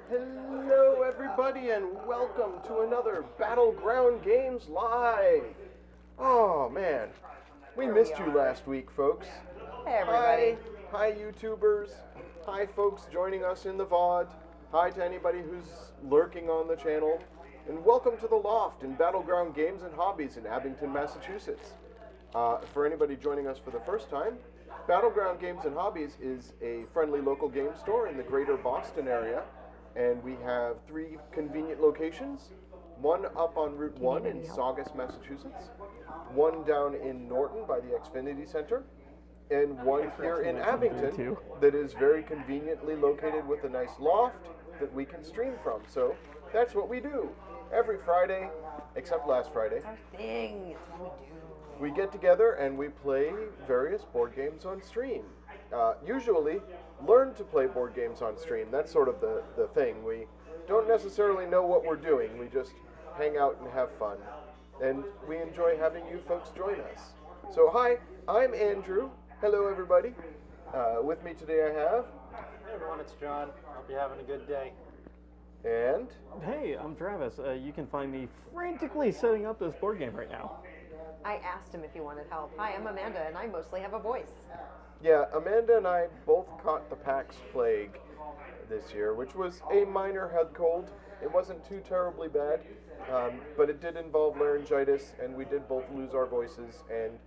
Hello, everybody, and welcome to another Battleground Games Live. Oh, man. We missed you last week, folks. Hey, everybody. Hi, YouTubers. Hi, folks joining us in the VOD. Hi to anybody who's lurking on the channel. And welcome to the Loft in Battleground Games and Hobbies in Abington, Massachusetts. For anybody joining us for the first time, Battleground Games and Hobbies is a friendly local game store in the greater Boston area. And we have 3 convenient locations. One up on Route 1 in Saugus, Massachusetts. One down in Norton by the Xfinity Center. And one here in Abington that is very conveniently located with a nice loft that we can stream from. So that's what we do. Every Friday, except last Friday. It's our thing. It's what we do. We get together and we play various board games on stream. Usually, learn to play board games on stream. That's sort of the thing. We don't necessarily know what we're doing. We just hang out and have fun. And we enjoy having you folks join us. So hi, I'm Andrew. Hello, everybody. With me today I have... Hey everyone, it's John. Hope you're having a good day. And... Hey, I'm Travis. You can find me frantically setting up this board game right now. I asked him if he wanted help. Hi, I'm Amanda, and I mostly have a voice. Yeah, Amanda and I both caught the Pax plague this year, which was a minor head cold. It wasn't too terribly bad, but it did involve laryngitis, and we did both lose our voices, and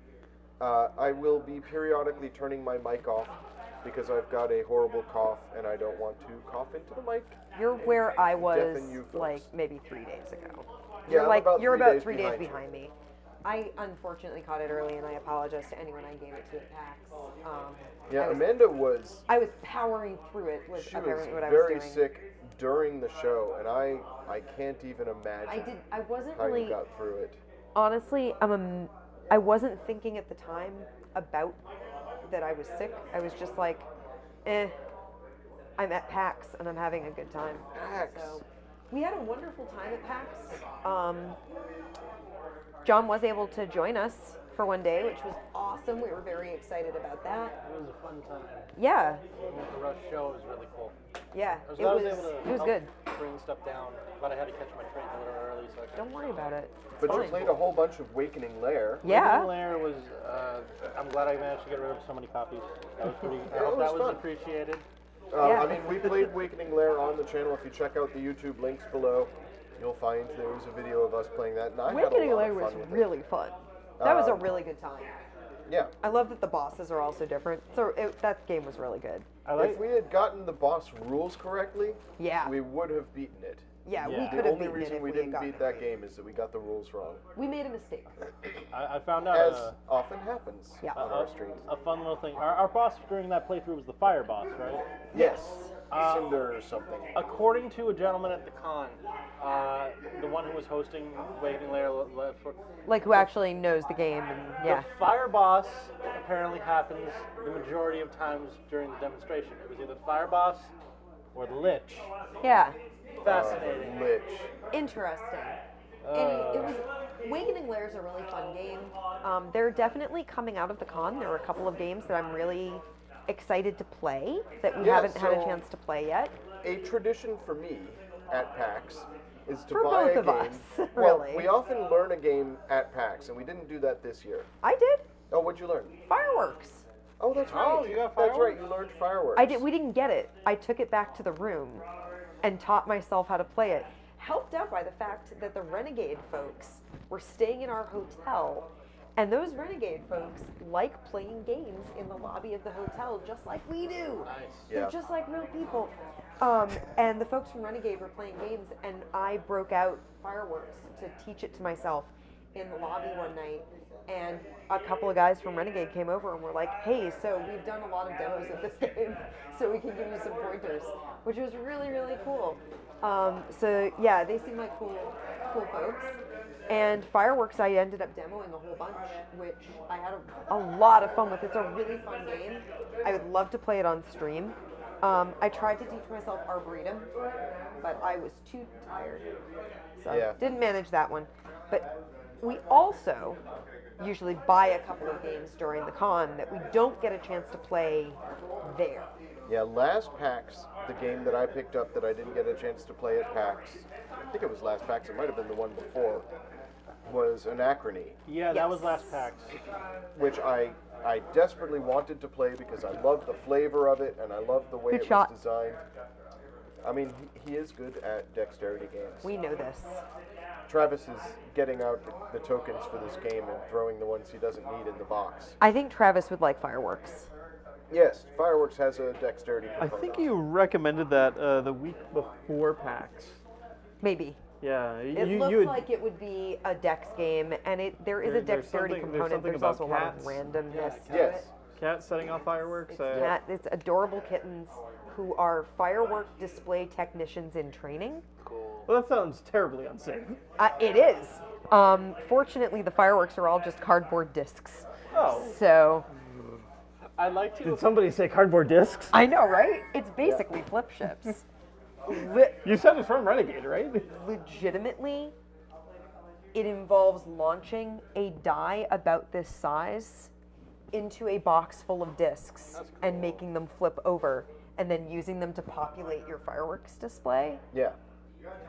I will be periodically turning my mic off because I've got a horrible cough, and I don't want to cough into the mic. You're where I was, deafen you folks. like, maybe 3 days ago. Yeah, You're about 3 days behind you. behind me. I unfortunately caught it early, and I apologize to anyone I gave it to at PAX. Yeah, Amanda was... I was powering through it, was She was apparently what I was doing. very sick during the show, and I can't even imagine I wasn't how really... you got through it. Honestly, I wasn't thinking at the time about that I was sick. I was just like, I'm at PAX and I'm having a good time. PAX. So we had a wonderful time at PAX. John was able to join us for one day, which was awesome. We were very excited about that. It was a fun time. Yeah, The Rush show was really cool. yeah, I was it glad I was. was able to It was help good. bring stuff down, but I had to catch my train a little early, so I Don't worry about it. It's But you fine. played a whole bunch of Wakening Lair. Yeah. Lair was. I'm glad I managed to get rid of so many copies. That was pretty. I it hope was that was fun. appreciated. Yeah. I mean, we played Wakening Lair on the channel. If you check out the YouTube links below, you'll find there was a video of us playing that. And I had a Awakening lot Lair of was fun with it. really fun. That was a really good time. Yeah. I love that the bosses are also different. So that game was really good. If we had gotten the boss rules correctly, Yeah. we would have beaten it. Yeah, we Yeah. could The have only beaten it reason if we had didn't gotten beat it that right. game is that we got the rules wrong. We made a mistake. I found out As often happens Yeah. on our streams. a fun little thing. Our boss during that playthrough was the fire boss, right? Yes. Cinder or something. According to a gentleman at the con, the one who was hosting Wakening Lair for Like who actually knows the game and yeah. the fire boss apparently happens the majority of times during the demonstration. It was either the fire boss or the lich. Yeah. Fascinating. Lich. Interesting. And it was Awakening Lair is a really fun game. They're definitely coming out of the con. There are a couple of games that I'm really excited to play that we Yeah, haven't had a so- chance to play yet. A tradition for me at PAX is to For buy both a of game. us, Well, really. we often learn a game at PAX, and we didn't do that this year. I did Oh, what'd you learn? fireworks. Oh, that's right. Oh, you got That's right. fireworks? You learned fireworks. I did. We didn't get it. I took it back to the room and taught myself how to play it. Helped out by the fact that the Renegade folks were staying in our hotel, and those Renegade folks like playing games in the lobby of the hotel, just like we do. Nice. They're Yeah. just like real people. And the folks from Renegade were playing games, and I broke out fireworks to teach it to myself in the lobby one night. And a couple of guys from Renegade came over and were like, hey, so we've done a lot of demos of this game, so we can give you some pointers, which was really, really cool. So yeah, they seem like cool folks. And fireworks, I ended up demoing a whole bunch, which I had a lot of fun with. It's a really fun game. I would love to play it on stream. I tried to teach myself Arboretum, but I was too tired, so Yeah. didn't manage that one. But we also usually buy a couple of games during the con that we don't get a chance to play there. Yeah, last PAX, the game that I picked up that I didn't get a chance to play at PAX, I think it was last PAX, it might have been the one before, was Anachrony, Yeah, that was last PAX. which I desperately wanted to play because I love the flavor of it and I love the way Good it shot. was designed. I mean, he is good at dexterity games. We know this. Travis is getting out the tokens for this game and throwing the ones he doesn't need in the box. I think Travis would like fireworks. Yes, Fireworks has a dexterity I component. think you recommended that the week before PAX. Maybe. Yeah, It you looks had, like it would be a dex game, and there is a There's dexterity something- component. there's There's something also a lot about of cats. randomness to Yes. it. cat setting off fireworks. It's adorable kittens who are firework display technicians in training. Cool. Well, that sounds terribly unsafe. It is. Fortunately, the fireworks are all just cardboard discs. Oh, So, I'd like to. did somebody say cardboard discs? I know, right? It's basically flip ships. You said it's from Renegade, right? Legitimately, it involves launching a die about this size into a box full of discs and making them flip over and then using them to populate your fireworks display. Yeah.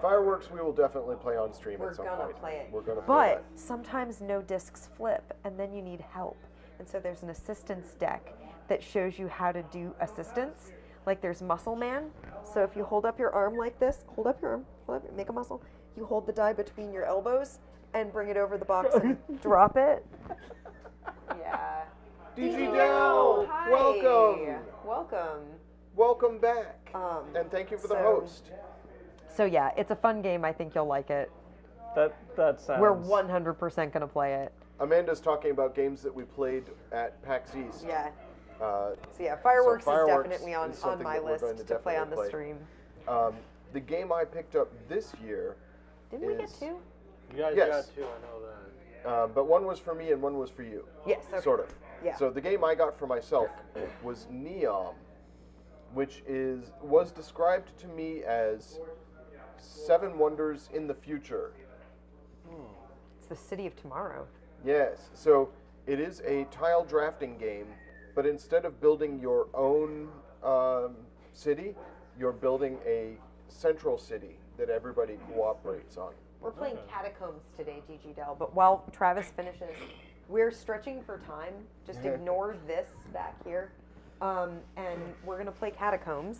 Fireworks we will definitely play on stream We're at some gonna point. play it. We're gonna play But sometimes no discs flip and then you need help. And so there's an assistance deck that shows you how to do assistance. Like there's Muscle Man. So if you hold up your arm like this, hold up your arm, make a muscle. You hold the die between your elbows and bring it over the box and drop it. Yeah. DG Dell, welcome. Welcome. Welcome back. And thank you for the host. So yeah, it's a fun game. I think you'll like it. That sounds. We're 100% gonna play it. Amanda's talking about games that we played at PAX East. Yeah. Uh, So yeah, fireworks, Fireworks is definitely on is something my that we're list going to to play on the definitely stream. the game I picked up this year, Didn't we get is- two? You guys Yes. got two, I know that. but one was for me and one was for you. Yes. Okay. Sort of. Yeah. So the game I got for myself was Neom, which was described to me as Seven Wonders in the future. It's the city of tomorrow. Yes. So it is a tile drafting game, but instead of building your own city, you're building a central city that everybody cooperates on. We're playing Catacombs today, DG Dell. But while Travis finishes, we're stretching for time. Just ignore this back here, and we're gonna play Catacombs.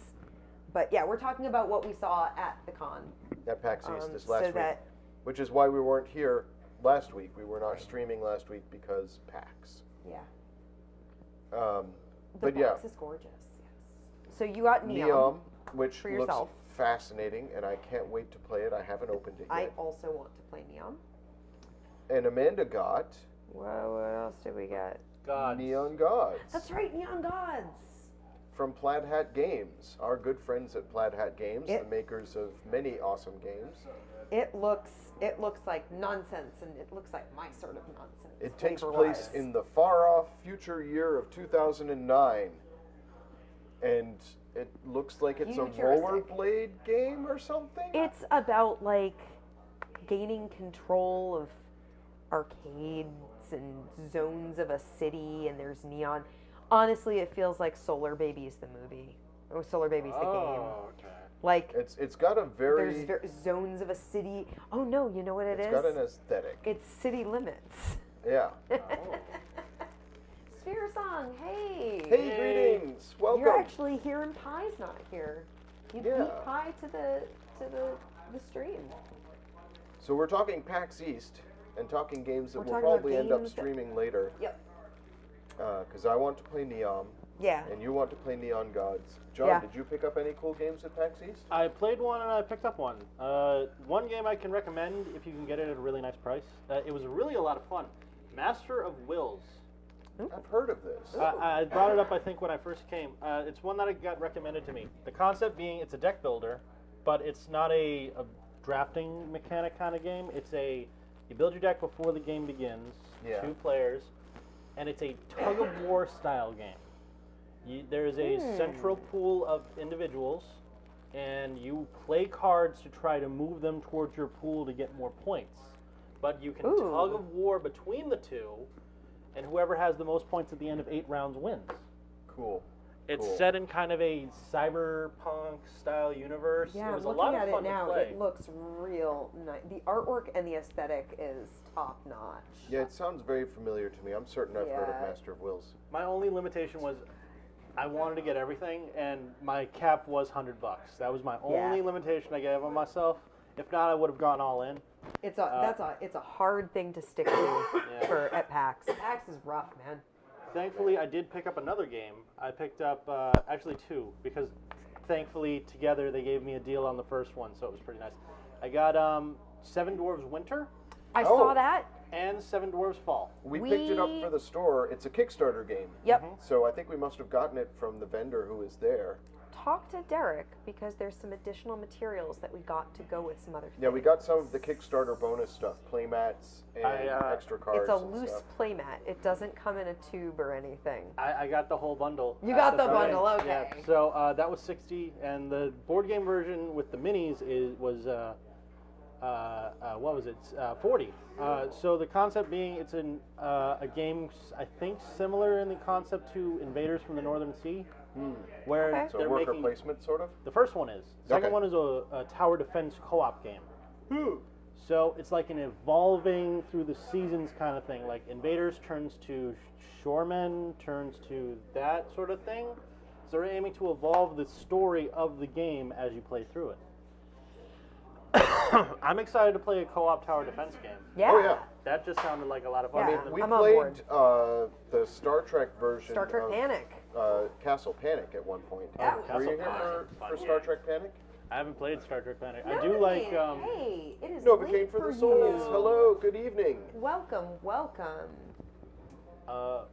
But yeah, we're talking about what we saw at the con. At PAX East this so last week, that- which is why we weren't here last week. We were not streaming last week because PAX. Yeah. The The but yeah, box is gorgeous. Yes. So you got Neom. Neom, which for looks yourself. fascinating, and I can't wait to play it. I haven't opened it I yet. also want to play Neom. And Amanda got What else did we get? God. Neon Gods That's right, Neon Gods. from Plaid Hat Games, our good friends at Plaid Hat Games, It- the makers of many awesome games. It looks like nonsense, and it looks like my sort of nonsense. It takes flavor-wise. place in the far-off future year of 2009, and it looks like it's a Futuristic. rollerblade game or something. It's about like gaining control of arcades and zones of a city, and there's neon. Honestly, it feels like Solar Babies the movie, or Solar Babies the game. Oh, okay. Like It's got a very there's zones of a city. Oh no, you know what it it's is? got an aesthetic. It's city limits. Yeah. Sphere Song, hey. Hey, greetings. Welcome. You're actually here and Pie's not here. You Yeah. beat Pie to the stream. So we're talking PAX East and talking games that We're we'll talking about probably end up games that- streaming later. Yep. Because I want to play Neom Yeah. and you want to play Neon Gods. John, Yeah. did you pick up any cool games at PAX East? I played one and I picked up one. One game I can recommend if you can get it at a really nice price. It was really a lot of fun. Master of Wills. I've heard of this. I brought it up, I think, when I first came. It's one that I got recommended to me. The concept being it's a deck builder, but it's not a drafting mechanic kind of game. It's you build your deck before the game begins, Yeah. 2 players, and it's a tug-of-war style game. There's a central pool of individuals, and you play cards to try to move them towards your pool to get more points. But you can Ooh. tug of war between the two, and whoever has the most points at the end of 8 rounds wins. Cool. It's Cool. set in kind of a cyberpunk style universe. Yeah, it was I'm a lot looking of at fun it now. to play. It looks real nice. The artwork and the aesthetic is top notch. Yeah, it sounds very familiar to me. I'm certain I've heard of Yeah. Master of Wills. My only limitation was I wanted to get everything, and my cap was $100. That was my only limitation I gave on myself. If not, I would have gone all in. It's a hard thing to stick to for at PAX. PAX is rough, man. Thankfully, I did pick up another game. I picked up actually two because thankfully together they gave me a deal on the first one, so it was pretty nice. I got Seven Dwarves Winter I saw that. and Seven Dwarves Fall. We picked it up for the store. It's a Kickstarter game. Yep. So I think we must have gotten it from the vendor who is there. Talk to Derek because there's some additional materials that we got to go with some other things. Yeah, we got some of the Kickstarter bonus stuff, playmats and extra cards. It's a and loose stuff. playmat. It doesn't come in a tube or anything. I got the whole bundle. You at got the time. bundle, okay. Yeah, so that was $60, and the board game version with the minis was what was it? $40. So the concept being, it's a game I think similar in the concept to Invaders from the Northern Sea, where Okay. So they're worker making. placement, sort of? The first one is. The second Okay. one is a tower defense co-op game. So it's like an evolving through the seasons kind of thing. Like Invaders turns to Shoremen, turns to that sort of thing. So they're aiming to evolve the story of the game as you play through it. I'm excited to play a co-op tower defense game. Yeah. Oh, yeah. That just sounded like a lot of fun. Yeah. We I'm on played board. the Star Trek version Star Trek of Panic. Castle Panic at one point. Yeah. Were you Castle here Panic for, is fun, for yeah. Star Trek Panic? I haven't played Star Trek Panic. I No, do like. hey, it is Novocaine late for the you. Souls. Hello, good evening. Welcome.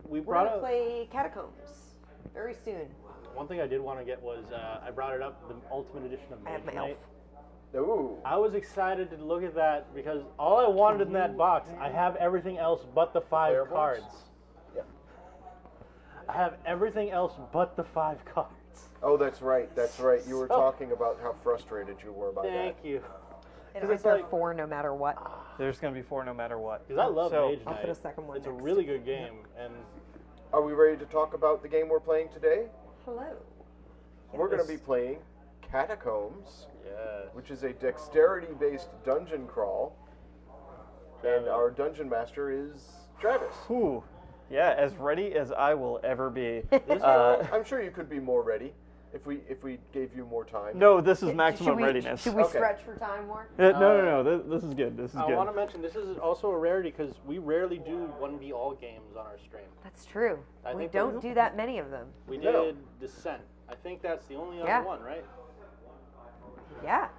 We We're brought gonna up. play Catacombs very soon. One thing I did want to get was I brought it up, the Ultimate Edition of I have Mage my elf. Knight. Ooh. I was excited to look at that because all I wanted in that box, I have everything else but the 5 Player box? cards. Yeah. I have everything else but the 5 cards. Oh, that's right. That's right. You were So- talking about how frustrated you were by Thank you. And Because I it's there like- 4 no matter what. There's going to be 4 no matter what. Because I love So, Mage I'll Knight. put a second one It's next. a really good game, and that. Are we ready to talk about the game we're playing today? Hello. We're going to Yes. be playing Catacombs, yeah. which is a dexterity-based dungeon crawl. And our dungeon master is Travis. Whew. Yeah, as ready as I will ever be. I'm sure you could be more ready if we gave you more time. No, this is maximum readiness. Should we Okay. stretch for time more? No. This is good. This is I good. want to mention this is also a rarity because we rarely do 1v all games on our stream. That's true. I We think don't we- do that many of them. We No. did Descent. I think that's the only other Yeah. one, right? Yeah.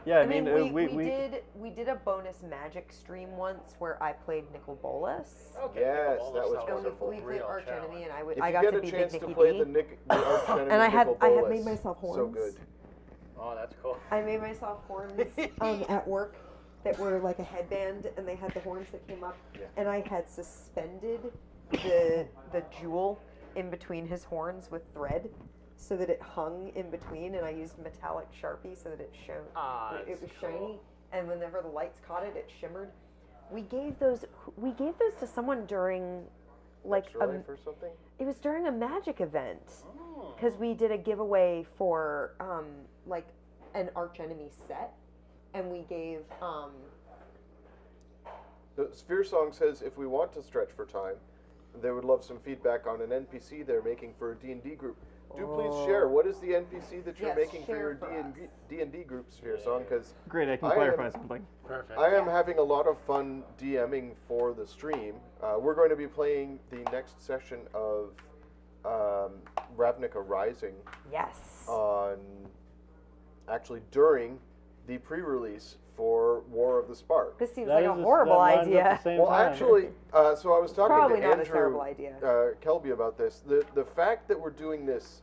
Yeah, I mean, we we did a bonus Magic stream once where I played Nicol Bolas. Yes, Well, that was sounds And wonderful. we played Real Arch challenge. Enemy, and If I you got get to a be chance Big to Nicky play D. the arch enemy And I had Nicol made Bolas, myself so horns. good. Oh, that's cool. I made myself horns at work that were like a headband, and they had the horns that came up, Yeah. and I had suspended the jewel in between his horns with thread, so that it hung in between, and I used metallic Sharpie so that it shone. Ah, it that's was cool. shiny, and whenever the lights caught it, it shimmered. We gave those to someone during, like Extra Life or something? it was during a Magic event. Oh. Because we did a giveaway for like an Arch Enemy set, and we gave The Sphere Song says if we want to stretch for time, they would love some feedback on an NPC they're making for a D&D group. Do please share. What is the NPC that you're Yes, making for share your for D&D group, Sphere Song? Because Great, I can I clarify am- something. Perfect. I am having a lot of fun DMing for the stream. We're going to be playing the next session of Ravnica Rising yes. actually during the pre-release for War of the Spark. This seems That like a is horrible that lines up idea. the same Well, time. actually, so I was talking Probably to not a Andrew terrible idea. Kelby about this. The fact that we're doing this,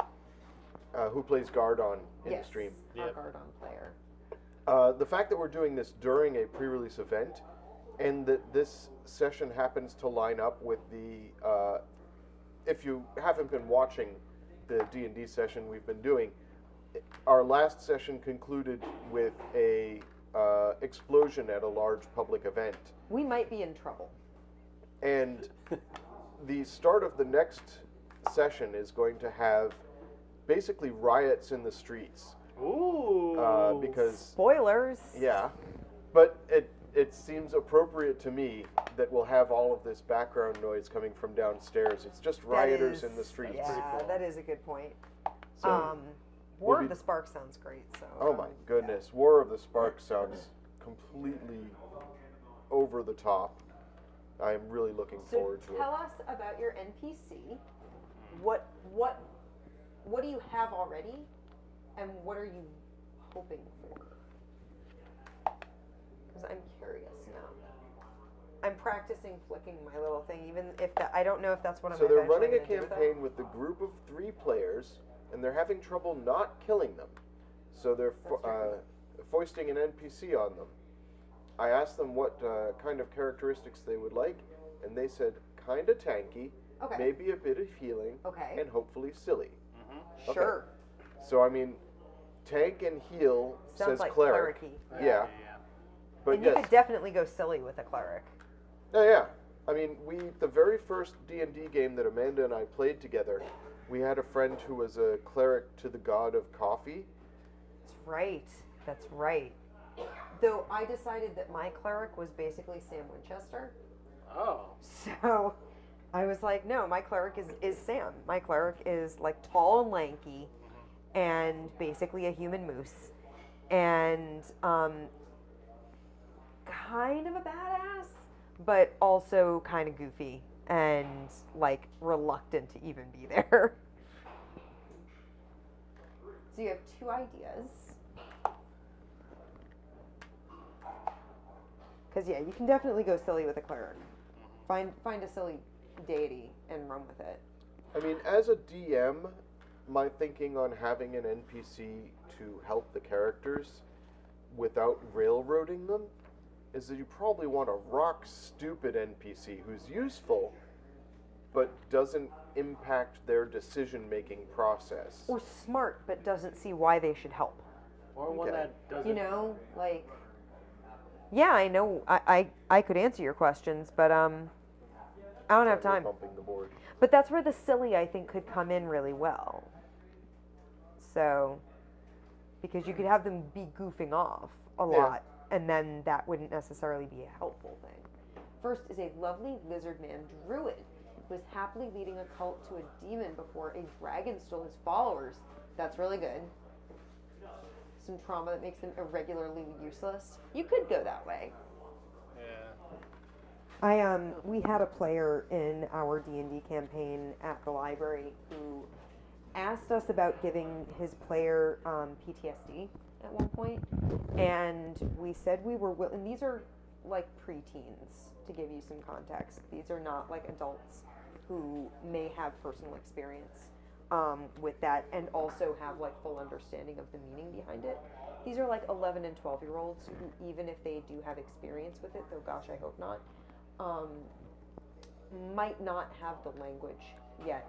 who plays Gardon in Yes, the stream, our Yep. Gardon player. the fact that we're doing this during a pre-release event, and that this session happens to line up with the, if you haven't been watching the D&D session we've been doing, our last session concluded with a explosion at a large public event. We might be in trouble. And the start of the next session is going to have basically riots in the streets. Ooh. Because Spoilers. yeah, but it seems appropriate to me that we'll have all of this background noise coming from downstairs. It's just rioters in the streets. Yeah, that is a good point. So, War we'll of the Spark sounds great. So. oh my goodness, War of the Spark sounds completely over the top. I'm really looking forward to it. Tell us about your NPC. What do you have already, and what are you hoping for? Because I'm curious now. I'm practicing flicking my little thing, even if I don't know if that's what I'm. So they're eventually running a gonna do with campaign with a group of 3 players, and they're having trouble not killing them. So they're foisting an NPC on them. I asked them what kind of characteristics they would like, and they said kind of tanky, Okay. maybe a bit of healing, Okay. and hopefully silly. Mm-hmm. Sure. So I mean, tank and heal Sounds says like cleric. cleric-y. Yeah. But And you yes. could definitely go silly with a cleric. Oh yeah. I mean, the very first D&D game that Amanda and I played together, we had a friend who was a cleric to the god of coffee. That's right. That's right. Though I decided that my cleric was basically Sam Winchester. Oh. So I was like, no, my cleric is Sam. My cleric is like tall and lanky and basically a human moose. And kind of a badass, but also kind of goofy and like reluctant to even be there. So you have 2 ideas. Because yeah, you can definitely go silly with a cleric. Find a silly deity and run with it. I mean, as a DM, my thinking on having an NPC to help the characters without railroading them is that you probably want a rock stupid NPC who's useful but doesn't impact their decision making process. Or smart, but doesn't see why they should help. Or one Okay. that doesn't. You know, like, yeah, I know I could answer your questions, but I don't have time. Bumping the board. But that's where the silly, I think, could come in really well. So, because you could have them be goofing off a Yeah. lot, and then that wouldn't necessarily be a helpful thing. First is a lovely lizard man druid who was happily leading a cult to a demon before a dragon stole his followers. That's really good. Some trauma that makes them irregularly useless. You could go that way. Yeah. We had a player in our D&D campaign at the library who asked us about giving his player PTSD at one point, and we said we were willing. And these are like preteens, to give you some context. These are not like adults who may have personal experience with that and also have like full understanding of the meaning behind it. These are like 11 and 12-year-olds who, even if they do have experience with it, though gosh, I hope not, might not have the language yet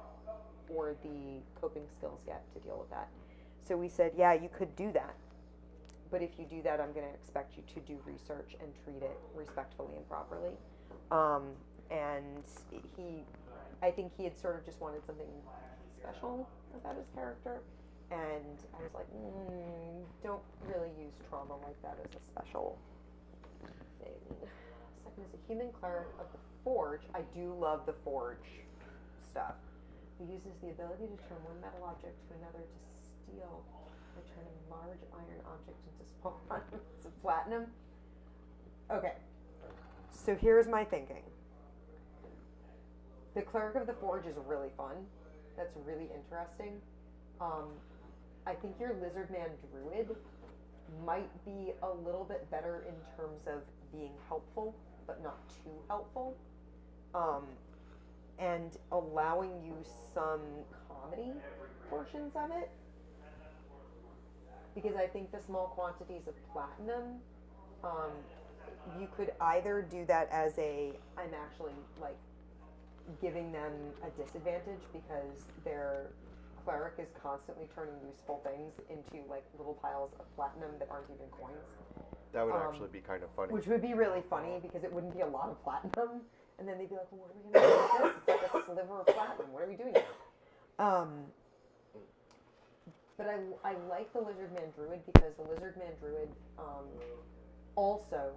or the coping skills yet to deal with that. So we said, yeah, you could do that. But if you do that, I'm going to expect you to do research and treat it respectfully and properly. And I think he had sort of just wanted something special about his character. And I was like, don't really use trauma like that as a special thing. Second is a human cleric of the Forge. I do love the Forge stuff. Who uses the ability to turn one metal object to another to steal, returning large iron objects into small quantities of platinum. Okay, so here's my thinking. The Cleric of the Forge is really fun. That's really interesting. I think your Lizard Man Druid might be a little bit better in terms of being helpful, but not too helpful. And allowing you some comedy portions of it. Because I think the small quantities of platinum, you could either do that as I'm actually like giving them a disadvantage because their cleric is constantly turning useful things into like little piles of platinum that aren't even coins. That would actually be kind of funny. Which would be really funny because it wouldn't be a lot of platinum. And then they'd be like, well, what are we going to do with this? It's like a sliver of platinum. What are we doing now? But I like the Lizard Man Druid because the Lizard Man Druid also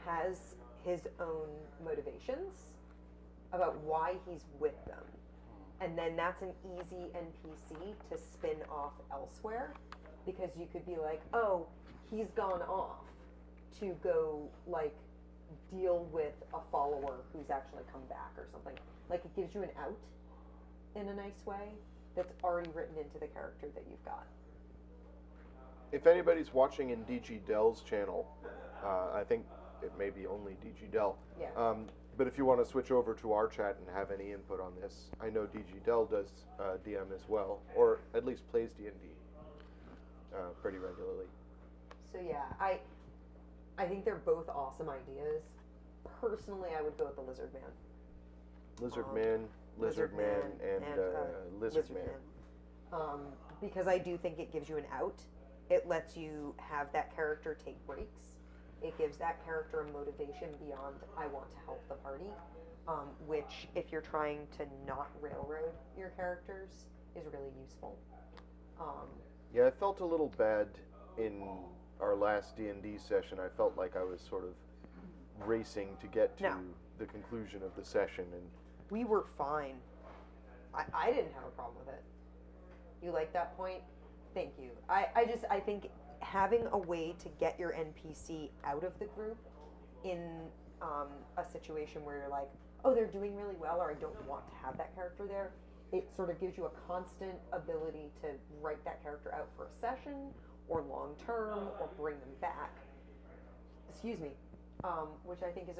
has his own motivations about why he's with them. And then that's an easy NPC to spin off elsewhere, because you could be like, oh, he's gone off to go, like, deal with a follower who's actually come back or something. Like, it gives you an out in a nice way that's already written into the character that you've got. If anybody's watching in DG Dell's channel, I think it may be only DG Dell. Yeah. But if you want to switch over to our chat and have any input on this, I know DG Dell does DM as well, or at least plays D&D pretty regularly. So yeah, I think they're both awesome ideas. Personally, I would go with the Lizard Man. Lizard Man, and Lizard Man. Because I do think it gives you an out. It lets you have that character take breaks. It gives that character a motivation beyond, I want to help the party, which, if you're trying to not railroad your characters, is really useful. Yeah, I felt a little bad in our last D&D session. I felt like I was sort of racing to get to the conclusion of the session, and we were fine. I didn't have a problem with it. You like that point? Thank you. I think having a way to get your NPC out of the group in a situation where you're like, oh, they're doing really well, or I don't want to have that character there, it sort of gives you a constant ability to write that character out for a session, or long term, or bring them back. Excuse me. Which I think is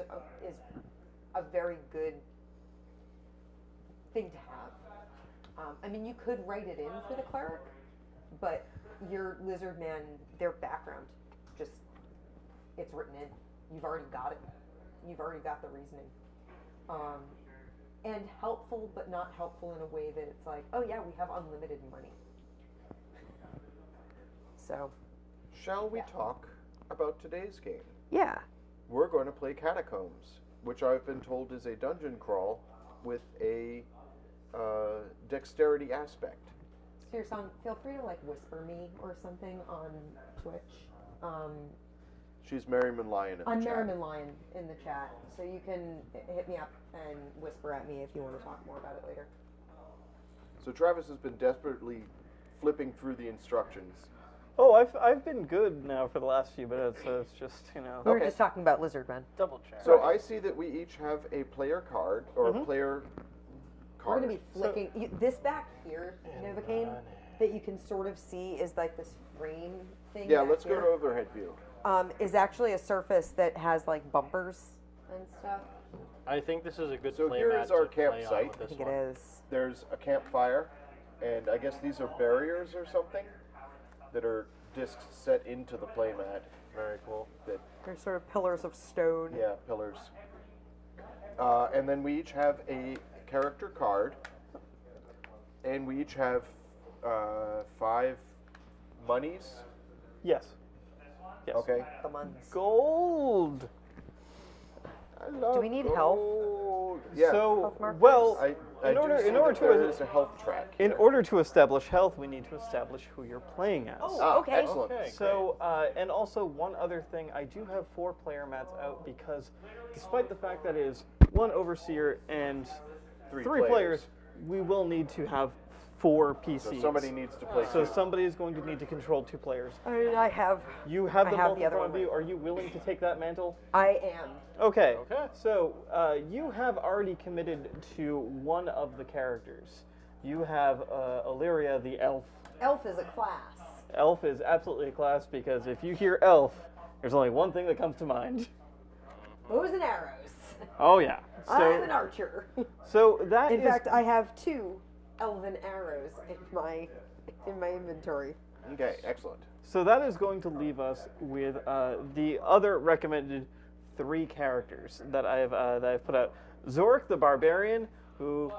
a very good thing to have. I mean, you could write it in for the cleric, but your Lizard Man, their background, just, it's written in. You've already got it. You've already got the reasoning. And helpful, but not helpful in a way that it's like, oh yeah, we have unlimited money. So. Shall we talk about today's game? Yeah. We're going to play Catacombs, which I've been told is a dungeon crawl with a dexterity aspect. Searson, feel free to like whisper me or something on Twitch. She's Merriman Lion in the chat. I'm Merriman Lion in the chat, so you can hit me up and whisper at me if you want to talk more about it later. So Travis has been desperately flipping through the instructions. Oh, I've been good now for the last few minutes, so it's just, you know. We were just talking about Lizard Men. Double check. So I see that we each have a player card, or a player card. We're going to be flicking. This back here, Novocaine, that you can sort of see is like this frame thing. Yeah, back let's here, go to overhead view. is actually a surface that has like bumpers and stuff. I think this is a good So play here mat is our to play on campsite. with I this think one. it is. There's a campfire, and I guess these are barriers or something that are discs set into the playmat. Very cool. That, They're sort of pillars of stone. yeah, pillars. And then we each have a character card, and we each have 5 monies. Yes. Yes. Okay. The months. Gold. I love Do we need health? gold. Yeah. So, Health markers? well, I in order do see in order that there to is a health track. in here. order to establish health, we need to establish who you're playing as. Oh, okay. Excellent. Okay. So, and also one other thing, I do have 4 player mats out because, despite the fact that it is 1 overseer and 3 players, we will need to have 4 PCs. So somebody needs to play So two. somebody is going to need to control 2 players. I have. You have I the have mantle the in other front of one you. right. Are you willing to take that mantle? I am. Okay. Okay. So you have already committed to one of the characters. You have Illyria, the elf. Elf is a class. Elf is absolutely a class because if you hear elf, there's only one thing that comes to mind. Bows and arrows. Oh yeah. I'm an archer. So that In is fact, I have 2 elven arrows in my inventory. Okay, excellent. so that is going to leave us with the other recommended 3 characters that I've put out. Zorik the Barbarian, who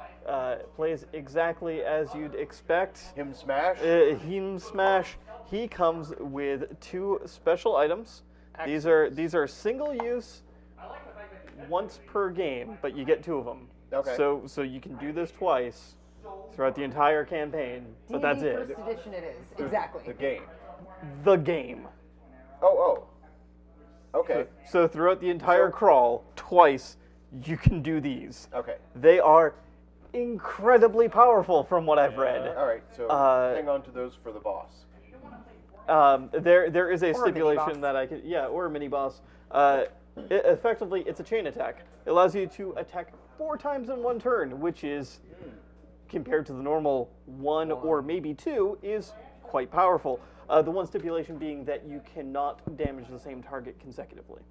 plays exactly as you'd expect. Him smash. Him smash. He comes with 2 special items. These are single use, once per game, but you get 2 of them. Okay. So you can do this twice. throughout the entire campaign, but that's D&D it. First edition it is. Exactly. The game. The game. Oh. Okay. So throughout the entire crawl, twice, you can do these. Okay. They are incredibly powerful from what I've read. All right. So hang on to those for the boss. There is a Or a stipulation mini-boss. that I can, or a mini boss. Effectively, it's a chain attack. It allows you to attack 4 times in one turn, which is, compared to the normal 1 or maybe 2, is quite powerful. The one stipulation being that you cannot damage the same target consecutively.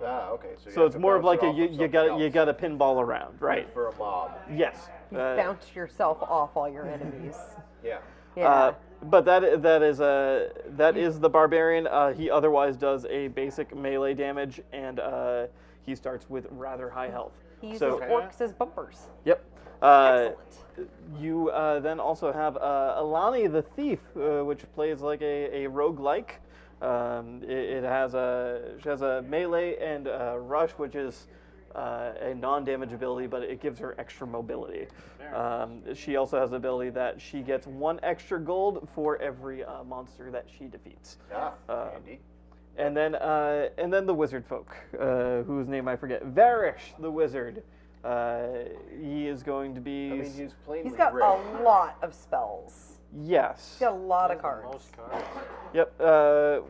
Okay. So, So it's more of like you got to pinball around, right? for a mob. Yes. You bounce yourself off all your enemies. Yeah. Yeah. But that is the barbarian. He otherwise does a basic melee damage, and he starts with rather high health. He uses So orcs as bumpers. yep. Excellent. You then also have Alani the Thief, which plays like a roguelike. It has a melee and rush, which is a non-damage ability, but it gives her extra mobility. She also has the ability that she gets 1 extra gold for every monster that she defeats. Handy. And then the wizard folk, whose name I forget. Varish the wizard. He is going to be. I mean, he's plainly He's got rich. a lot of spells. Yes. He's got a lot of cards. Most cards. Yep.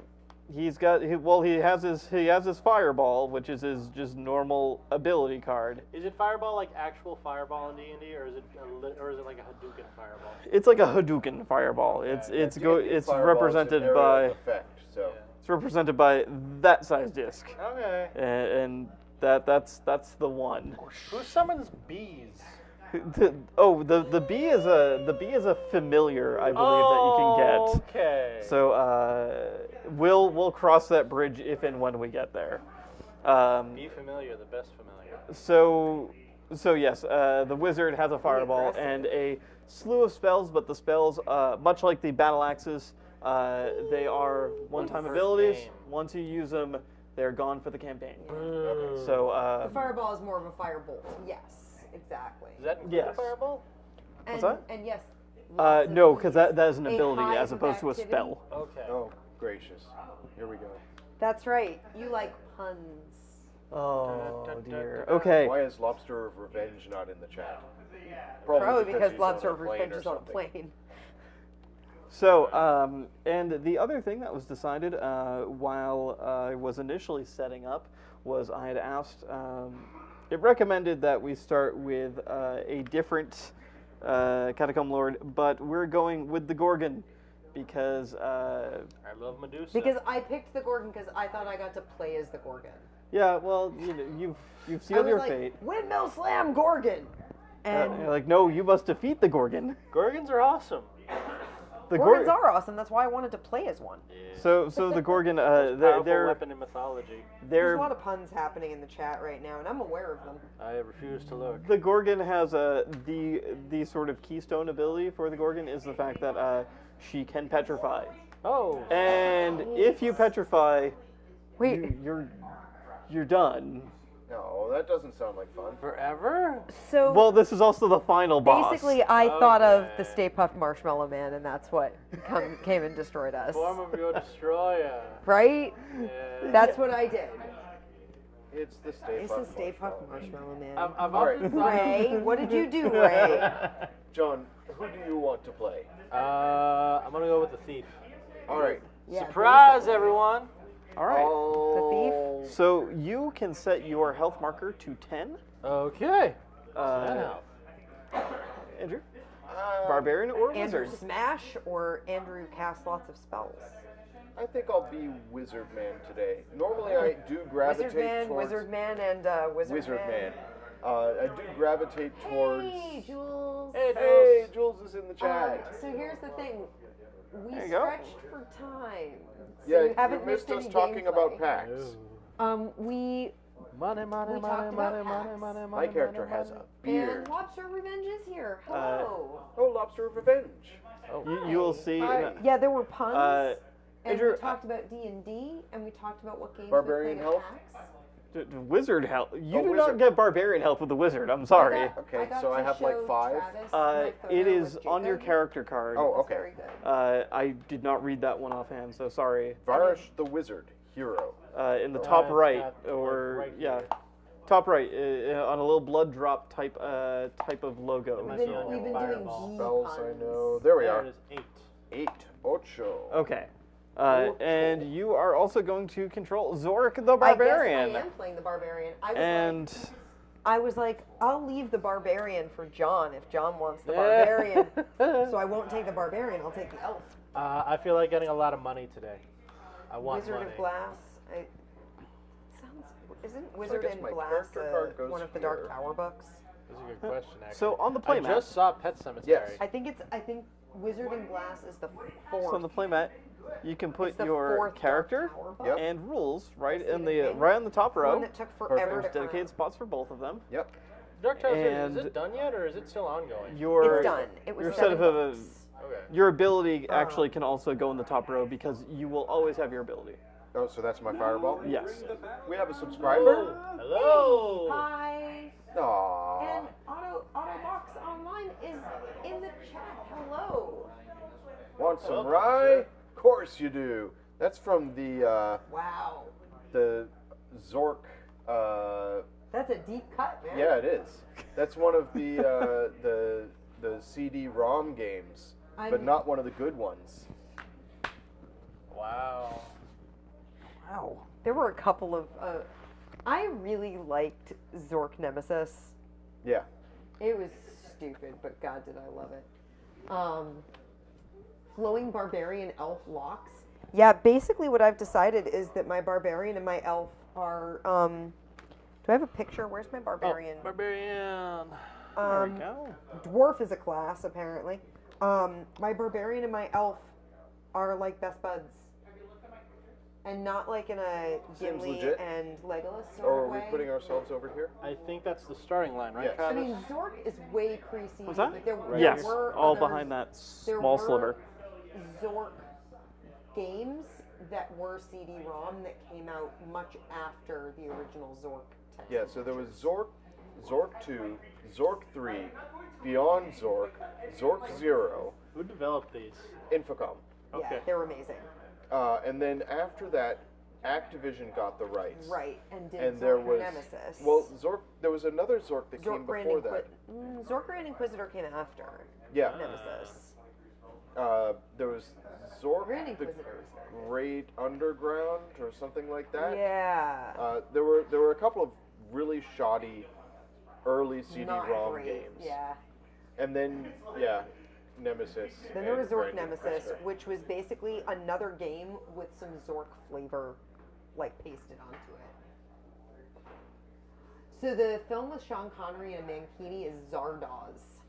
He has his fireball, which is his just normal ability card. Is it fireball like actual fireball in D&D, or is it like a Hadouken fireball? It's like a Hadouken fireball. It's D&D fireball's an represented area by of effect, so. it's represented by that size disc, Okay. and that's the one. Who summons bees? The bee is a familiar, I believe, that you can get. Okay. So we'll cross that bridge if and when we get there. Be familiar, the best familiar. So yes, the wizard has a fireball and a slew of spells, but the spells, much like the battle axes, they are one-time First abilities. game. Once you use them, they're gone for the campaign. Okay. So The fireball is more of a firebolt. Yes, exactly. Is that include Yes. a fireball? And, that? And yes. lots of no, because these. that is an A ability hive as of opposed to a activity. spell. Okay. Oh, gracious. Here we go. That's right. You like puns. Oh dear. Okay. Why is Lobster of Revenge not in the chat? Probably because he's Lobster on of a plane Revenge or is on a something. plane. So, and the other thing that was decided while I was initially setting up was I had asked, it recommended that we start with a different Catacomb Lord, but we're going with the Gorgon because, I love Medusa. Because I picked the Gorgon because I thought I got to play as the Gorgon. yeah, well, you know, you've I sealed was your like, fate. Windmill Slam Gorgon! And You're like, no, you must defeat the Gorgon. Gorgons are awesome. The Gorgons are awesome. That's why I wanted to play as one. So the Gorgon, Powerful they're weapon in mythology. There's a lot of puns happening in the chat right now, and I'm aware of them. I refuse to look. The Gorgon has the sort of keystone ability for the Gorgon is the fact that she can petrify, Oh. and if you petrify, Wait, you're done. No, that doesn't sound like fun. Forever? so Well, this is also the final boss. basically I thought of the Okay. Stay Puft Marshmallow Man, and that's what came and destroyed us. Form of your destroyer. Right? Yeah. That's what I did. It's the Stay It's the Puft Stay Puft Marshmallow. Marshmallow Man. I've All often thought Ray, what did you do, Ray? John, who do you want to play? I'm gonna go with the thief. All right. Yeah, Surprise, everyone! All right. Oh, So you can set your health marker to 10. Okay. Uh, Andrew, uh, barbarian or Andrew wizard? Smash or Andrew cast lots of spells? I think I'll be Wizard Man today. Normally I do gravitate towards Wizard Man, and Wizard, Wizard Man. I do gravitate towards. Hey, Jules. Hey, Jules is in the chat. So here's the thing. We There you go. stretched for time. So Yeah, you haven't missed missed us any talking about gameplay. Pax. We Money, money, We money, talked money, about money, Pax. money, money. My character has a and beard. Lobster Revenge is here. Hello. Oh, Lobster of Revenge. You will see. Hi. Yeah, there were puns. And Andrew, we talked about D&D, and we talked about what games Barbarian we played Health? at PAX. Wizard help. You Oh, do not wizard. get barbarian help with the wizard. I'm sorry. Okay, got so I to have like show 5. Travis my It photo is with on your Jacob. character card. Oh, That's okay. very good. I did not read that one offhand, so sorry. Varish the Wizard, hero. In the top it's right, got, like, or right yeah, here. top right, on a little blood drop type of logo. might We've be been, on we've been doing Fireball. G Spells, I puns. know. There we There are. it is, 8. 8. Ocho. Okay. And you are also going to control Zorik the I Barbarian. guess I am playing the barbarian. I was like, I'll leave the barbarian for John if John wants the barbarian. So I won't take the barbarian. I'll take the elf. I feel like getting a lot of money today. I want Wizard money. of Glass. Isn't Wizard guess in my Glass character card goes one of the Dark here. Tower books? That's a good question, actually. So on the I playmat, just saw Pet Cemetery. Yes. I think Wizard in Glass is the fourth. so on the playmat, you can put It's the your fourth character Dark Tower book. Yep. and rules right See in the the thing? right on the top The one row. that took forever There's to dedicated come. spots for both of them. Yep. Dark Tower series, And is it done yet, or is it still ongoing? Your It's done. It was your 7 set of bucks. Okay. your ability actually can also go in the top row because you will always have your ability. Oh, so that's my fireball? Yes. We have a subscriber? Hello. Hi. Aww. And Autobox Online is in the chat. Hello. Want some Welcome, rye? sir. Of course you do. That's from the Wow. Zork. That's a deep cut, man. Yeah, it is. That's one of the CD-ROM games, but I'm- not one of the good ones. Wow. Wow. There were a couple of. I really liked Zork Nemesis. Yeah. It was stupid, but God, did I love it. Flowing Barbarian Elf Locks. Yeah, basically what I've decided is that my Barbarian and my Elf are. Do I have a picture? Where's my Barbarian? Oh, Barbarian. There we go. Dwarf is a class, apparently. My Barbarian and my Elf are like best buds. And not like in a Seems Gimli legit. and Legolas sort Or of are we way. putting ourselves over here? I think that's the starting line, right, Yes. I Travis? mean, Zork is way creasy. What's that? But there Yes, were all others- behind that there small were sliver. Zork games that were CD-ROM that came out much after the original Zork text. Yeah, so there was Zork 2, Zork 3, Beyond Zork, Zork 0, Who developed these? Infocom. Yeah, Okay. they're amazing. And then after that, Activision got the rights. Right, and did And Zork there was Nemesis. well, Zork. There was another Zork that Zork came Grand before that. Zork Grand Inquisitor came after Yeah. Nemesis. There was Zork Grand the Inquisitor was there. Great Underground or something like that. Yeah. There were a couple of really shoddy early Not CD-ROM great. games. Yeah. And then Nemesis. Then there was and Zork Grand Nemesis, Inquisitor. which was basically another game with some Zork flavor, like pasted onto it. So the film with Sean Connery and Mankini is Zardoz,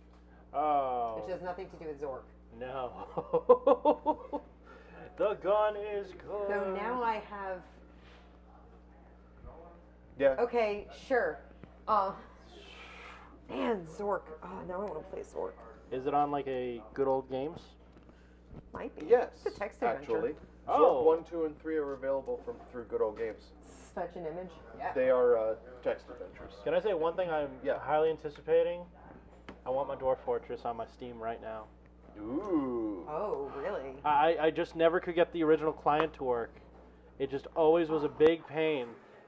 Oh. which has nothing to do with Zork. No. The gun is good. So now I have. Yeah. Okay, sure. Man, Zork. Oh, now I want to play Zork. Is it on like a good old games? Might be. Yes. It's a text adventure. actually. Oh. Zork 1, 2, and 3 are available through Good Old Games. Such an image. Yeah. They are text adventures. Can I say one thing I'm Yeah. highly anticipating? I want my Dwarf Fortress on my Steam right now. Ooh. Oh, really? I just never could get the original client to work. It just always was a big pain.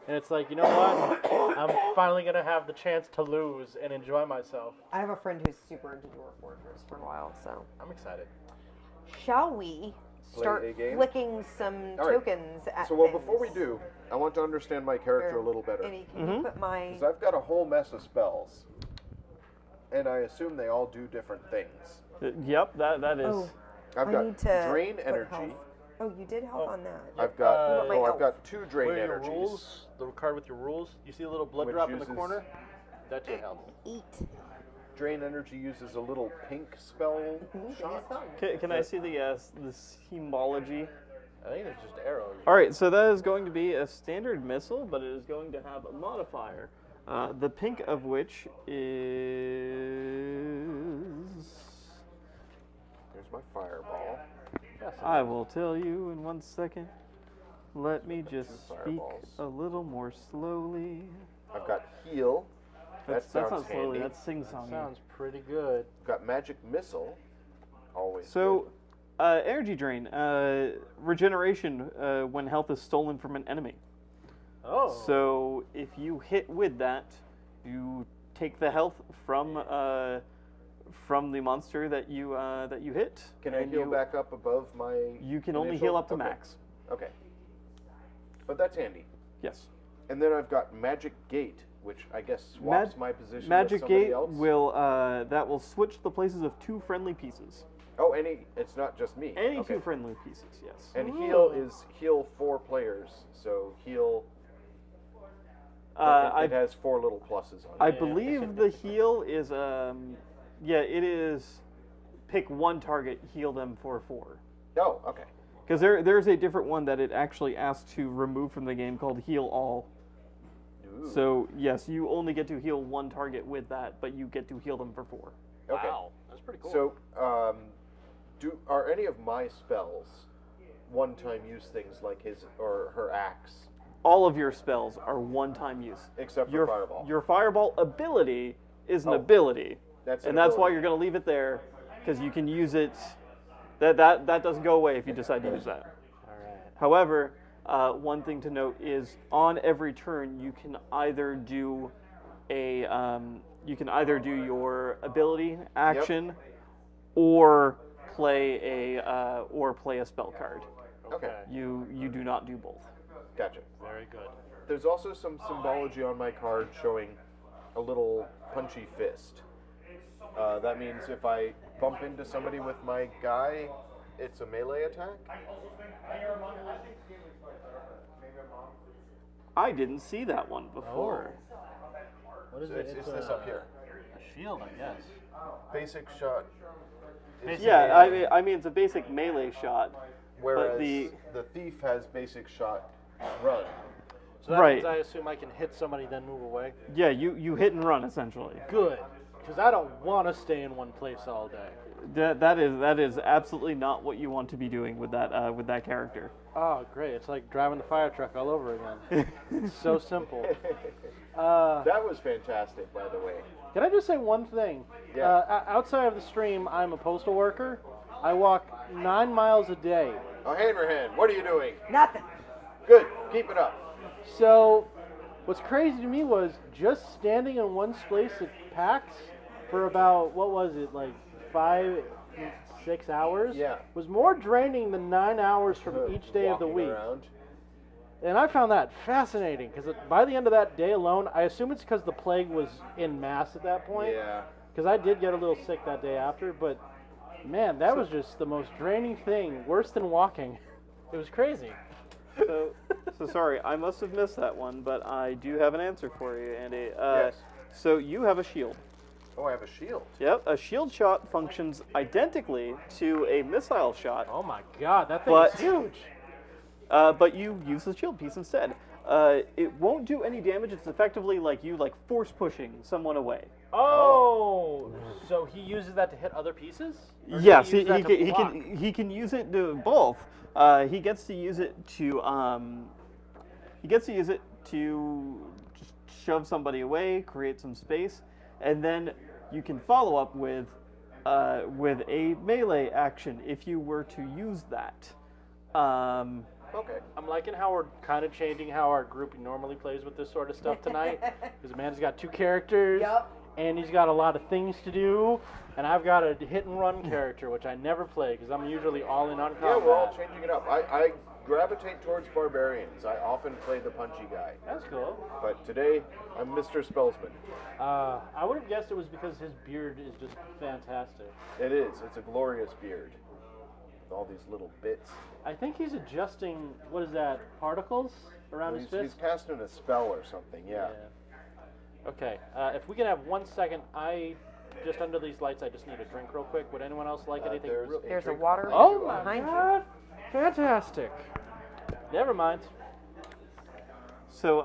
And it's like, you know what? I'm finally going to have the chance to lose and enjoy myself. I have a friend who's super into Dwarf Fortress for a while, so. I'm excited. Shall we start a game? flicking some All right. tokens at So, well, things? before we do, I want to understand my character a little better. Annie, can you put my... Because I've got a whole mess of spells. And I assume they all do different things. Yep, that is. Oh, I've I got need to drain put energy. health. Oh, you did health on that. I've got You want my I've elf. got 2 drain Where are your energies. rules? The card with your rules? You see the little blood Which drop in the uses- corner? That's your health. Eat. Drain energy uses a little pink spell shot. Can I see the hemology? I think it's just arrows. All right, so that is going to be a standard missile, but it is going to have a modifier. The pink of which is. There's my fireball. Yes, I will tell you in 1 second. Let me just Two speak fireballs. a little more slowly. I've got heal. That That's sounds not slowly. handy. That's sing-songy. Sounds pretty good. I've got magic missile. Always. So, energy drain, regeneration when health is stolen from an enemy. Oh. So if you hit with that, you take the health from the monster that you hit. Good. Can I and heal back up above my? You can only initial? heal up to Okay. max. Okay. But that's handy. Yes. And then I've got magic gate, which I guess swaps my position Magic with somebody Gate else. will switch the places of 2 friendly pieces. Oh, it's not just me. Any Okay. 2 friendly pieces, yes. And heal is heal 4 players, so heal. It has 4 little pluses on it. I believe the heal is it is pick 1 target, heal them for 4. Oh, okay. Because there's a different one that it actually asks to remove from the game called heal all. Ooh. So yes, you only get to heal 1 target with that, but you get to heal them for 4. Okay. Wow, that's pretty cool. So, are any of my spells one-time use things like his or her axe, All of your spells are 1-time use. except for Your fireball? Your fireball ability is an Oh. ability, That's an and that's why ability. you're going to leave it there, because you can use it. That doesn't go away if you decide to use that. All right. However, one thing to note is on every turn you can either do your ability action, or play a spell card. Okay. You do not do both. Gotcha. Very good. There's also some symbology on my card showing a little punchy fist. That means if I bump into somebody with my guy, it's a melee attack? I didn't see that one before. What is So it? it's this up here. A shield, I guess. Basic shot. is Yeah, melee, I mean it's a basic melee shot. Whereas the- the thief has basic shot run. So that Right. means I assume I can hit somebody then move away. Yeah, you hit and run essentially. Good, because I don't want to stay in one place all day. That is absolutely not what you want to be doing with that character. Oh, great! It's like driving the fire truck all over again. It's so simple. That was fantastic, by the way. Can I just say one thing? Yeah. Outside of the stream, I'm a postal worker. I walk 9 miles a day. Oh, Hanrahan, what are you doing? Nothing. Good, keep it up. So, what's crazy to me was just standing in one space at PAX for about, what was it, like 5, 6 hours? Yeah. Was more draining than 9 hours from each day of the Walking week. around. And I found that fascinating because by the end of that day alone, I assume it's because the plague was in mass at that point. Yeah. Because I did get a little sick that day after, but man, that was just the most draining thing, worse than walking. It was crazy. So sorry, I must have missed that one, but I do have an answer for you, Andy. Yes. So you have a shield. Oh, I have a shield. Yep, a shield shot functions identically to a missile shot, Oh my god, that thing But- is huge. but you use the shield piece instead. It won't do any damage. It's effectively like you force pushing someone away. Oh, so he uses that to hit other pieces? Or does Yes, he use that to block? he can use it to both. He gets to use it to just shove somebody away, create some space, and then you can follow up with a melee action if you were to use that. Okay. I'm liking how we're kind of changing how our group normally plays with this sort of stuff tonight. Because Amanda's got 2 characters, Yep. Andy's got a lot of things to do, and I've got a hit and run character, which I never play because I'm usually all in on Yeah, combat. we're all changing it up. I gravitate towards barbarians. I often play the punchy guy. That's cool. But today, I'm Mr. Spellsman. I would have guessed it was because his beard is just fantastic. It is. It's a glorious beard. With all these little bits. I think he's adjusting, what is that, particles around his He's fist? casting a spell or something, yeah. Okay, if we can have 1 second, just under these lights, I just need a drink real quick. Would anyone else like anything? There's a drink water Oh my behind you. god! Fantastic. Never mind. So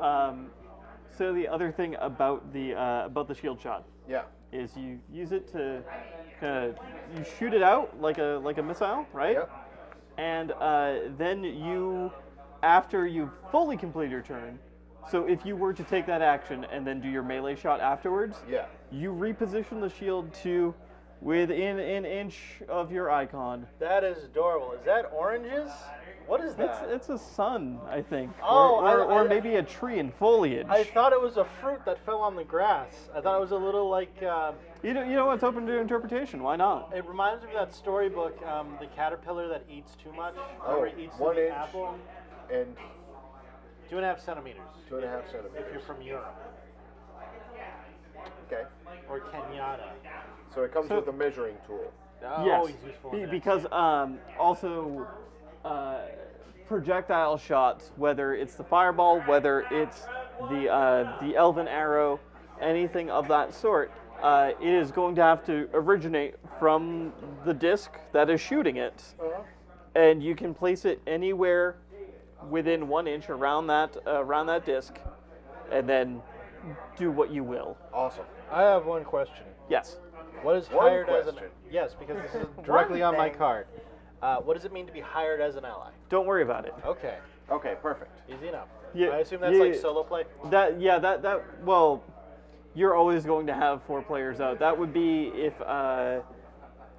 the other thing about the shield shot Yeah. is you use it to you shoot it out like a missile, right? Yep. And then you after you've fully completed your turn. So if you were to take that action and then do your melee shot afterwards, Yeah. you reposition the shield to within an inch of your icon. That is adorable. Is that oranges? What is that? It's a sun, I think. Oh, or I- maybe a tree in foliage. I thought it was a fruit that fell on the grass. I thought it was a little like. You know what's open to interpretation. Why not? It reminds me of that storybook, the caterpillar that eats too much. Oh, Or eats 1 the inch. apple. And 2.5 centimeters. 2.5 If centimeters. you're from Europe Okay. or Kenyatta. So it comes So- with a measuring tool. Oh, Yes, he's useful. in that. because also projectile shots, whether it's the fireball, whether it's the elven arrow, anything of that sort, it is going to have to originate from the disc that is shooting it, and you can place it anywhere within 1 inch around that disc, and then do what you will. Awesome. I have one question. Yes. What is One hired as an? question. Yes, because this is directly on my thing. card. What does it mean to be hired as an ally? Don't worry about it. Okay, Okay, perfect. easy enough. Yeah, I assume that's like yeah. solo play. Well, you're always going to have 4 players out. That would be if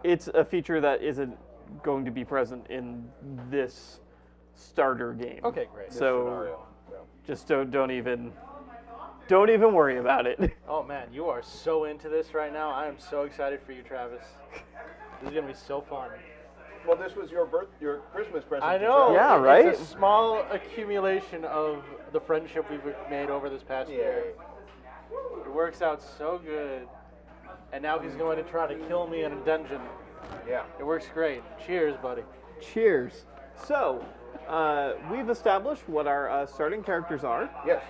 it's a feature that isn't going to be present in this starter game. Okay, great. So Scenario. Yeah. just don't even worry about it. Oh man, you are so into this right now. I am so excited for you, Travis. This is gonna be so fun. Well, this was your Christmas present. I to know. Travis. Yeah, right? It's a small accumulation of the friendship we've made over this past year. Yay. It works out so good. And now he's going to try to kill me in a dungeon. Yeah. It works great. Cheers, buddy. Cheers. So we've established what our starting characters are. Yes.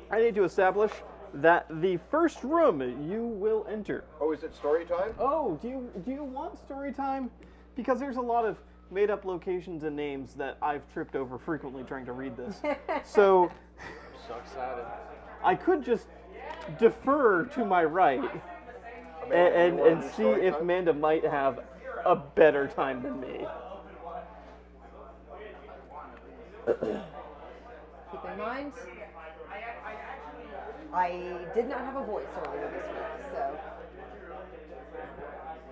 I need to establish that the first room you will enter. Oh, is it story time? Oh, do you want story time? Because there's a lot of made up locations and names that I've tripped over frequently trying to read this. So I'm so excited. I could just defer to my right Amanda, and, you want and to do see story if time? Amanda might have a better time than me. Keep in mind, I did not have a voice earlier this week, so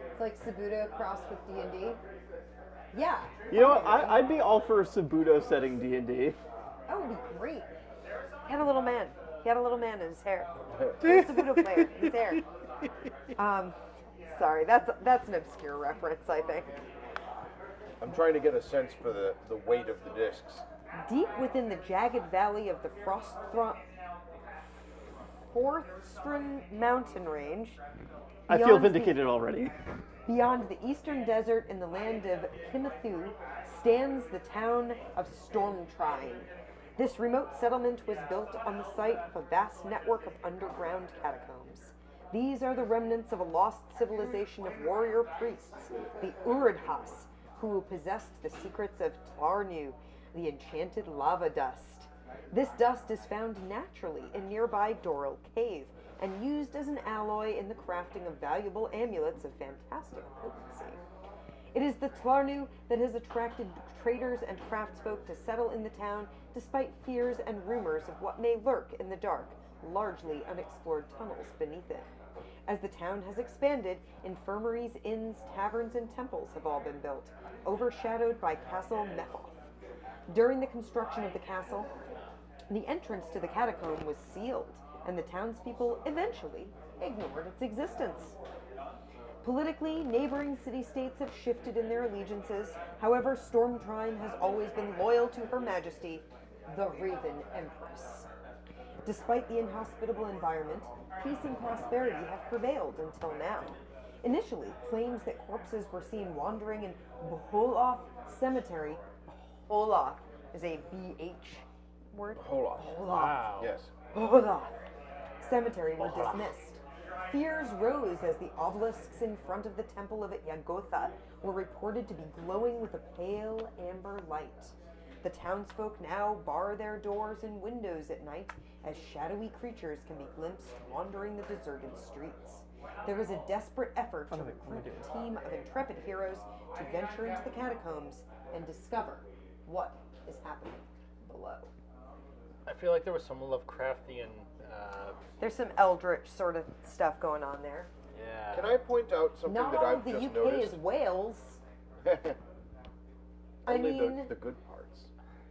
it's like Sabuda crossed with D&D. Yeah. You know what? I'd be all for a Sabuto setting D&D. That would be great. He had a little man. He had a little man in his hair. He's a Sabuto player in his hair. Sorry, that's an obscure reference, I think. I'm trying to get a sense for the weight of the discs. Deep within the jagged valley of the Forthstron mountain range, I feel beyond vindicated already. Beyond the eastern desert in the land of Kimathu stands the town of Stormtrine. This remote settlement was built on the site of a vast network of underground catacombs. These are the remnants of a lost civilization of warrior priests, the Uridhas, who possessed the secrets of Tlarnu, the enchanted lava dust. This dust is found naturally in nearby Doral Cave and used as an alloy in the crafting of valuable amulets of fantastic potency. It is the Tlarnu that has attracted traders and craftsfolk to settle in the town despite fears and rumors of what may lurk in the dark, largely unexplored tunnels beneath it. As the town has expanded, infirmaries, inns, taverns, and temples have all been built, overshadowed by Castle Methoth. During the construction of the castle, the entrance to the catacomb was sealed, and the townspeople eventually ignored its existence. Politically, neighboring city-states have shifted in their allegiances. However, Stormtrine has always been loyal to Her Majesty, the Raven Empress. Despite the inhospitable environment, peace and prosperity have prevailed until now. Initially, claims that corpses were seen wandering in Boholoth Cemetery. Boholoth is a BH word. Hold on. Boholoth. Wow. Yes. Boholoth Cemetery were dismissed. Fears rose as the obelisks in front of the temple of Yagotha were reported to be glowing with a pale amber light. The townsfolk now bar their doors and windows at night as shadowy creatures can be glimpsed wandering the deserted streets. There is a desperate effort to recruit a team of intrepid heroes to venture into the catacombs and discover what is happening below. I feel like there was some Lovecraftian. There's some eldritch sort of stuff going on there. Yeah. Can I point out something Not that all I've of the just UK noticed? is Wales. I Only mean, the good parts.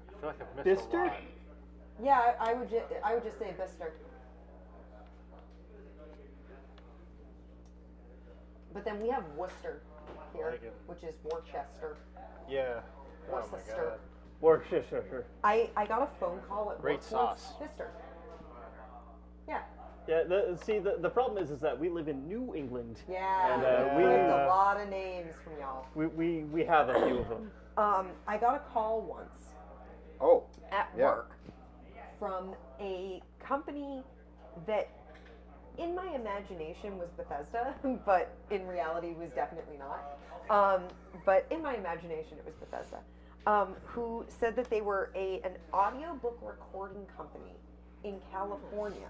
I feel like I've missed a Bister? lot. yeah, I would just say Bister. But then we have Worcester here, Like it. which is Worcester. Yeah. Oh my Worcester. god. Worcestershire. I got a phone call at Great work once, sauce. Bister. Yeah. Yeah, the problem is that we live in New England. Yeah. And, we we, learned a lot of names from y'all. We have a few of them. I got a call once Oh, at Yeah. work from a company that in my imagination was Bethesda, but in reality was definitely not. But in my imagination it was Bethesda, who said that they were an audiobook recording company in California,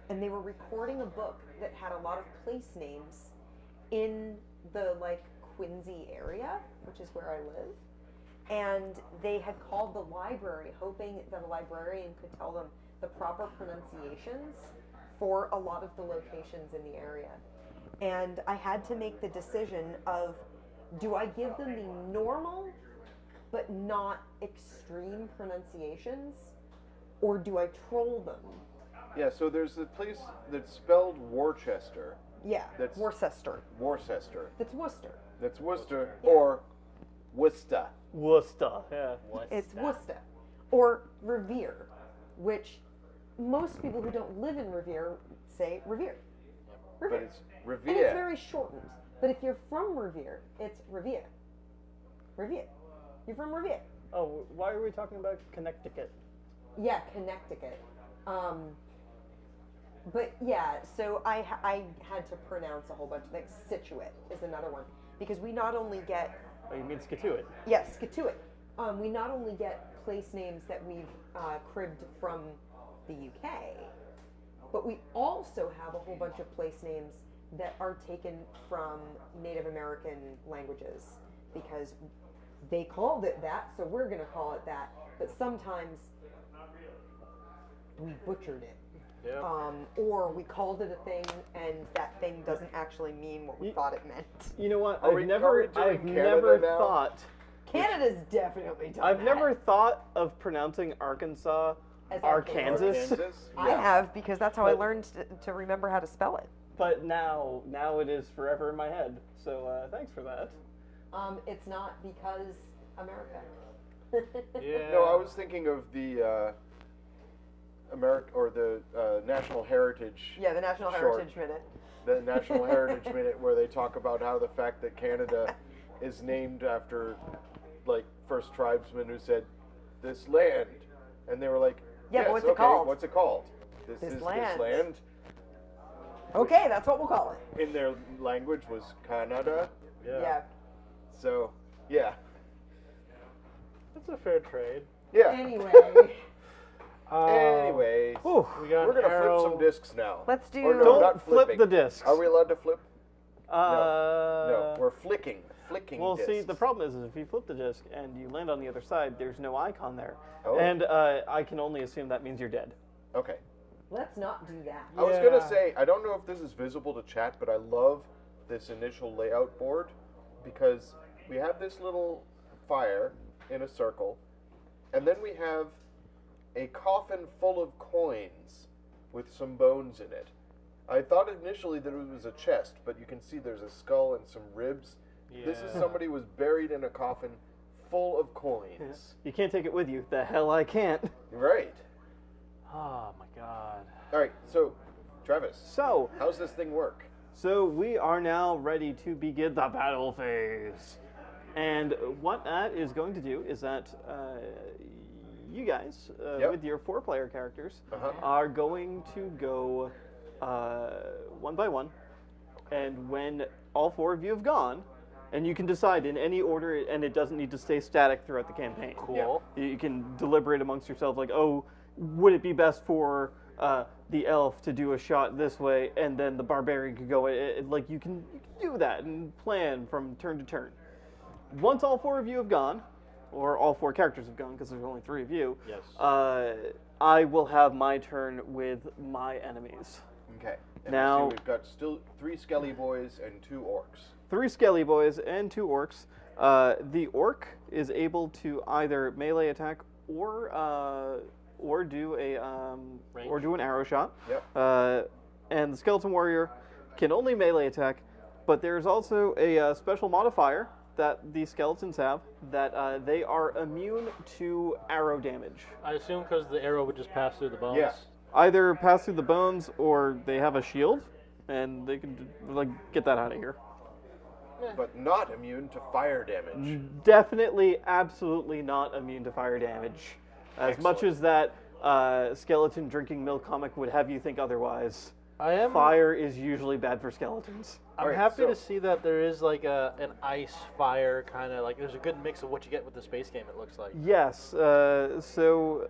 and they were recording a book that had a lot of place names in the Quincy area, which is where I live. And they had called the library hoping that a librarian could tell them the proper pronunciations for a lot of the locations in the area. And I had to make the decision of, do I give them the normal but not extreme pronunciations, or do I troll them? yeah. So there's a place that's spelled Worcester. Yeah, That's- Worcester. Worcester. That's Worcester. That's Worcester Yeah. or Worcester. Worcester, yeah. What's It's that? Worcester. Or Revere, which most people who don't live in Revere say Revere. But Revere. it's And it's Revere. very shortened. But if you're from Revere, it's Revere. Revere. You're from Revere. Oh, why are we talking about Connecticut? Yeah, Connecticut. But yeah, so I had to pronounce a whole bunch. Like Scituate is another one, because we not only get Oh, you mean Scituate? yes, Scituate. We not only get place names that we've cribbed from the UK, but we also have a whole bunch of place names that are taken from Native American languages, because they called it that, so we're going to call it that. But sometimes we butchered it. Yep. Or we called it a thing, and that thing doesn't actually mean what we thought it meant. You know what? Are I've we never doing Canada now? thought. Canada's definitely done I've that. never thought of pronouncing Arkansas As Arkansas. Kansas. I Yeah. have, because that's how I But- learned to remember how to spell it. But now it is forever in my head. So thanks for that. It's not because America. Yeah. No, I was thinking of the National Heritage. Yeah, the National Short. Heritage Minute. The National Heritage Minute, where they talk about how the fact that Canada is named after, first tribesmen who said, "This land," and they were like, Yeah, but "Yes, what's it okay, called?" What's it called? This This is land." this land. Okay, that's what we'll call it. In their language was Canada. Yeah. So, yeah, That's a fair trade. yeah. Anyway, Anyways, Whew. We got we're gonna Arrow. flip some discs now. let's do. Or no, Don't not flip flipping. the discs. Are we allowed to flip? Uh, No, we're flicking Well, discs. see, the problem is if you flip the disc and you land on the other side, there's no icon there. Oh. And I can only assume that means you're dead. Okay. Let's not do that. I was gonna Yeah. say, I don't know if this is visible to chat, but I love this initial layout board because we have this little fire in a circle, and then we have a coffin full of coins with some bones in it. I thought initially that it was a chest, but you can see there's a skull and some ribs. This is Yeah. somebody was buried in a coffin full of coins. You can't take it with you. The hell I can't. Right. Oh my god. All right, so, Travis, So, how's this thing work? we are now ready to begin the battle phase. And what that is going to do is that you guys, Yep. with your 4-player characters, Uh-huh. are going to go one by one. And when all 4 of you have gone, and you can decide in any order, and it doesn't need to stay static throughout the campaign. Cool. You can deliberate amongst yourself, like, oh, would it be best for the elf to do a shot this way, and then the barbarian could go, like, you can do that and plan from turn to turn. Once all 4 of you have gone, or all 4 characters have gone because there's only 3 of you, Yes. I will have my turn with my enemies. Okay. And Now- I see we've got still 3 Skelly boys and 2 orcs. 3 Skelly boys and 2 orcs. The orc is able to either melee attack or do an arrow shot. Yep. And the skeleton warrior can only melee attack, but there's also a special modifier that the skeletons have that they are immune to arrow damage. I assume because the arrow would just pass through the bones. Yeah. Either pass through the bones or they have a shield, and they can get that out of here. But not immune to fire damage. Definitely, absolutely not immune to fire damage. As much as that skeleton drinking milk comic would have you think otherwise, fire is usually bad for skeletons. I'm Alright, happy so- to see that there is like an ice fire kind of like there's a good mix of what you get with the space game. It looks like. Yes, so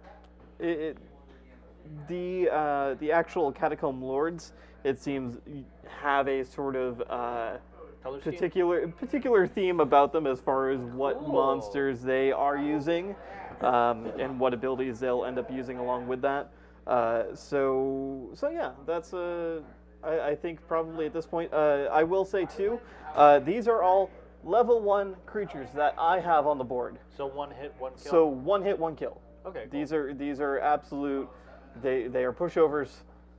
the actual Catacomb Lords, it seems, have a sort of Color scheme? particular theme about them as far as what Cool. monsters they are using, and what abilities they'll end up using along with that. So yeah, that's I think probably at this point. I will say too, these are all level 1 creatures that I have on the board. So 1 hit, 1 kill. So 1 hit, 1 kill. Okay. Cool. These are absolute. They are pushovers.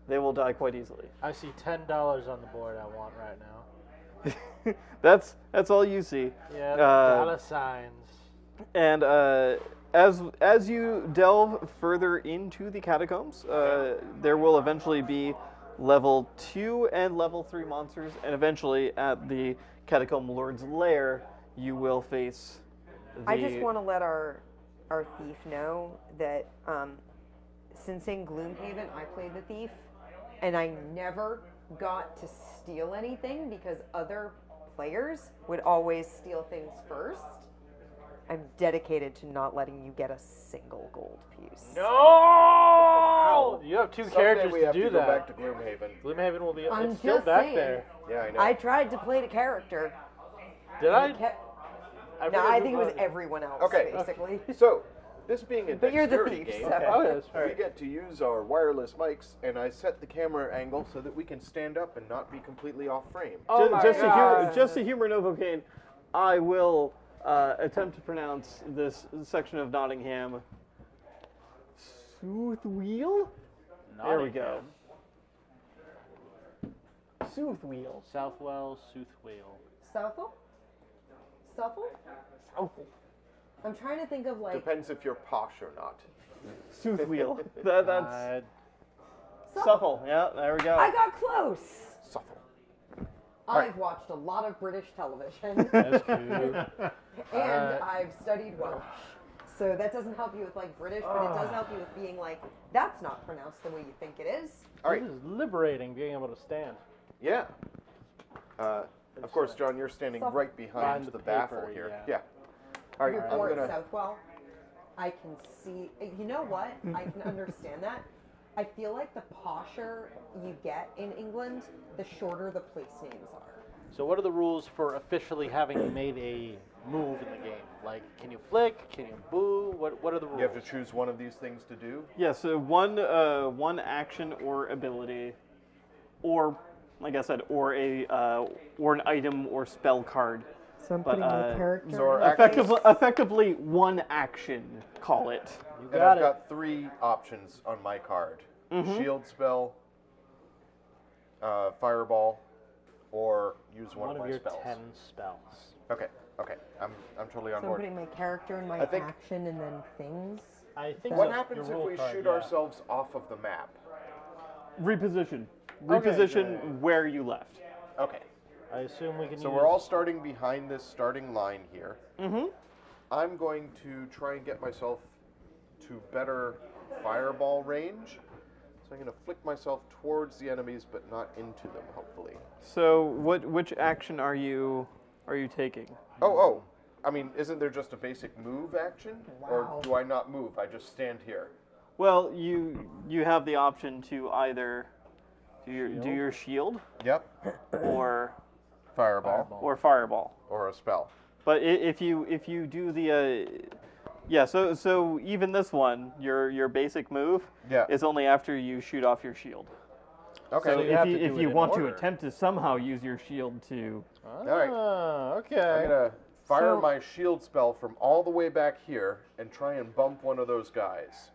They will die quite easily. I see $10 on the board. I want right now. That's all you see. Yeah. Dollar signs. And as you delve further into the catacombs, there will eventually be level 2 and level 3 monsters, and eventually at the Catacomb Lord's lair, you will face the... I just want to let our thief know that since in Gloomhaven I played the thief, and I never got to steal anything because other players would always steal things first. I'm dedicated to not letting you get a single gold piece. No! You have 2 Someday characters we to have do to that. go back to Gloomhaven. Gloomhaven will be. I'm It's still just back saying. there. Yeah, I know. I tried to play the character. Did I? No, forget I who think it was it. everyone else, Okay. basically. So, this being a But you're the dexterity thief, game, so. Oh, yes. we get to use our wireless mics, and I set the camera angle so that we can stand up and not be completely off frame. Oh my just God. to humor Novocaine, I will attempt to pronounce this section of Nottingham. Soothwheel? There we go. Soothwheel. Southwell, Soothwheel. Southall? Southall? I'm trying to think of like... Depends if you're posh or not. Soothwheel. That's Suffle. Yeah, there we go. I got close. Suffle. I've watched a lot of British television, That's cute. and I've studied Welsh. So that doesn't help you with like British, but it does help you with being like, that's not pronounced the way you think it is. All right. This is liberating being able to stand. Yeah. Of course, John, you're standing Suffle. right behind Behind the the baffle paper, here. yeah. All right, Your I'm board gonna. Southwell, I can see. You know what? I can understand that. I feel like the posher you get in England, the shorter the place names are. So what are the rules for officially having made a move in the game? Like, can you flick? Can you boo? What are the rules? You have to choose one of these things to do. Yeah, so one action or ability, or like I said, or an item or spell card. So I'm But, putting my character. so our in actions- Effectively one action, call it. You And got I've it. got 3 options on my card: shield spell, fireball, or use one, One of of my your spells. 10 spells. Okay. I'm totally on So I'm board. putting my character in my I think- action and then things. I think What so. happens Your if rule we card, shoot yeah. ourselves off of the map? Reposition. Okay, Reposition yeah. where you left. Okay. I assume we can So use... we're all starting behind this starting line here. Mm-hmm. I'm going to try and get myself to better fireball range. So I'm going to flick myself towards the enemies, but not into them, hopefully. So which action are you taking? Oh. I mean, isn't there just a basic move action? Or Wow. do I not move? I just stand here. Well, you have the option to either do your shield Yep. or Fireball. Fireball. or fireball. Or a spell. But if you do the Yeah, so even this one, your basic move is only after you shoot off your shield. Okay. So you have to do if it you in want to order. attempt to somehow use your shield to... All right. Okay. I'm going to fire So- my shield spell from all the way back here and try and bump one of those guys. This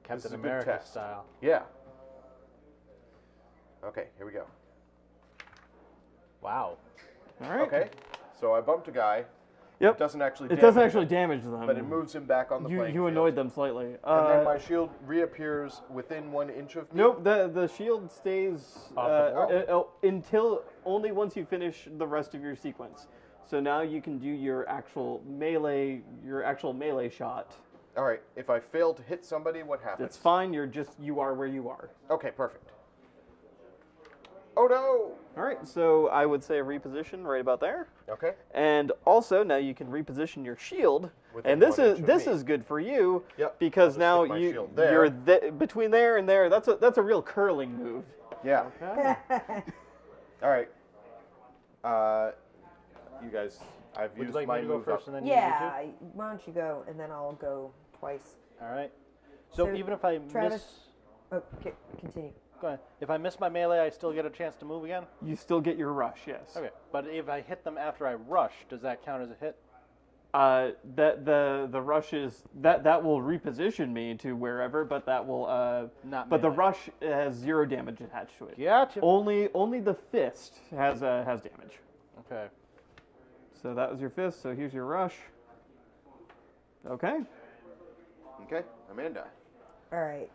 Captain is a good America test. style. Yeah. Okay, here we go. Wow. All right. Okay, so I bumped a guy. Yep. It doesn't actually It damage doesn't actually him, damage them. but it moves him back on the playing You field. annoyed them slightly. And then my shield reappears within 1 inch of me? Nope, the shield stays Off the wall. until only once you finish the rest of your sequence. So now you can do your actual melee shot. All right, if I fail to hit somebody, what happens? That's fine. You are where you are. Okay, perfect. Oh no! All right, so I would say reposition right about there. Okay. And also now you can reposition your shield, Within and this 1 is inch of this me. is good for you Yep, because I'll now just stick my shield you're there. between there and there. That's a real curling move. Yeah. Okay. All right. You guys, I've Would you used like my me to go move first up. and then you Yeah, why don't you go, and then I'll go twice. do? All right. So, So, even if I Travis- miss, Oh, okay, continue. go ahead. If I miss my melee, I still get a chance to move again. You still get your rush, yes. Okay. But if I hit them after I rush, does that count as a hit? That the rush is that will reposition me to wherever, but that will Not But the melee. rush has 0 damage attached to it. Gotcha. Only the fist has damage. Okay. So that was your fist. So here's your rush. Okay. Okay, Amanda. All right.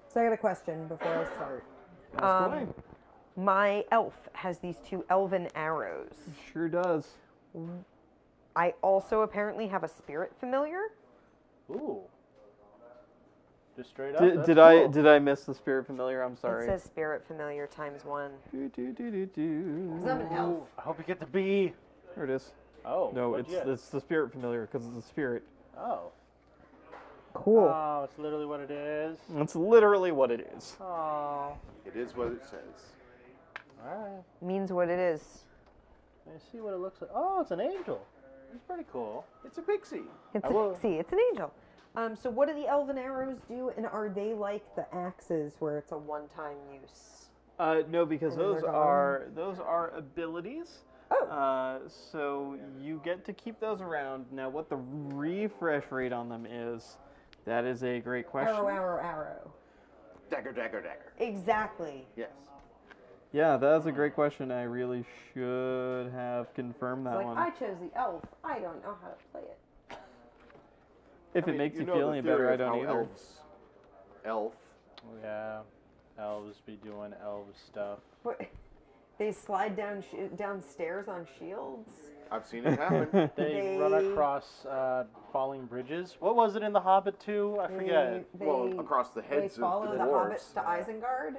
So I got a question before I start. Ask away. My elf has these 2 elven arrows. Sure does. I also apparently have a spirit familiar. Ooh. Just straight up. that's Did cool. I miss the spirit familiar? I'm sorry. It says spirit familiar ×1. Do. Because I'm an elf. Ooh, I hope you get the B. There it is. Oh. No, what'd you get? it's the spirit familiar because it's a spirit. Oh. Cool. Oh, it's literally what it is. That's literally what it is. Oh. It is what it says. All right. Means what it is. Let me see what it looks like. Oh, it's an angel. It's pretty cool. It's a pixie. It's I will- a pixie. It's an angel. So what do the elven arrows do, and are they like the axes where it's a one-time use? No, because And then those they're are abilities. Oh. So you get to keep those around. Now, what the refresh rate on them is, that is a great question. Arrow. Dagger, dagger, dagger. Exactly. Yes. Yeah, that's a great question. I really should have confirmed that It's like, one. I chose the elf. I don't know how to play it. If I it mean, makes you know feel the any theory better, I of don't how either. Elf. Yeah. Elves be doing elf stuff. What? They slide downstairs on shields? I've seen it happen. They run across falling bridges. What was it in The Hobbit too? I forget. Well, across the They heads of follow the the dwarves. hobbits to Isengard.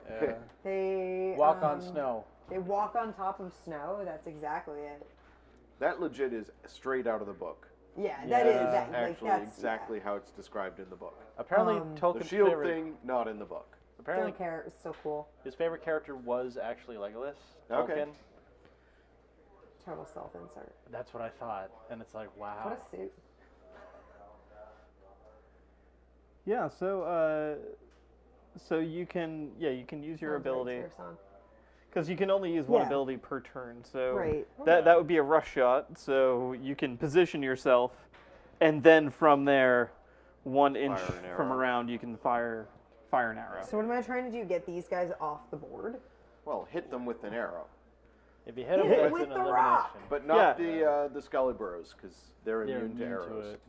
Yeah. They Walk on snow. They walk on top of snow. That's exactly it. That legit is straight out of the book. Yeah, that is Yeah. that. Actually, that's, exactly how it's described in the book. Apparently, The Tolkien's shield favorite. thing, not in the book. Yeah. Apparently, Don't care. It's still cool. his favorite character was actually Legolas. Okay. Tolkien. Total self-insert. That's what I thought, and it's like, wow. What a suit. Yeah, so you can use your Sounds right, ability Spear Song. because you can only use one Yeah. ability per turn. So Right. that would be a rush shot. So you can position yourself, and then from there, 1 inch Fire an from arrow. around, you can fire an arrow. So what am I trying to do? Get these guys off the board? Well, hit them with an arrow, If you hit him, Hit it that's with an the elimination. rock. but not Yeah. the Scullyburrows because they're They're immune to immune arrows. it.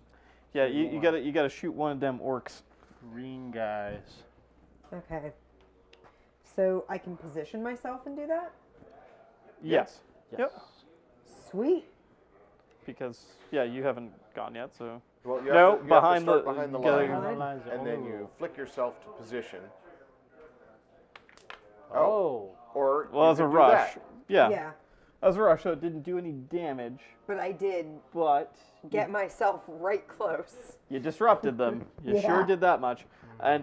Yeah, you gotta shoot one of them orcs. Green guys. Okay. So I can position myself and do that? Yes. Yes. Yep. Sweet. Because you haven't gone yet. So Well, you No, have to, behind start the- behind the you gotta- line, Behind the lines, and then oh. you flick yourself to position. Oh. Or well, you as a could do rush. that. Yeah. As a rush, so it didn't do any damage, But I did but get myself right close. you disrupted them. You Yeah. sure did that much. And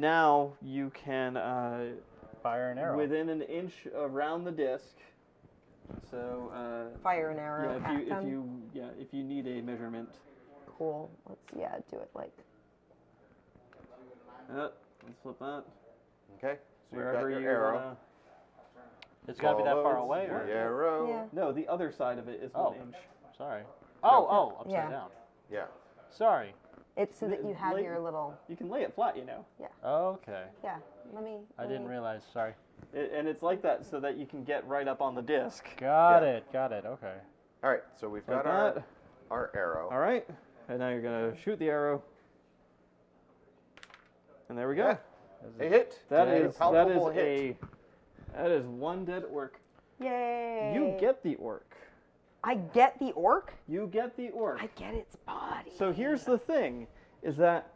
now you can Fire an arrow. within an inch around the disc. So Fire an arrow yeah, at them. if you need a measurement. cool. Let's do it like. Let's flip that. Okay. So Wherever you've got you your arrow. It's got to be that far Follows away, the or? arrow. Yeah. No, the other side of it is Oh. 1 inch. Sorry. Oh, upside Yeah. down. Yeah. Sorry. It's so that you have Lay- your little. You can lay it flat, you know. Okay. Yeah. Let me. I didn't realize. Sorry. And it's like that so that you can get right up on the disc. Got Yeah. it. Got it. Okay. All right. So we've Like got that. our arrow. All right. And now you're going to shoot the arrow. And there we go. Yeah. A hit. That A is palpable hit. that is 1 dead orc. Yay! You get the orc. I get the orc. You get the orc. I get its body. So here's the thing, is that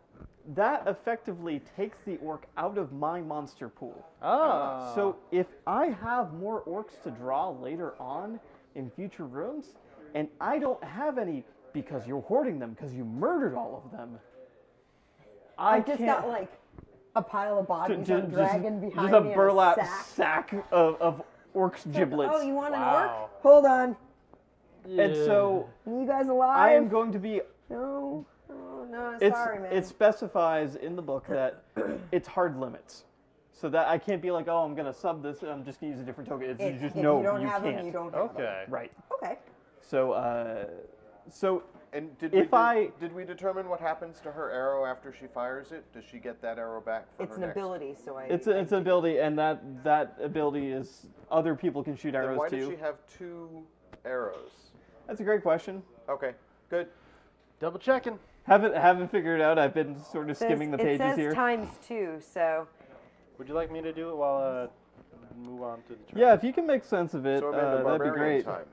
effectively takes the orc out of my monster pool. Oh. So if I have more orcs to draw later on in future rooms, and I don't have any because you're hoarding them because you murdered all of them, I just got like a pile of bodies on dragon behind just me a and burlap a sack. sack of orcs giblets. Oh, you want an Wow. orc? Hold on. And so Are you guys alive? I am going to be. No. Oh no. It's, Sorry, man. it specifies in the book that it's hard limits. So that I can't be like, oh, I'm going to sub this and I'm just going to use a different token. It's just, if no, you don't you have can't. them, you don't have them. Okay. Right. Okay. So And did If did we determine what happens to her arrow after she fires it? Does she get that arrow back for It's her an next? ability, so I. it's an ability, and that ability is other people can shoot Then arrows why too. does she have 2 arrows? That's a great question. Okay. Good. Double checking. Haven't figured it out. I've been sort of skimming the it pages says here. ×2, so. Would you like me to do it while move on to the turn? Yeah, if you can make sense of it, So Amanda, that'd be barbarian great. time.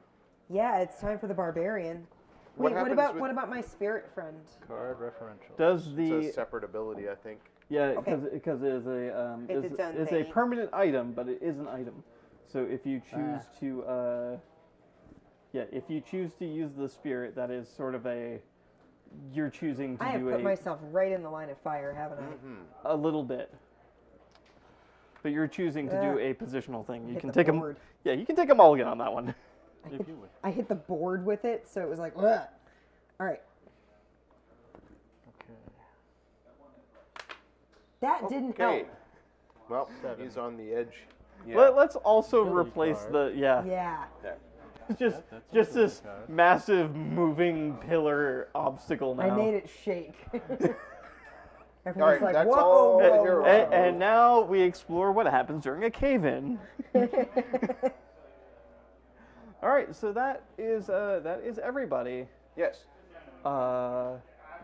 Yeah, it's time for the barbarian. What Wait, happens with- what about my spirit friend? Card referential. Does It's the a separate ability, I think. yeah Okay. because it is a It's its own it's a thing. permanent item, but it is an item. So if you choose to if you choose to use the spirit, that is sort of you're choosing to I have do put a myself right in the line of fire, haven't I? a little bit. But you're choosing to do a positional thing. You hit can the take them. board. Yeah, you can take them all again on that one. If you would. I hit the board with it, so it was like, ugh. All right. Okay. That didn't Okay. help. Well, 7. he's on the edge. Let's also Ability replace card. the Yeah. just that's just ability this card. massive moving pillar obstacle now. I made it shake. All Everyone's right, like, that's whoa, all the whoa, heroes. whoa. And now we explore what happens during a cave-in. All right, so that is everybody. Yes. Oh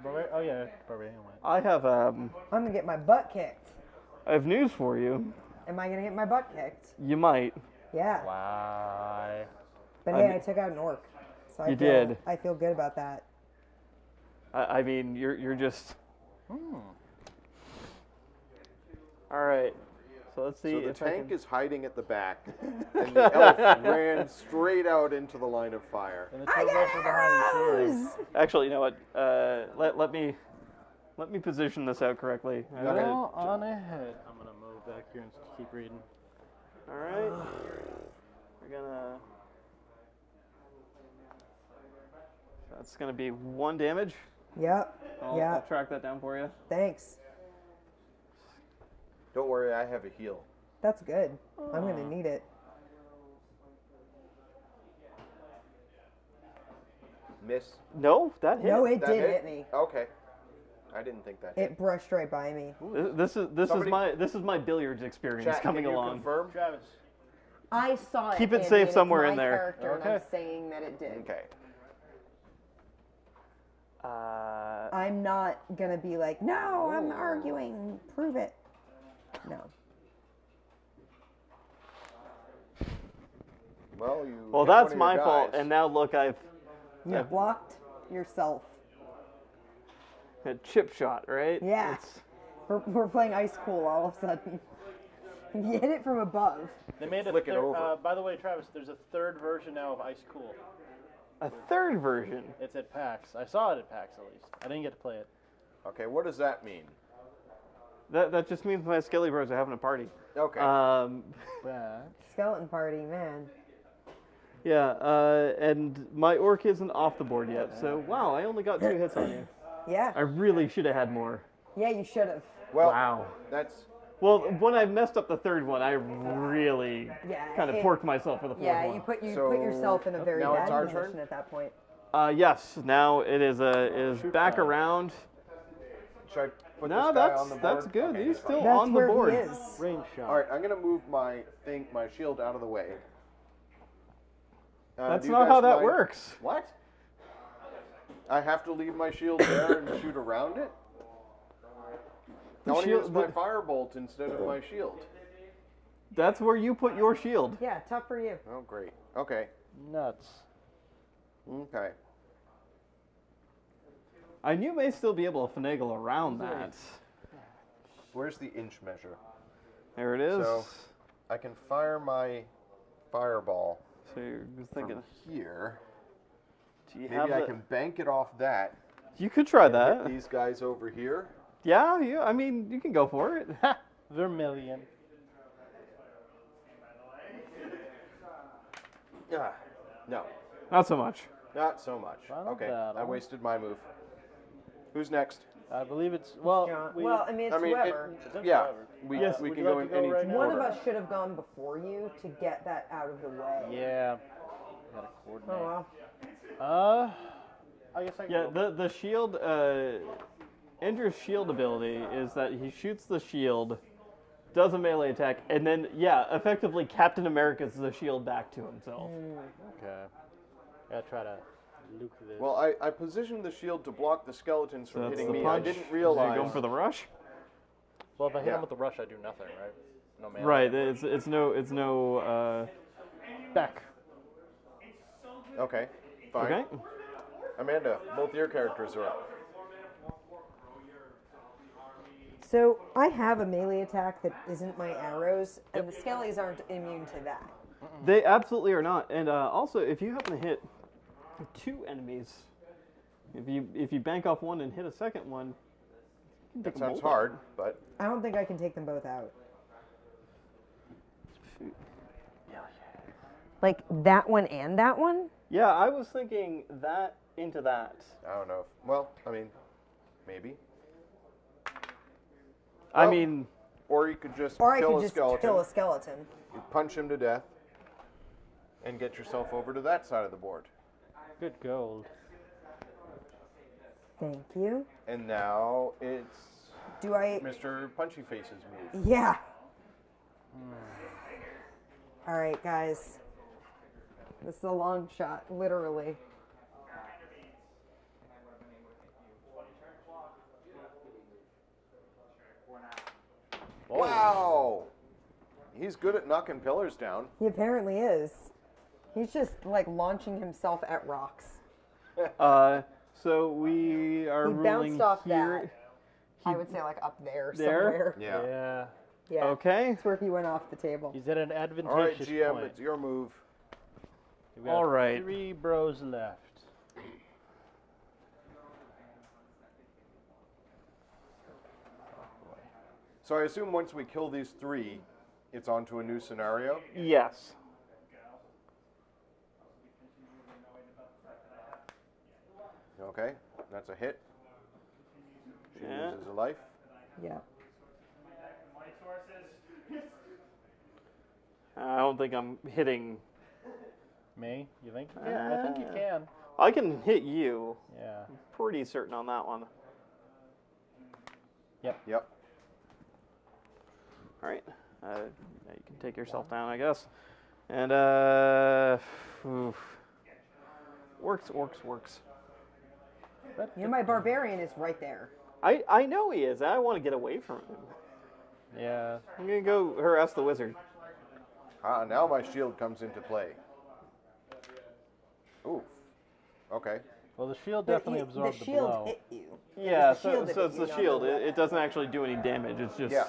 yeah, barbarian went. I have I'm gonna get my butt kicked. I have news for you. Am I gonna get my butt kicked? You might. Yeah. Why? But I hey, mean- I took out an orc. So You did. I feel good about that. I mean, you're just. All right. So let's see So the if I tank can. is hiding at the back, and the elf ran straight out into the line of fire. And the I two of us got are behind the arrows! shield. Actually, you know what? Let me position this out correctly. Go on ahead. I'm gonna move back here and keep reading. All right. We're gonna. That's gonna be 1 damage. Yep. I'll Yeah. track that down for you. Thanks. Don't worry, I have a heal. That's good. I'm gonna need it. Miss. No, that hit. No, it That did hit? hit me. Okay. I didn't think that hit. It brushed right by me. This Somebody- is my billiards experience Chat, coming can you along. confirm? Travis. I saw it. Keep it Andy, safe and it's somewhere my in there. Character, and I'm Okay. saying that it did. Okay. I'm not gonna be like, no, I'm arguing. Prove it. No. Well, you. Well, hit that's one of my your fault. guys. And now look, I've You blocked yourself. a chip shot, right? Yeah. We're playing ice cool all of a sudden. You hit it from above. They made a Flick it over. by the way, Travis, there's a 3rd version now of Ice Cool. A 3rd version. It's at PAX. I saw it at PAX at least. I didn't get to play it. Okay, what does that mean? That just means my Skelly Bros are having a party. Okay. But Skeleton party, man. Yeah, and my orc isn't off the board yet, so wow, I only got 2 hits on you. Yeah. I really should have had more. Yeah, you should have. Well, Wow. that's Well, when I messed up the third one, I really Yeah, kind of porked myself for the fourth Yeah, one. you put So, yourself in a very now it's bad our position turn? at that point. Yes, now it is back around. should I put No, this guy on the board? that's good. Okay, He's fine. still That's on the where board. he is. Range shot. All right, I'm gonna move my shield out of the way. That's do you not guys how that mind- works. What? I have to leave my shield there and shoot around it? I want to use my firebolt instead of my shield. That's where you put your shield. Yeah, tough for you. Oh, great. Okay. Nuts. Okay. And you may still be able to finagle around that. Where's the inch measure? There it is. So I can fire my fireball So you're just thinking, from here. do you Maybe have I the- can bank it off that. You could try Hit that. these guys over here. Yeah, I mean, you can go for it. Vermilion. No, Not so much. not so much. Final Okay, battle. I wasted my move. Who's next? I believe it's well. Well, I mean, it's whoever. Yeah, we Yes, we would can you go like in to go any right now? One order. of us should have gone before you to get that out of the way. Yeah. Gotta coordinate. Oh well. I guess I can. Yeah, go. the shield, Andrew's shield ability is that he shoots the shield, does a melee attack, and then, yeah, effectively Captain America's the shield back to himself. Okay. Gotta try to luke this. Well, I positioned the shield to block the skeletons So from that's hitting the me. punch. I didn't You're realize. going for the rush? Well, if I hit Yeah. him with the rush, I do nothing, right? No melee. Right, it's no, Back. Okay, fine. okay. Amanda, both your characters are up. So I have a melee attack that isn't my arrows, and the skellies aren't immune to that. They absolutely are not. And also, if you happen to hit two enemies, if you bank off one and hit a second one, you can That take them sounds both out. hard, but I don't think I can take them both out. Like that one and that one? Yeah, I was thinking that into that. I don't know. Well, I mean, maybe. I Well, mean, Or you could just Or I kill could a just skeleton, kill a skeleton. you punch him to death, and get yourself over to that side of the board. Good gold. Thank you. And now it's Do I? Mr. Punchy Face's move. Yeah. All right, guys. This is a long shot, literally. Wow! He's good at knocking pillars down. He apparently is. He's just like launching himself at rocks. so we are He ruling bounced off here. that. I would say like up there, There? somewhere. Yeah. Yeah. Yeah. Okay. That's where he went off the table. He's at an All right, advantageous GM, point. it's your move. We've got All right. 3 bros left. So I assume once we kill these 3, it's on to a new scenario. Yes. Okay, that's a hit. She Yeah. loses a life. Yeah. I don't think I'm hitting. Me? You think? Yeah, I think you can. I can hit you. Yeah. Pretty certain on that one. Yep. All right. Yeah, you can take yourself down, I guess. And oof. Works. Yeah, my barbarian is right there. I know he is. I want to get away from him. Yeah. I'm gonna go harass the wizard. Now my shield comes into play. Ooh. Okay. Well, the shield definitely absorbed the the shield blow. hit you. Yeah, It's the shield that so hit it's you, the not shield. the weapon. It doesn't actually do any damage. It's just. Yeah.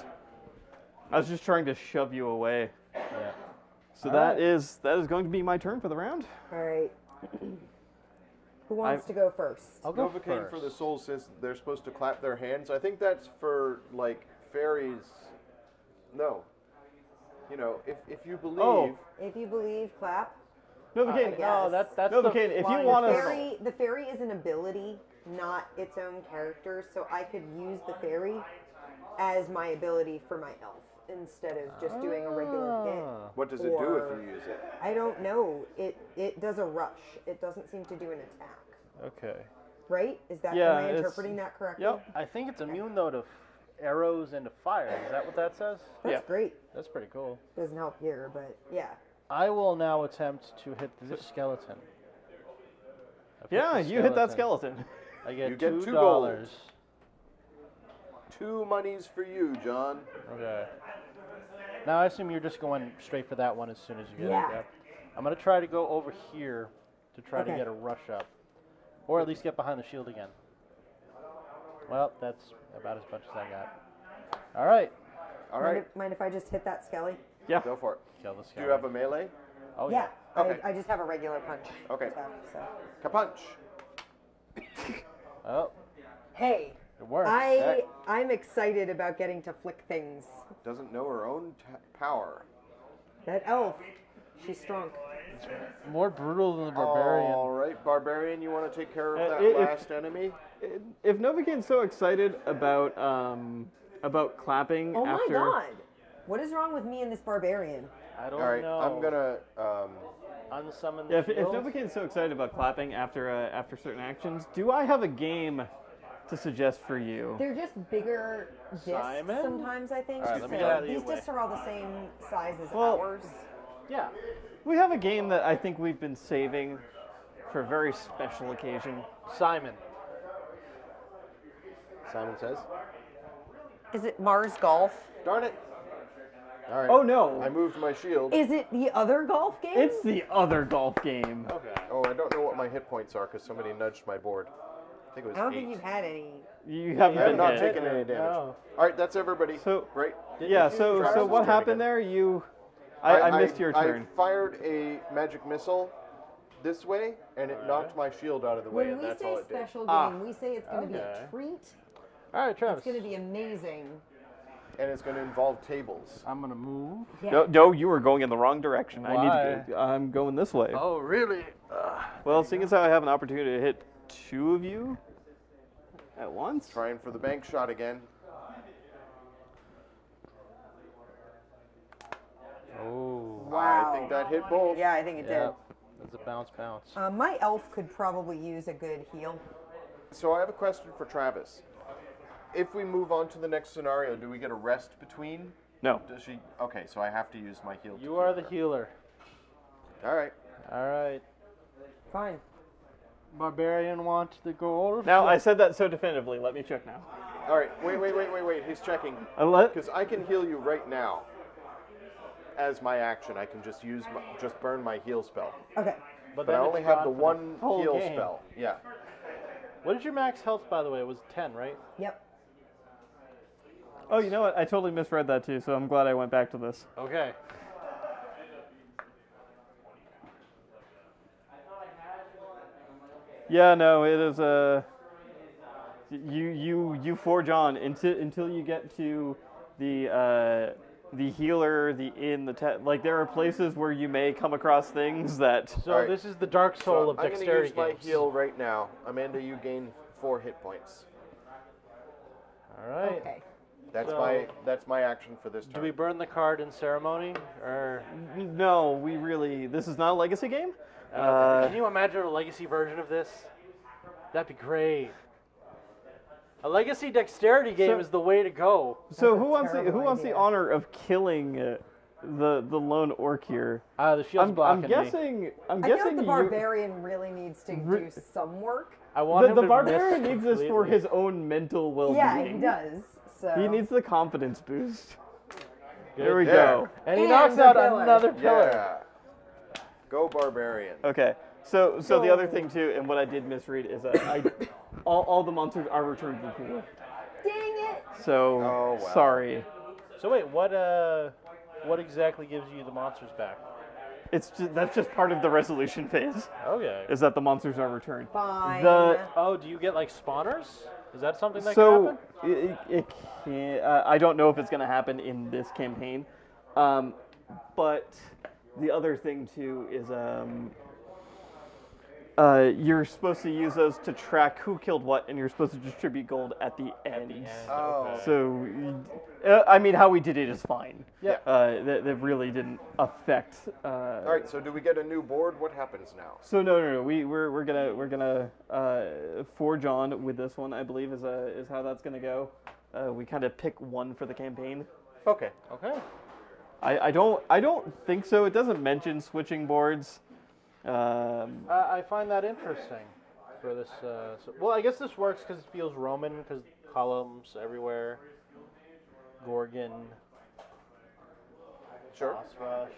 I was just trying to shove you away. Yeah. So All that right. is going to be my turn for the round. All right. Who wants to go first? I'll go Novocaine first. for the soul says they're supposed to clap their hands. I think that's for like fairies. No. You know, if you believe. Oh. If you believe, clap. Novocaine, I guess. No, that's Novocaine, the if you flying want to- turtle. The fairy is an ability not its own character, so I could use the fairy as my ability for my elf instead of just doing a regular hit. What does it do if you use it? I don't know. It does a rush. It doesn't seem to do an attack. Okay. Right? Is that Yeah, am I it's- interpreting that correctly? Yep. I think it's immune though to arrows and to fire. Is that what that says? That's Yeah. great. That's pretty cool. Doesn't help here, but yeah. I will now attempt to hit this skeleton. I've hit Yeah, the you hit that skeleton. I get You get $2. $2 gold. 2 monies for you, John. Okay. Now I assume you're just going straight for that one as soon as you get Yeah. it. Yep. I'm gonna try to go over here to try to Okay. get a rush up, or at least get behind the shield again. Well, that's about as much as I got. All right. All right, Mind if I just hit that skelly? Yeah. go for it. Kill the Do skeleton. you have a melee? Oh Yeah. Okay. I just have a regular punch. Okay. attack, so. Kapunch. Oh, Hey, it works. I'm excited about getting to flick things. Doesn't know her own power. That elf, she's strong. More brutal than the barbarian. All right, Barbarian, you want to take care of that if- last enemy? If Novakane's so excited about clapping Oh after... my god! What is wrong with me and this barbarian? I don't All right, know. I'm gonna. Unsummon the Yeah, if shield. Novakane's so excited about clapping after certain actions, do I have a game to suggest for you? They're just bigger discs Simon? sometimes, I think. All right, let me So get out of your these way. discs are all the same size as Well- ours. Yeah. We have a game that I think we've been saving for a very special occasion. Simon. Simon says. Is it Mars Golf? Darn it. All right. Oh no, I moved my shield. Is it the other golf game? it's the other golf game. Okay. Oh, I don't know what my hit points are because somebody nudged my board. I think it was I don't 8. think you've had any. You haven't I have been not hit. taken any damage. No. All right, that's everybody. So- right. Yeah, so Travis's what turn happened again. there? I missed your turn. I fired a magic missile this way, and it knocked my shield out of the way, When and we that's say all it did. special Ah. game, we say it's going to be Okay. a treat. All right, Travis. It's going to be amazing. And it's going to involve tables. I'm gonna move. Yeah. No, you were going in the wrong direction. I need Why? to go. I'm going this way. Oh, really? Well, seeing as how I have an opportunity to hit 2 of you at once. Trying for the bank shot again. Oh. Wow. I think that hit both. Yeah, I think it Yeah. That's a bounce. did. My elf could probably use a good heal. So I have a question for Travis. If we move on to the next scenario, do we get a rest between? No. Does she? Okay, so I have to use my heal. to You are the heal healer. her. All right. All right. Fine. Barbarian wants the gold. Now I said that so definitively. Let me check now. All right. Wait. He's checking. Let. Because I can heal you right now. As my action, I can just just burn my heal spell. Okay. But then I it's only have gone the for one whole heal game. spell. Yeah. What is your max health, by the way? It was 10, right? Yep. Oh, you know what? I totally misread that too. So I'm glad I went back to this. Okay. Yeah, no, it is you forge on until you get to the healer, the inn, like there are places where you may come across things that. So All right. this is the dark soul So of I'm going to dexterity use my games. heal right now. Amanda, you gain 4 hit points. All right. Okay. That's my action for this turn. Do we burn the card in ceremony, or No, this is not a legacy game. can you imagine a legacy version of this? That'd be great. A legacy dexterity game So- is the way to go. So That's a who wants terrible the idea. honor of killing the lone orc here? The shield's I'm blocking me. guessing. I'm I feel guessing like the you. barbarian really needs to do some work. I want him The to barbarian miss needs this for completely. his own mental well-being. Yeah, he does. So. He needs the confidence boost. Good. There we There. go. And he And knocks the out pillar. another pillar. Yeah. Go barbarian. Okay. So the So- other thing too, and what I did misread is that all the monsters are returned to the pool. Dang it! So Oh, wow. sorry. So wait, what exactly gives you the monsters back? That's just part of the resolution phase. Okay. Is that the monsters are returned. Fine. Oh, do you get like spawners? Is that something that can So happen? it can. I don't know if it's going to happen in this campaign, but the other thing too is you're supposed to use those to track who killed what, and you're supposed to distribute gold at the end. Oh. Okay. So, I mean, how we did it is fine. Yeah. That really didn't affect. All right. So do we get a new board? What happens now? So no. We're gonna forge on with this one. I believe is how that's gonna go. We kind of pick one for the campaign. Okay. Okay. I don't think so. It doesn't mention switching boards. I find that interesting for this. Well, I guess this works because it feels Roman, because columns everywhere. Gorgon. Sure. Boss rush.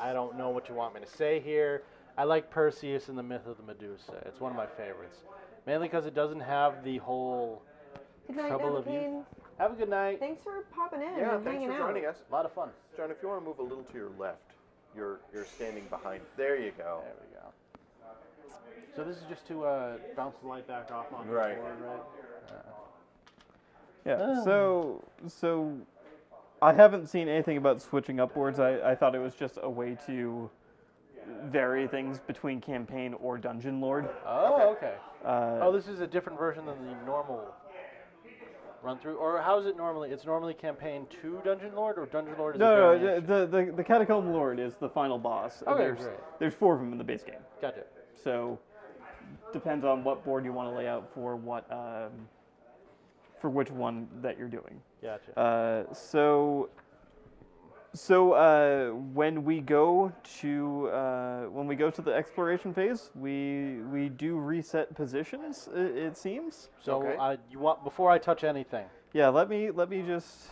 I don't know what you want me to say here. I like Perseus and the Myth of the Medusa. It's one of my favorites. Mainly because it doesn't have the whole Good night, trouble of Abington. youth. Have a good night. Thanks for popping in Yeah. and Thanks hanging for out. joining us, A lot of fun. John. If you want to move a little to your left, you're standing behind. There you go. There we go. So this is just to bounce the light back off on Right. the board, right? Yeah. So I haven't seen anything about switching up boards. I thought it was just a way to vary things between campaign or dungeon lord. Oh, okay. Oh, This is a different version than the normal run through, or how is it normally? It's normally campaign 2 Dungeon Lord, or Dungeon Lord is a no. variation? The Catacomb Lord is the final boss. Okay, great. There's 4 of them in the base game. Gotcha. So depends on what board you want to lay out for what for which one that you're doing. Gotcha. When we go to the exploration phase, we do reset positions. It seems. So okay. you want, before I touch anything? Yeah. Let me just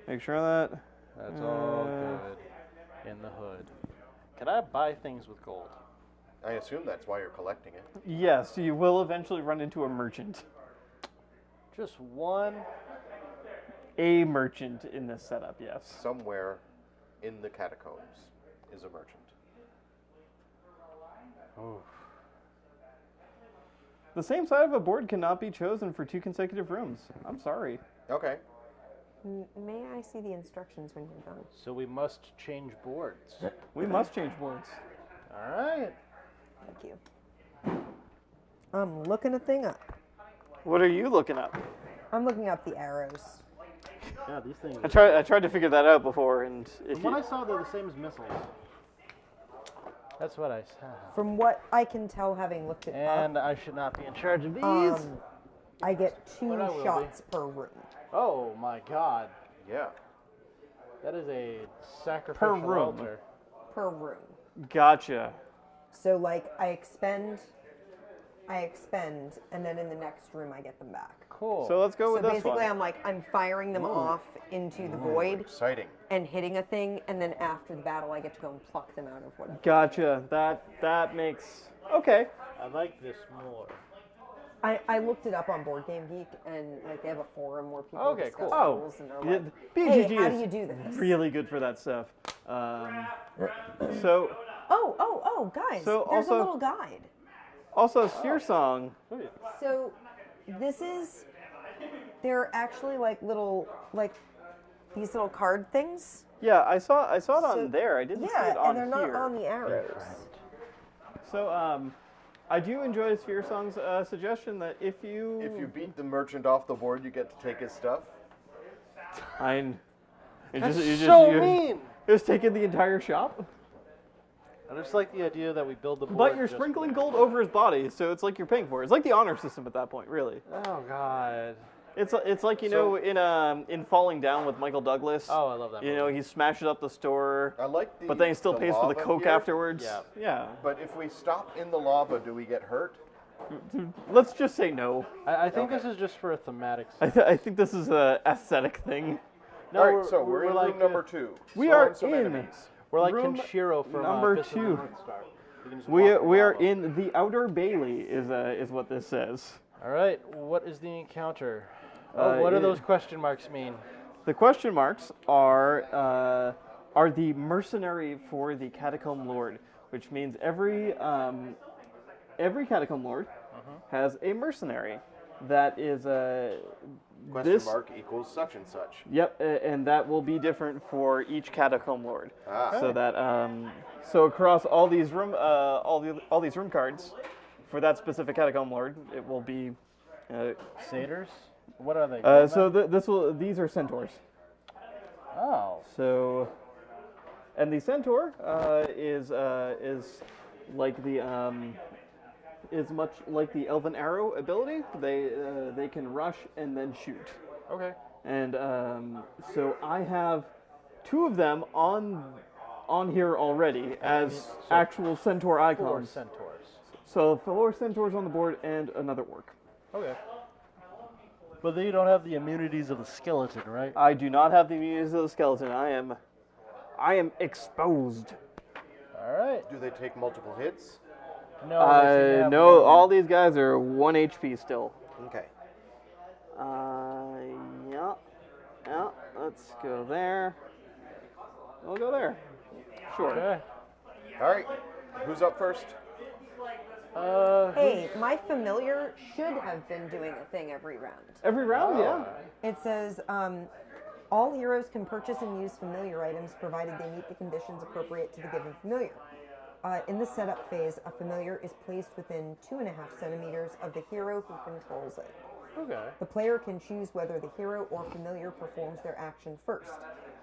make sure that. That's all good in the hood. Can I buy things with gold? I assume that's why you're collecting it. Yes, you will eventually run into a merchant. Just one. A merchant in this setup, yes. Somewhere in the catacombs is a merchant. Oof. The same side of a board cannot be chosen for 2 consecutive rooms. I'm sorry. Okay. May I see the instructions when you're done? So we must change boards. We must change boards. All right. Thank you. I'm looking a thing up. What are you looking up? I'm looking up the arrows. Yeah, these things. I tried to figure that out before, and if From what I saw, they're the same as missiles. That's what I saw. From what I can tell, having looked it And up, I should not be in charge of these. I get 2 But I will be. shots per room. Oh my God, Yeah. that is a sacrificial room. altar. Per room. Gotcha. So, like, I expend, and then in the next room I get them back. Cool. So let's go So with this basically, one. I'm firing them off into the void Exciting. and hitting a thing, and then after the battle, I get to go and pluck them out of whatever. Gotcha. That makes okay. I like this more. I looked it up on Board Game Geek, and like they have a forum where people Okay, discuss cool. Oh, rules, and they're yeah, like, BGG hey, how do is you do this? really good for that stuff. So Oh, guys, So there's also- a little guide. also Sphere Song. So this is, they're actually like little, like these little card things. Yeah, I saw it So- on there. I didn't see Yeah, it on and they're here. not on the arrows. So I do enjoy Sphere Song's suggestion that if you If you beat the merchant off the board, you get to take his stuff. That's you're so you're mean. just taking the entire shop. I just like the idea that we build the board. But you're just sprinkling for gold over his body, so it's like you're paying for it. It's like the honor system at that point, really. that. Oh God. It's like you know in Falling Down with Michael Douglas. Oh, I love that. You know, he smashes up the store, I like the. but then he still pays for the lava coke here, afterwards. Yeah. Yeah. But if we stop in the lava, do we get hurt? Let's just say no. I think Okay. this is just for a thematic. I think this is a aesthetic thing. No, All right, so we're in like room number 2. We Saw are some in enemies. We're like room Kenshiro from number Fist of the 2. North Star. You can just We walk are along. in the Outer Bailey is what this says. All right. What is the encounter? Uh, What do it- those question marks mean? The question marks are the mercenary for the Catacomb Lord, which means every Catacomb Lord has a mercenary that is Question mark equals such and such. Yep, and that will be different for each Catacomb Lord. Ah. So that so across all these room all these room cards, for that specific Catacomb Lord, it will be. Satyrs? What are they? So these are centaurs. Oh. So, and the centaur is like the is much like the elven arrow ability. They can rush and then shoot. Okay. And so I have 2 of them on here already as actual centaur 4 icons. centaurs. So 4 centaurs on the board and another orc. Okay. But then you don't have the immunities of the skeleton, right? I do not have the immunities of the skeleton. I am exposed. All right. Do they take multiple hits? No. they should have No, one. all these guys are 1 HP still. Okay. Yeah. Yeah, let's go there. We'll go there. Sure. Okay. All right. Who's up first? Hey, my familiar should have been doing a thing every round. Every round, yeah. It says, all heroes can purchase and use familiar items provided they meet the conditions appropriate to the given familiar. In the setup phase, a familiar is placed within 2.5 centimeters of the hero who controls it. Okay. The player can choose whether the hero or familiar performs their action first.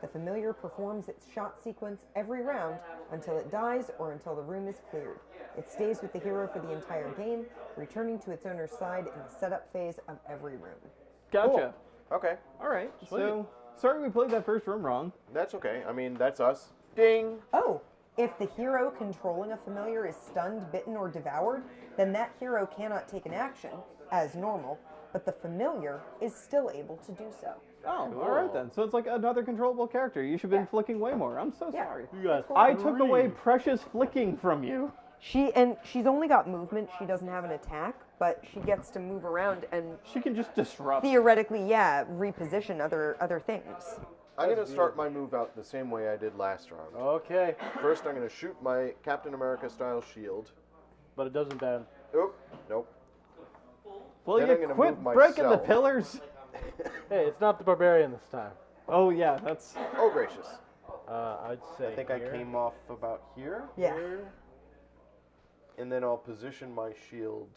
The familiar performs its shot sequence every round until it dies or until the room is cleared. It stays with the hero for the entire game, returning to its owner's side in the setup phase of every room. Gotcha. Cool. Okay. All right. So, sorry we played that first room wrong. That's okay. I mean, that's us. Ding. Oh, if the hero controlling a familiar is stunned, bitten, or devoured, then that hero cannot take an action, as normal, but the familiar is still able to do so. Oh, all right then. So it's like another controllable character. You should have been flicking way more. I'm so sorry. You guys. I took away precious flicking from you. She's only got movement. She doesn't have an attack, but she gets to move around and She can just disrupt. theoretically, reposition other things. I'm going to start my move out the same way I did last round. Okay. First, I'm going to shoot my Captain America style shield. But it doesn't bend. Oop. Nope. Will Then I'm you gonna quit move breaking the myself. pillars? Hey, it's not the barbarian this time. Oh yeah, that's. Oh, gracious. I'd say. I think I came off about here. Yeah. And then I'll position my shield.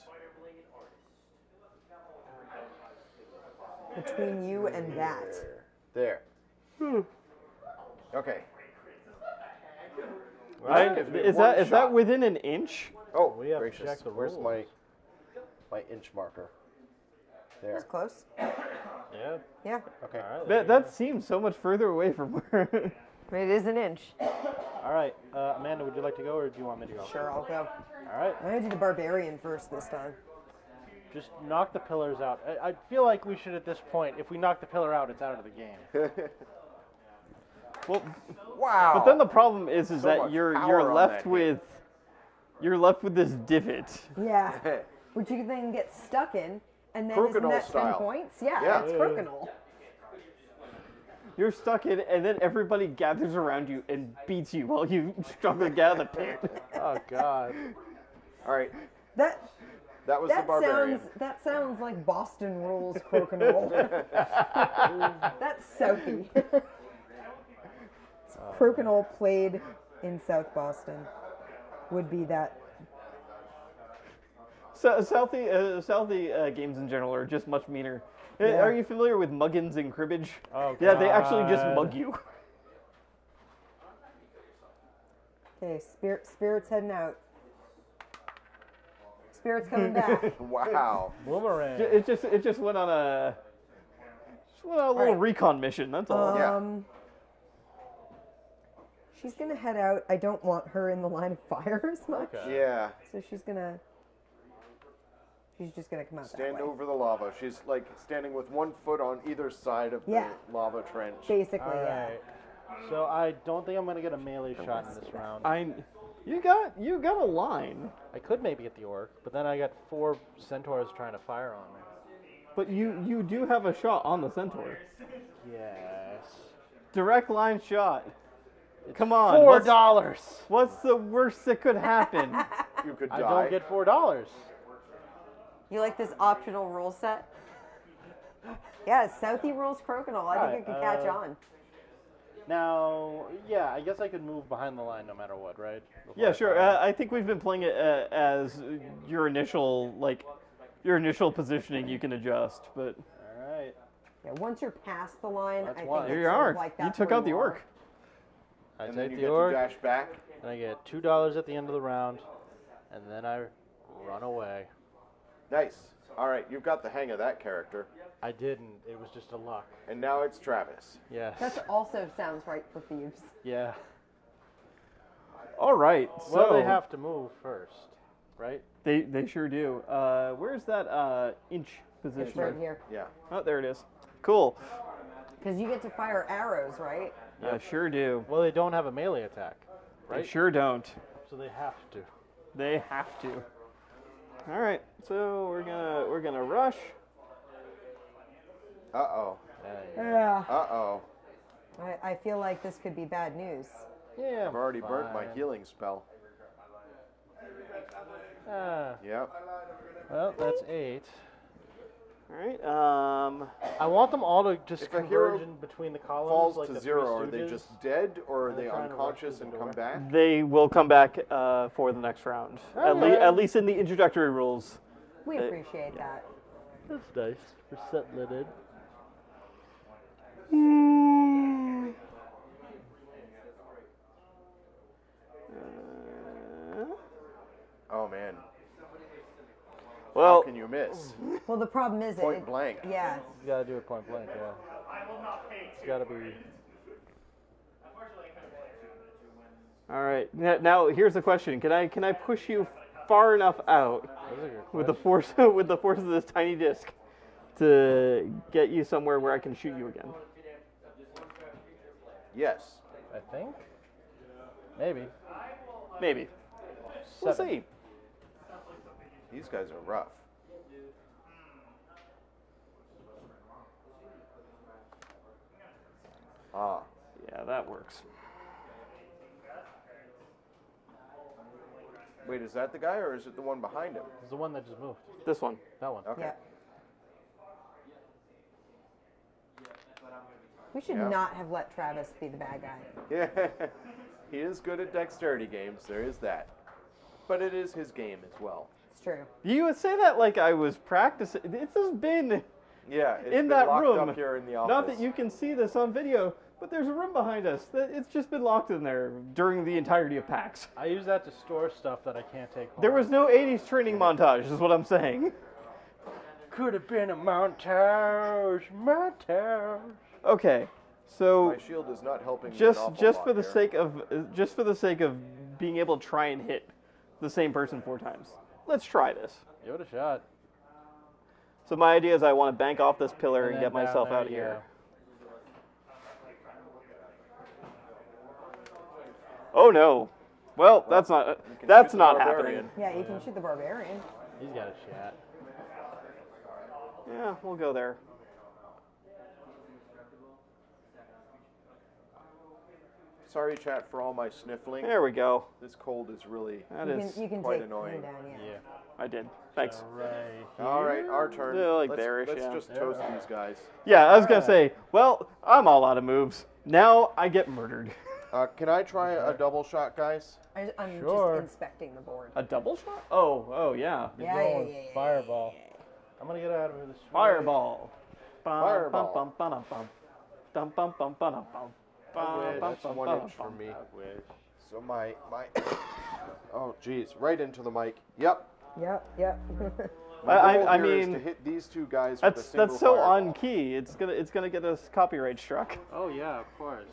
Between you and that. There. Okay. Gives me Is one that shot. within an inch? Oh, We have to gracious. check the Where's rules. my inch marker? There. That's close. Yeah. Yeah. Okay. All right. That seems so much further away from where. It is an inch. All right. Amanda, would you like to go, or do you want me to go? Sure, I'll go. All right. I'm gonna do the barbarian first this time. Just knock the pillars out. I feel like we should, at this point, if we knock the pillar out, it's out of the game. Well, Wow. but then the problem is So that much you're power on left that with this divot. Yeah. Which you can then get stuck in, and then isn't Crokinole that 10 style. points? Yeah, Yeah. that's crokinole. You're stuck in, and then everybody gathers around you and beats you while you struggle to get out of the pit. Oh, God. All right. That That was the barbarian. sounds like Boston rules crokinole. That's Southie. Crokinole played in South Boston would be that. So Southie games in general are just much meaner. Yeah. Are you familiar with muggins and cribbage? Oh, Yeah, they actually just God. mug you. Okay, Spirit's heading out. Spirit's coming back. Wow. Boomerang. It just went on a little Right. recon mission. That's all. Yeah. She's gonna head out. I don't want her in the line of fire as much. Okay. Yeah. So she's just gonna come out that Stand way. over the lava. She's like standing with one foot on either side of Yeah. the lava trench. Basically, All yeah. right. So I don't think I'm going to get a melee shot in this round. You got a line, I could maybe get the orc, but then I got 4 centaurs trying to fire on me. but you do have a shot on the centaur. Yes. Direct line shot. Come on. $4. What's the worst that could happen? You could I die. don't get $4. You like this optional rule set? Yeah, Southie rules Crokinole. I think it could catch on. Now, yeah, I guess I could move behind the line no matter what, right? Before Yeah, I sure. fire. I think we've been playing it as your initial positioning you can adjust, but All right. Yeah, once you're past the line, That's I think one. it's here you sort are. of like You that's took where out the you orc. I And then take you the get orc, to dash back. and I get $2 at the end of the round, and then I run away. Nice. All right, you've got the hang of that character. I didn't. It was just a luck. And now it's Travis. Yes. That also sounds right for thieves. Yeah. All right. So Well, they have to move first, right? They sure do. Where's that inch position? It's right here. Yeah. Oh, there it is. Cool. Because you get to fire arrows, right? Sure do. Well, they don't have a melee attack, They right? sure don't. So they have to. They have to. All right. So we're gonna rush. Uh-oh. Yeah. Uh-oh. I feel like this could be bad news. Yeah. I've already burnt my fine. healing spell. Yep. Well, that's 8. All right. I want them all to just If a hero converge in between the columns. Falls like to the 0. Are Three they Stooges. just dead, or are they They're trying to rush unconscious through and the come door. back? They will come back for the next round. Okay. At least in the introductory rules. We appreciate that. That's nice. We're settling in. Oh, man. Well, How can you miss? Well, the problem is Point blank. Yeah. You gotta do it point blank, yeah. It's gotta be. all right. Now here's the question: Can I push you far enough out Those are good with the questions. force of this tiny disc to get you somewhere where I can shoot you again? Yes. I think. Maybe. Maybe. We'll 7. see. These guys are rough. Ah. Yeah, that works. Wait, is that the guy, or is it the one behind him? It's the one that just moved. This one. That one. Okay. Yeah. We should Yeah. not have let Travis be the bad guy. Yeah. He is good at dexterity games. There is that. But it is his game as well. It's true. You would say that like I was practicing. This has been Yeah, it's in been that locked room. up here in the office. Not that you can see this on video, but there's a room behind us. It's just been locked in there during the entirety of PAX. I use that to store stuff that I can't take home. There was no 80s training montage, is what I'm saying. Could have been a montage. Montage. Okay, so My shield is not helping me just an awful just lot for the here. sake of being able to try and hit the same person 4 times, let's try this. Give it a shot. So my idea is I want to bank off this pillar and then get down myself there out of you here. go. Oh no! Well, that's not can that's shoot the not barbarian. happening. Yeah, you can shoot the barbarian. He's got a shot. Yeah, we'll go there. Sorry, chat, for all my sniffling. There we go. This cold is really... That You is. can, you can quite take annoying. him down, yeah. Yeah. I did. Thanks. All right, our turn. Yeah, like let's bearish, let's yeah. just toast these guys. Yeah, I was gonna say. Well, I'm all out of moves. Now I get murdered. Can I try a double shot, guys? I'm Sure. just inspecting the board. A double shot? Oh, yeah. Yeah, Going yeah. fireball. I'm gonna get out of here this way. Fireball. Fireball. Bum, bum, bum, bum, bum, bum, bum, bum, bum, bum. Bum, That's bum, 1 bum, inch bum. from me. So my oh geez, right into the mic. Yep. Yep. My goal I here is mean, to hit these 2 guys with a That's single so fireball. on key. It's gonna get us copyright struck. Oh yeah, of course.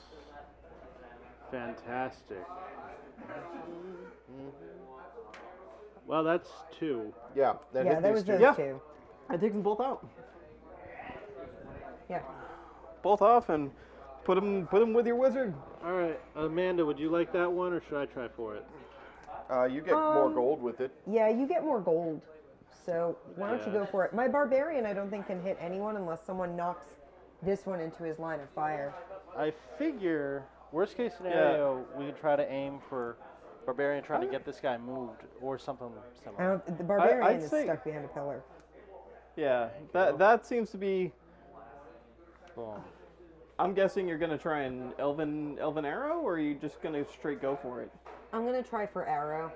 Fantastic. Well, that's 2. Yeah, that yeah, hit there these was 2. those Yeah. 2. I take them both out. Yeah. Both off and put them with your wizard. All right, Amanda, would you like that one, or should I try for it? You get more gold with it. Yeah, you get more gold. So why don't you Yeah. go for it? My barbarian, I don't think can hit anyone unless someone knocks this one into his line of fire. I figure, worst case scenario, we could try to aim for Barbarian trying to get this guy moved, or something similar. The barbarian I'd is say- stuck behind a pillar. Yeah, that seems to be Boom. I'm guessing you're gonna try an elven arrow, or are you just gonna straight go for it? I'm gonna try for arrow.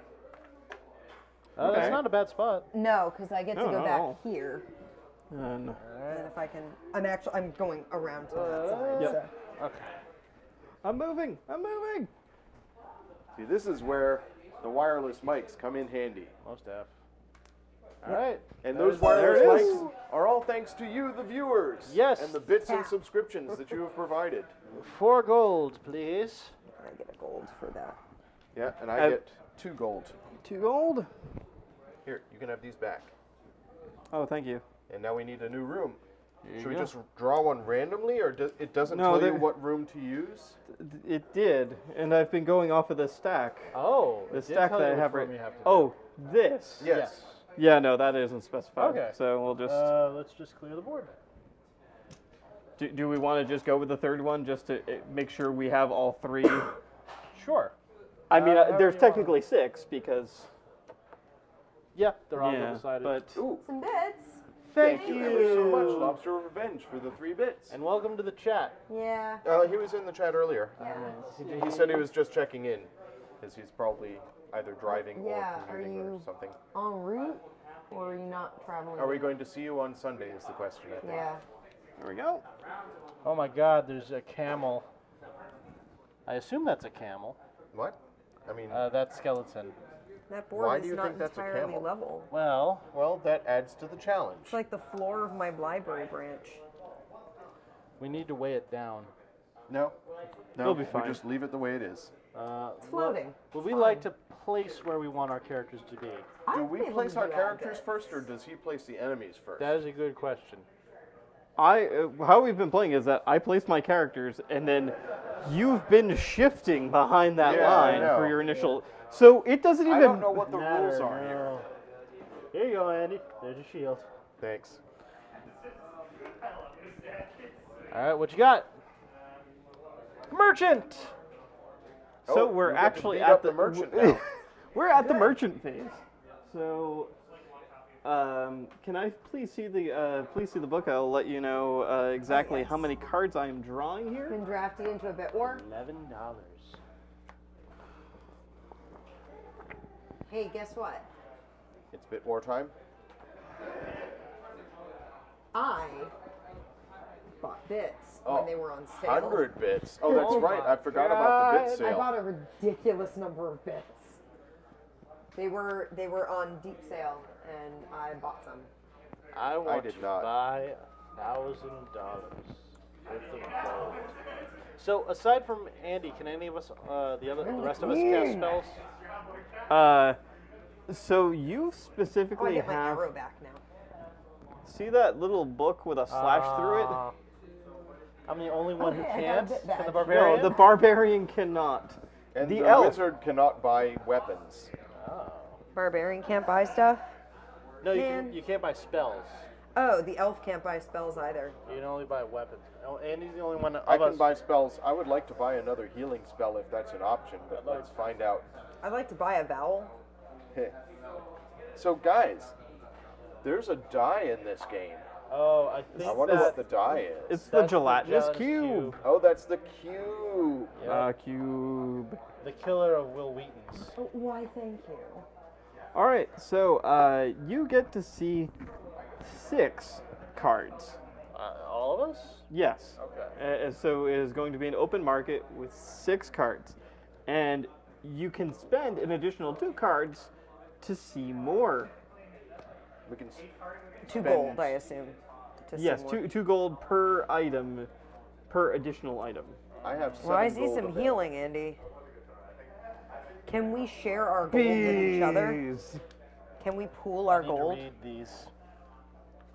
Okay. That's not a bad spot. No, because I get to No, go not at back all. here. And And if I can, I'm going around to that side. Yep. So. Okay. I'm moving. See, this is where the wireless mics come in handy. Most F. All right. And There those it wireless is. mics are all thanks to you, the viewers. Yes. And the bits and Yeah. subscriptions that you have provided. 4 gold, please. I get a gold for that. Yeah, and I Uh, get 2 gold. 2 gold. Here, you can have these back. Oh, thank you. And now we need a new room. you Should we go. just draw one randomly, or it doesn't No, tell you there- what room to use? It did, and I've been going off of the stack. Oh, The it did stack tell that you I which have room right. you have to do. Oh, this. Yes. Yeah, no, that isn't specified. Okay. So we'll just. Let's just clear the board. Do we want to just go with the third one just to make sure we have all 3? Sure. I mean, however there's you technically 6 because. Yeah, they're all Yeah, decided. but Ooh, Some bits. thank you ever so much, Lobster of Revenge, for the 3 bits. And welcome to the chat. Yeah. He was in the chat earlier. He said he was just checking in, because he's probably either driving Yeah, or are commuting or you- something. En route, or are you not traveling? Are we going to see you on Sunday is the question, I think. Yeah. there we go. Oh my God, there's a camel. I assume that's a camel. What? I mean, That skeleton. That board Why is do you not think that's a entirely camel? level. Well, well, that adds to the challenge. It's like the floor of my library branch. we need to weigh it down. No. It'll be We fine. just leave it the way it is. It's floating. Would It's we fine. like to place where we want our characters to be? I'd Do be we able place to our do characters that. first, or does he place the enemies first? That is a good question. How we've been playing is that I place my characters, and then you've been shifting behind that Yeah, I line know. for your initial. So it doesn't even. I don't know what the Matter, rules are here. no. Here you go, Andy. There's your shield. Thanks. All right, what you got? Merchant. So Oh, we're we get to actually beat at up the merchant now. we're at the merchant phase. So, can I please see the book? I'll let you know exactly how many cards I am drawing here. Been drafted into a bit war. $11. Hey, guess what? It's bit war time. I bought bits Oh, when they were on sale. 100 bits. Oh, that's Oh right. my I forgot about the bit I sale. bought a ridiculous number of bits. They were on deep sale, and I bought some. I want did to not. buy $1,000 worth of gold. So aside from Andy, can any of us, the rest of us cast spells? So you Oh, I specifically get my have arrow back now. see that little book with a slash through it. I'm the only one who Okay, I got a can't. bit Can back. the No, barbarian? the barbarian cannot. And the the elf. wizard cannot buy weapons. Oh. Barbarian can't buy stuff. No, Man. you can't buy spells. Oh, the elf can't buy spells either. You can only buy weapons. Oh, Andy's the only one of I us. can buy spells. I would like to buy another healing spell if that's an option, but let's find out. I'd like to buy a vowel. So, guys, there's a die in this game. Oh, I think I wonder that what the die is. It's the that's gelatinous gelatinous cube. Oh, that's the cube. Yeah. Cube. The killer of Will Wheaton's. Oh, why, thank you. All right, so you get to see 6 cards. All of us? Yes. Okay. So it is going to be an open market with 6 cards, and you can spend an additional 2 cards to see more. We can. 2 spend- gold, I assume. To see Yes, more. 2 gold per item, per additional item. I have 7 Well, I see gold some available. healing, Andy. Can we share our gold with each other? Please. Can we pool our I need to gold? read these.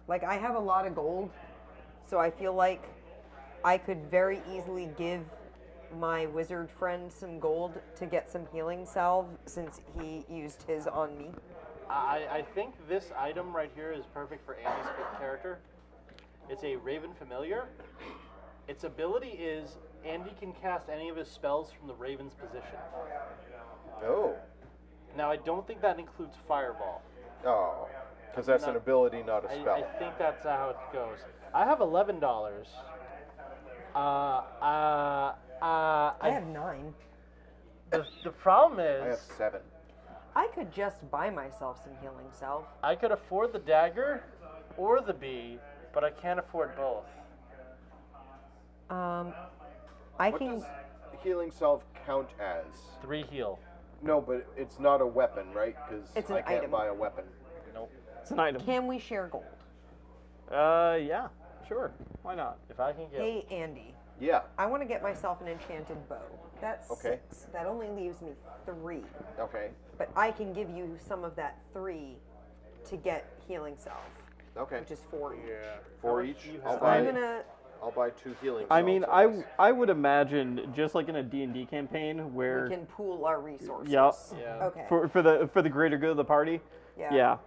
Like, I have a lot of gold, so I feel like I could very easily give my wizard friend some gold to get some healing salve since he used his on me. I think this item right here is perfect for Andy's character. It's a Raven Familiar. Its ability is Andy can cast any of his spells from the Raven's position. Oh. Now, I don't think that includes Fireball. Oh. Because that's an ability, not a I spell. think that's how it goes. I have $11. I have 9. The problem I have is 7. I could just buy myself some healing self. I could afford the dagger or the bee, but I can't afford both. I What can. does healing self count as? 3 heal. No, but it's not a weapon, right? Because It's I an can't item. buy a weapon. Nope. It's an item. Can we share gold? Yeah, sure. Why not? If I can get Hey, Andy. Yeah. I want to get myself an enchanted bow. That's Okay. 6. That only leaves me 3. Okay. But I can give you some of that 3 to get healing self, Okay. which is 4 each. For much each, do you I'll have? buy. I'm gonna. I'll buy 2 healing. I salves, mean, guess. I would imagine just like in a D&D campaign where We can pool our resources. Yep. Yeah. Okay. for the greater good of the party. Yeah. Yeah.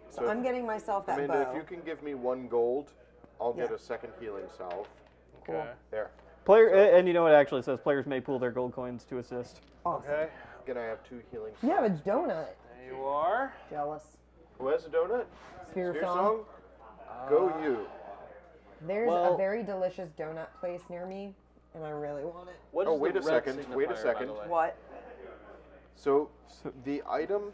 So I'm getting myself that Amanda, bow. if you can give me 1 gold, I'll get Yeah. a second healing salve. Okay. There. And you know what it actually says? Players may pool their gold coins to assist. Awesome. Okay. Can I have 2 healing? You have a donut. There you are. Jealous. Who has a donut? Sphere Spear song. song? Go you. There's Well- a very delicious donut place near me, and I really want it. What Oh, is wait the a red second, wait a signifier, by second. the way? What? So the item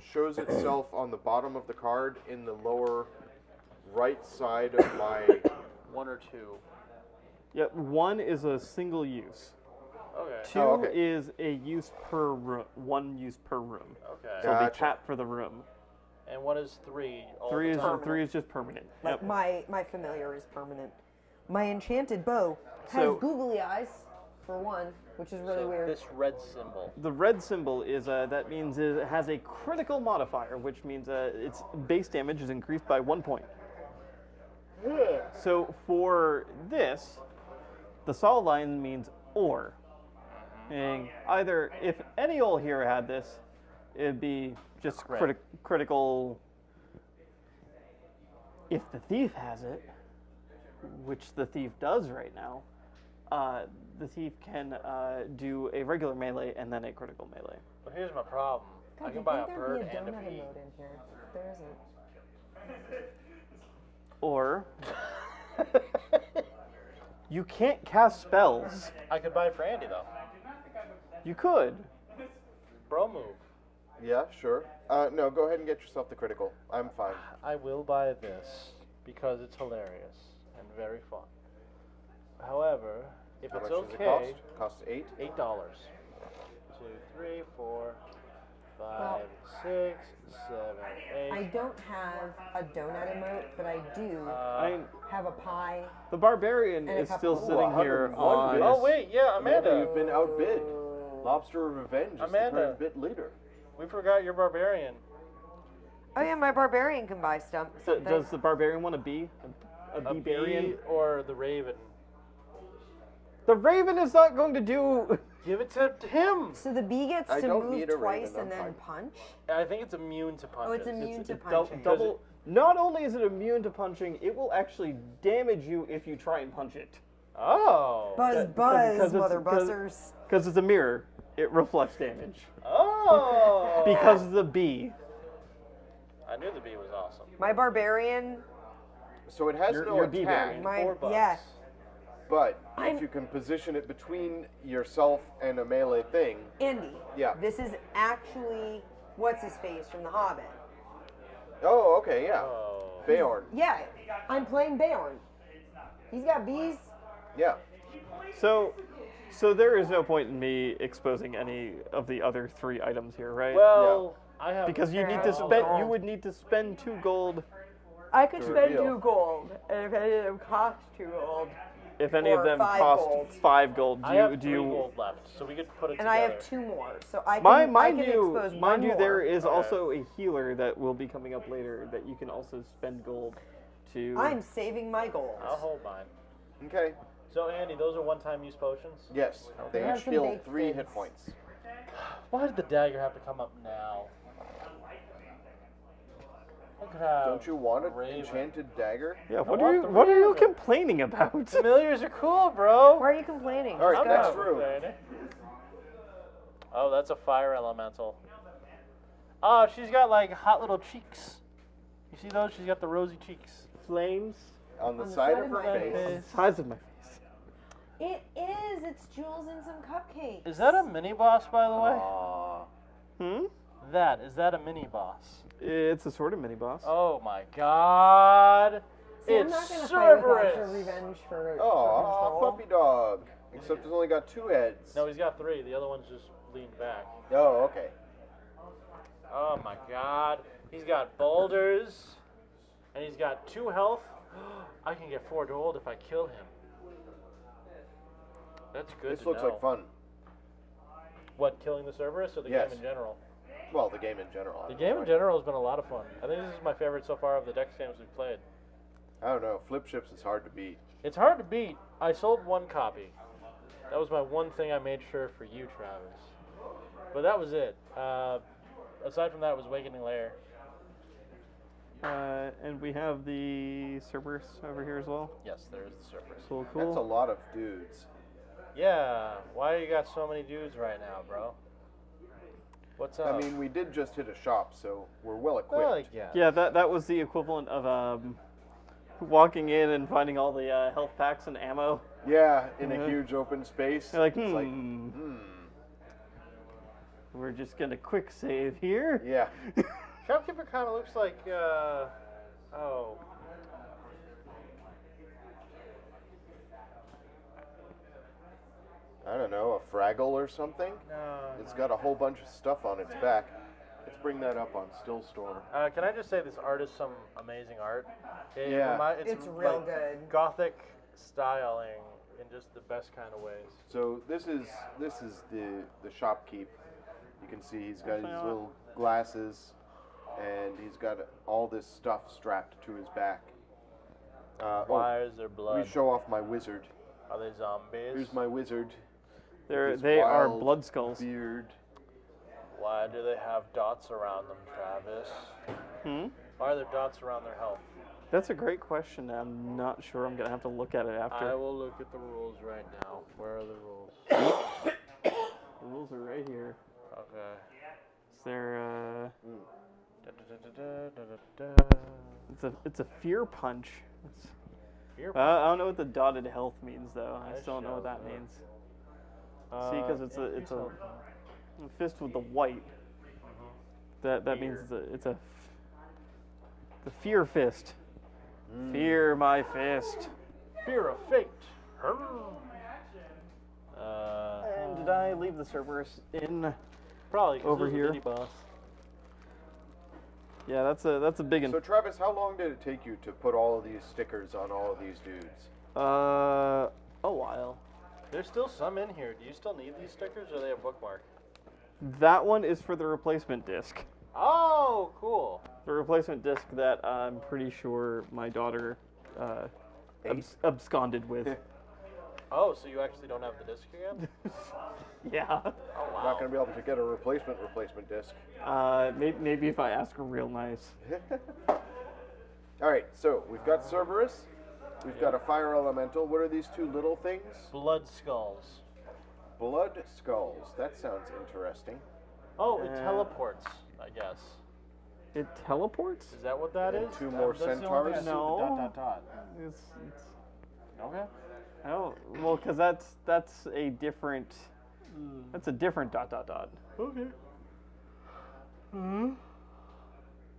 shows itself on the bottom of the card in the lower right side of my. 1 or 2. Yep. 1 is a single use. Okay. 2 Oh, okay. is a use per room. 1 use per room. Okay. So they Gotcha. tap for the room. And what is 3? All 3 the is time? Permanent. 3 is just permanent. Like Yep. my familiar is permanent. My enchanted bow has So- googly eyes, for one, which is really So weird. This red symbol. The red symbol is that means it has a critical modifier, which means its base damage is increased by 1 point. So for this, the solid line means or. And either if any ol' here had this, it'd be just Crit. critical. If the thief has it, which the thief does right now, the thief can do a regular melee and then a critical melee. But here's my problem. I God, can you'd buy a think bird there'd be a and a donut bee. emote in here. There isn't. Or you can't cast spells. I could buy for Andy though. You could. Bro move. Yeah, sure. No, go ahead and get yourself the critical. I'm fine. I will buy this because it's hilarious and very fun. However, if How it's much does it okay, cost? Costs 8. $8. 2, 3, 4, 5, 6, 7, 8. I don't have a donut emote, but I do I mean, have a pie. the barbarian And a is still couple- sitting here 101 on. bits. Oh wait, yeah, Amanda. You've been outbid. Lobster of Revenge is the Amanda. current bit leader. We forgot your barbarian. Oh yeah, my barbarian can buy something. Does the barbarian want a bee? A A bee-barian? bee or the raven? The raven is not going to do. Give it to him. So the bee gets I to don't move need a twice raven, and I'm then fine. punch. I think it's immune to punches. Oh, it's immune to It's punching. double. Not only is it immune to punching, it will actually damage you if you try and punch it. Oh. Buzz, because mother it's- buzzers. Because it's a mirror, it reflects damage. Oh. Because of the bee. I knew the bee was awesome. My barbarian, So it has Your no bee attack, variant. my $4. yeah. but I'm- if you can position it between yourself and a melee thing, Andy. Yeah. This is actually what's his face from The Hobbit. oh, okay, yeah. Oh. Beorn, Yeah, I'm playing Beorn. He's got bees. yeah. So there is no point in me exposing any of the other 3 items here, right? Well, I have because you need to spend. You would need to spend 2 gold. I could To spend reveal. 2 gold, and if any of them cost 2 gold, If any Or of them 5 cost gold. 5 gold, I have do 3 you? gold left, so we could put it and together. I have 2 more, so I can, I Mind can you, expose mind one you, more. there is Okay. also a healer that will be coming up later that you can also spend gold to. I'm saving my gold. I'll hold mine. Okay, So Andy, those are one-time use potions. yes. They have each some heal baked 3 hit goods. points. Why did the dagger have to come up now? I could have Don't you want an Raven. enchanted dagger? Yeah. want the What are you raven. complaining about? Familiars are cool, bro. Why are you complaining? All right, Just next go. room. Oh, that's a fire elemental. Oh, she's got like hot little cheeks. You see those? She's got the rosy cheeks. Flames. On the On the side side of of her my face. face. Size of my face. It is. It's Jules and some cupcakes. Is that a mini boss, by the way? Aw. Is that a mini boss? It's a sort of mini boss. Oh my god. See, I'm It's not gonna fight with that for Cerberus. revenge for. Aw, for puppy dog. Except it's only got 2 heads. No, he's got 3. The other one's just leaned back. Oh, okay. Oh my god. He's got boulders. And he's got 2 health. I can get 4 gold if I kill him. That's good. This looks like fun. What, killing the Cerberus or the Yes. game in general? Well, the game in general. The game in general has been a lot of fun. I think this is my favorite so far of the Dex games we've played. I don't know. Flip ships is hard to beat. It's hard to beat. I sold 1 copy. That was my one thing I made sure for you, Travis. But that was it. Aside from that, it was Awakening Lair. And we have the Cerberus over here as well. Yes, there is the Cerberus. Cool. That's a lot of dudes. Yeah, why you got so many dudes right now, bro? What's up? I mean, we did just hit a shop, so we're well equipped. well, yeah. Yeah, that was the equivalent of walking in and finding all the health packs and ammo. Yeah, in a Mhm. huge open space. You're like, It's like, we're just gonna quick save here. Yeah. Shopkeeper kind of looks like, I don't know, a Fraggle or something? No. It's got a whole bunch of stuff on its back. Let's bring that up on Still Storm. Can I just say this art is some amazing art? Yeah. It's real like good. Gothic styling in just the best kind of ways. So this is the shopkeep. You can see he's got his Actually, little glasses, and he's got all this stuff strapped to his back. Why is there Let blood? me show off my wizard. Are they zombies? Here's my wizard. His They are wild blood skulls. Beard. Why do they have dots around them, Travis? Why are there dots around their health? That's a great question. I'm not sure. I'm gonna have to look at it after. I will look at the rules right now. Where are the rules? The rules are right here. Okay. Is there? Da-da-da-da-da-da-da. It's a fear punch. Fear I don't know what the dotted health means though. I I still don't know what that shall look. means. See, because it's a fist with the white. That means it's a the fear fist. Fear my fist. Fear of fate. And did I leave the Cerberus in? Probably 'cause over there's a here? mini boss. Yeah, that's a big one. So Travis, how long did it take you to put all of these stickers on all of these dudes? A while. There's still some in here. Do you still need these stickers, or are they a bookmark? That one is for the replacement disc. Oh, cool. The replacement disc that I'm pretty sure my daughter absconded with. Oh, so you actually don't have the disc again? Yeah. Oh, I'm wow. not going to be able to get a replacement disc. Maybe if I ask her real nice. All right, so we've got Cerberus. We've got a fire elemental. What are these 2 little things? Blood skulls. Blood skulls. That sounds interesting. Oh, it teleports, I guess. It teleports? Is that what that And is? 2 more That's the only thing I centaurs? see No. with the ... It's Okay. I don't. Well, because that's a different. That's a different ... Okay.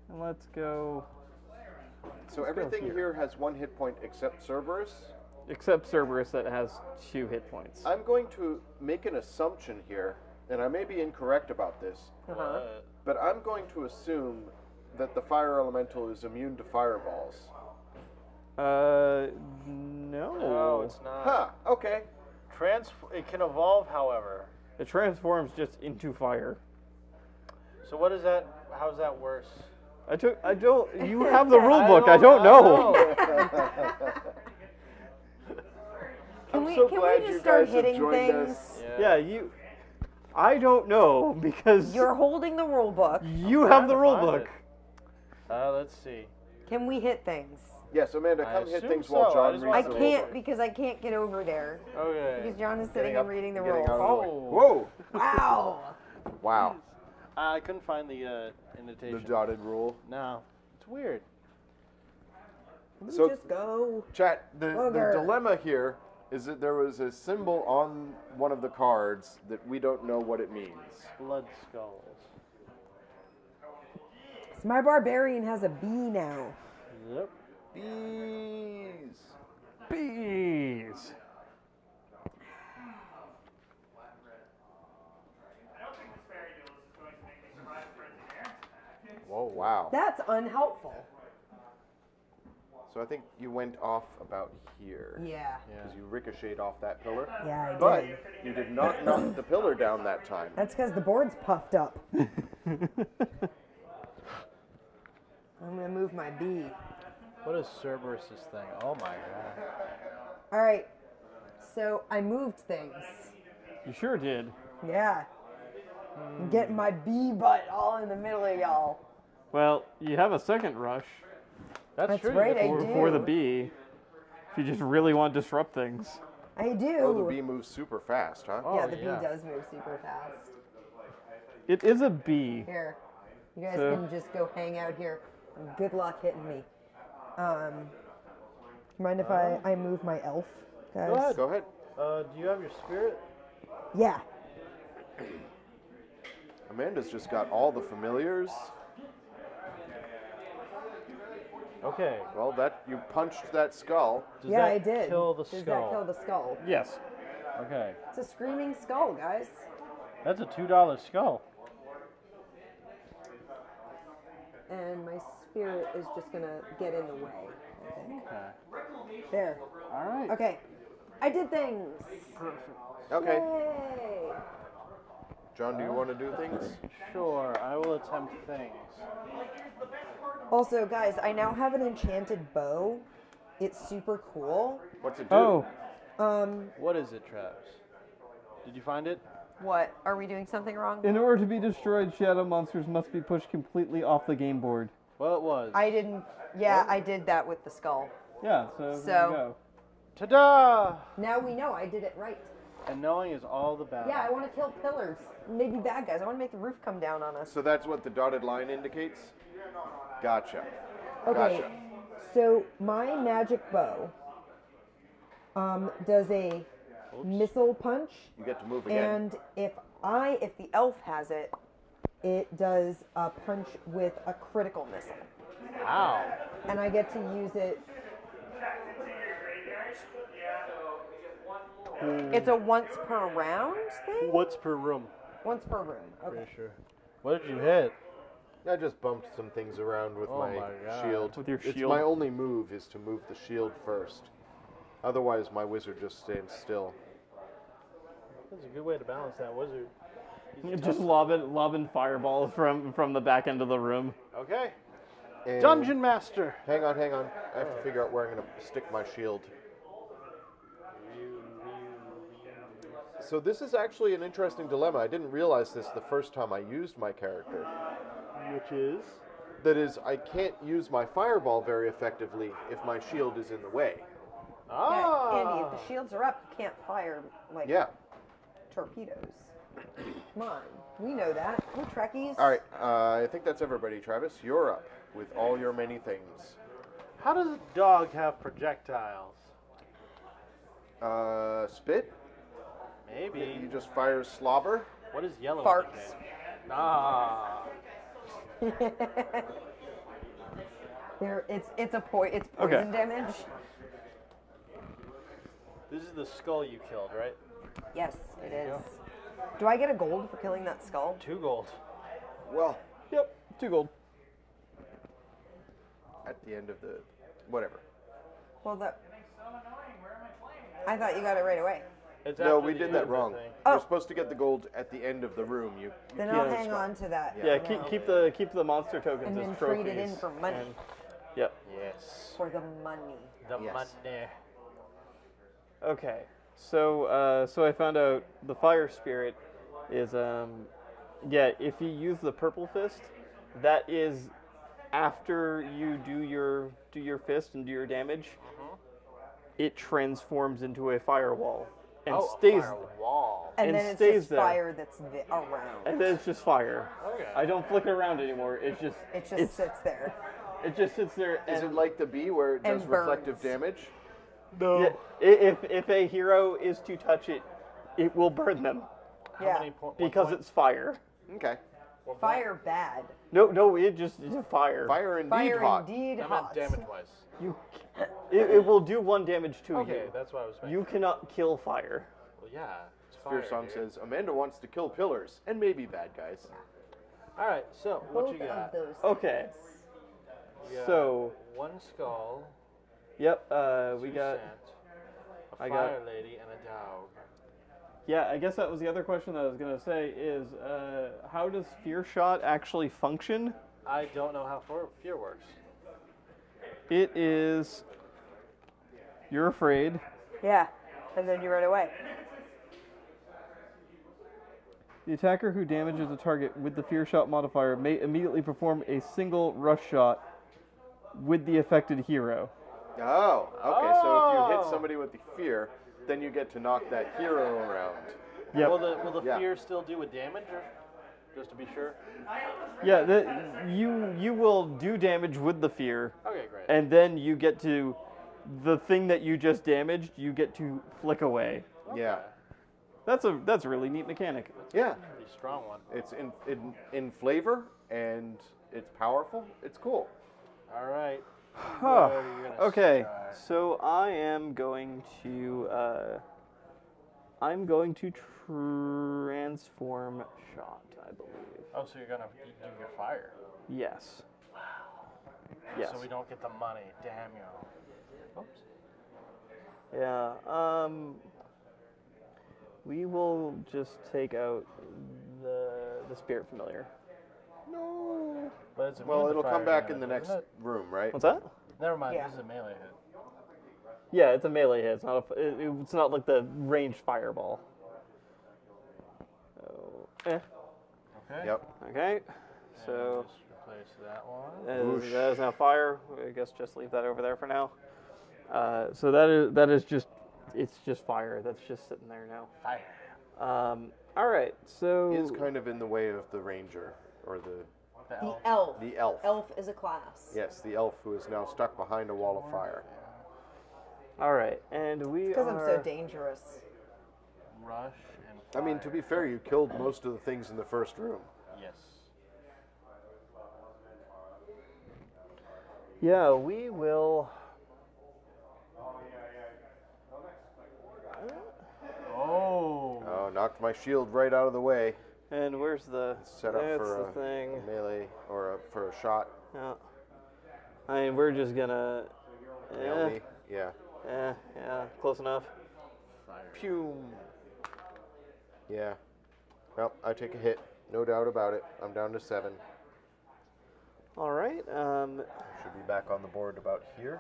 Let's go. So everything here has 1 hit point except Cerberus. Except Cerberus that has 2 hit points. I'm going to make an assumption here, and I may be incorrect about this, What? but I'm going to assume that the fire elemental is immune to fireballs. No. No, it's not. Huh, okay. It can evolve, however. It transforms just into fire. So what is that? How's that worse? I don't. You have the rule book. I don't know. Can I'm we, so can glad we you just start guys have hitting joined things? us. Yeah, you. I don't know because You're holding the rule book. you have the Trying to rule find book. it. Let's see. Can we hit things? Yes, Amanda, I come hit assume things while so. I John just reads I the can't rulebook. because I can't get over there. Okay. Because John is Getting sitting up, and reading the getting rules. out of the way. Oh. Whoa! Wow. Wow. I couldn't find the The invitation. dotted rule. No. It's weird. So- Just go. Chat, the Booger. dilemma here is that there was a symbol on one of the cards that we don't know what it means. Blood skulls. So my barbarian has a bee now. Yep. Bees. Bees. Whoa, wow. That's unhelpful. So I think you went off about here. Yeah. Because you ricocheted off that pillar. Yeah, I But did. you did not knock the pillar down that time. That's because the board's puffed up. I'm gonna move my bee. What is Cerberus's thing? Oh my god. All right. So I moved things. You sure did. Yeah. I'm getting my bee butt all in the middle of y'all. Well, you have a second rush That's true. right, I for the do. bee. If you just really want to disrupt things. I do. Oh, the bee moves super fast, huh? Oh, yeah, the yeah. bee does move super fast. It is a bee. Here, you guys So- can just go hang out here. Good luck hitting me. Mind if I move my elf, guys? Go ahead. Go ahead. Do you have your spirit? Yeah. Amanda's just got all the familiars. Okay. Well, that you punched that skull. Does Yeah, that I did. kill the Does skull? that kill the skull? Yes. Okay. It's a screaming skull, guys. That's a $2 skull. And my spirit is just gonna get in the way, I think. Okay. There. All right. Okay. I did things. Okay. Yay. John, do you want to do things? Sure, I will attempt things. Also, guys, I now have an enchanted bow. It's super cool. What's it do? Oh, What is it, Travis? Did you find it? What? Are we doing something wrong? in order to be destroyed, shadow monsters must be pushed completely off the game board. Well, it was. I didn't. Yeah, I did that with the skull. Yeah, so, there you So- go. Ta-da! Now we know I did it right. And knowing is all the battle. Yeah, I want to kill pillars. Maybe bad guys. I want to make the roof come down on us. So that's what the dotted line indicates? Gotcha. Okay, Gotcha. so my magic bow does a missile punch, You get to move again. and if the elf has it, it does a punch with a critical missile, Wow. and I get to use it. It's a once per round thing. What's per room? Once per room. Okay. Pretty sure. What did you hit? I just bumped some things around with Oh my my God. shield. With your It's shield? my only move is to move the shield first. Otherwise, my wizard just stands still. That's a good way to balance that wizard. Just lobbing fireballs from the back end of the room. Okay. And Dungeon Master. Hang on. I have to figure out where I'm going to stick my shield. So this is actually an interesting dilemma. I didn't realize this the first time I used my character. Which is? That is, I can't use my fireball very effectively if my shield is in the way. Ah. Yeah, Andy, if the shields are up, you can't fire like Yeah. torpedoes. Come on, we know that. We're Trekkies. All right. I think that's everybody. Travis, you're up with all your many things. How does a dog have projectiles? Spit. He Maybe. just fires slobber. What is yellow? Farts. indicate? Ah. It's poison Okay. damage. This is the skull you killed, right? Yes, it There you is. Do I get a gold for killing that skull? 2 gold. Well, Yep, 2 gold. at the end of the whatever. Well, I thought you got it right away. It's No, after we the did end that of the wong. thing. Oh. You're supposed to get the gold at the end of the room. You Then keep I'll the hang skull. on to that. Yeah, for now. keep the monster tokens And as then trophies. trade it in for money. And- yep. Yes. For the money. The Yes. money. Okay. So I found out the fire spirit is yeah, if you use the purple fist, that is after you do your fist and do your damage, it transforms into a firewall and stays wall. And, And then it's stays just there. fire that's around. and then it's just fire. Okay. I don't flick it around anymore. It just sits there. It just sits there Is and it like the bee where it And does reflective burns. damage? No. Yeah, if a hero is to touch it, it will burn them How Yeah. many what because point? it's fire. Okay. Fire bad. No, it's fire. Fire indeed Fire hot. indeed I meant hot. damage-wise. It will do 1 damage to Okay, you. that's what I was saying. You cannot kill fire. Well, yeah, it's fire. Fear Song dude. says Amanda wants to kill pillars and maybe bad guys. All right, so what Both you got? of those. Okay. things. You got So, 1 skull. yep, 2 we got. scent, a I fire got- lady, and a dog. Yeah, I guess that was the other question that I was gonna say is, how does Fear Shot actually function? I don't know how fear works. It is. You're afraid. Yeah, and then you run away. The attacker who damages a target with the Fear Shot modifier may immediately perform a single rush shot with the affected hero. Oh, okay. So if you Oh. hit somebody with the fear, then you get to knock that hero around. Yep. Will the Yeah. fear still do a damage, or just to be sure? Yeah, you will do damage with the fear, Okay, great. and then you get to the thing that you just damaged. You get to flick away. Yeah. That's a really neat mechanic. Yeah. Pretty strong one. It's in flavor and it's powerful. It's cool. All right. Huh. Where are you gonna Okay, start? so I am going to transform shot, I believe. Oh, so you're gonna do your fire? Yes. Yes. So we don't get the money. Damn you. Oops. Yeah. We will just take out the spirit familiar. No. But it's Well, immune to it'll fire come back damage, in the next isn't it? room, right? What's that? Never mind. Yeah. This is a melee hit. Yeah, it's a melee hit. It's not it's not like the ranged fireball. So, Okay. Yep. okay. So And just replace that one. that is now fire. I guess just leave that over there for now. So that is just it's just fire. That's just sitting there now. Fire. All right. So He is kind of in the way of the ranger or The The elf. elf. the elf. Elf is a class. Yes, the elf who is now stuck behind a wall of fire. all right, and we Because I'm so are. dangerous. Rush and I fire. mean, to be fair, you killed most of the things in the first room. Yes. Yeah, we will. Oh. Oh, knocked my shield right out of the way. And where's the? Set up that's for the thing. a melee or for a shot. Yeah. I mean, we're just gonna. Nail me. Yeah. Yeah, close enough. Fire. Pew. Yeah. Well, I take a hit. No doubt about it. I'm down to 7. All right. Should be back on the board about here.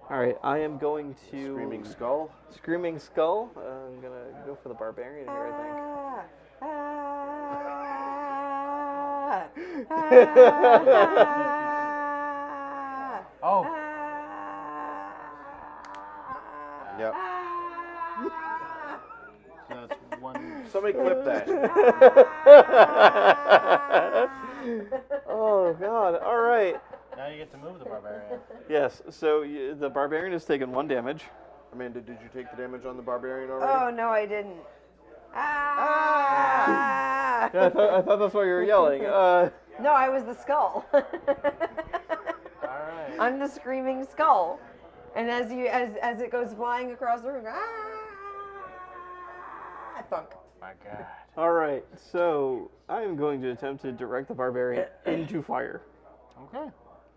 All right. I am going to. Screaming Skull. Screaming Skull. I'm gonna go for the barbarian here, I think. Oh. Yep. So that's one. Somebody clip that. Oh God! All right. Now you get to move the barbarian. Yes. So the barbarian has taken 1 damage. Amanda, did you take the damage on the barbarian already? Oh, no, I didn't. Yeah, I thought that's why you were yelling. No, I was the skull. All right. I'm the screaming skull. And as it goes flying across the room, thunk. My God. All right. So I am going to attempt to direct the barbarian into fire Okay.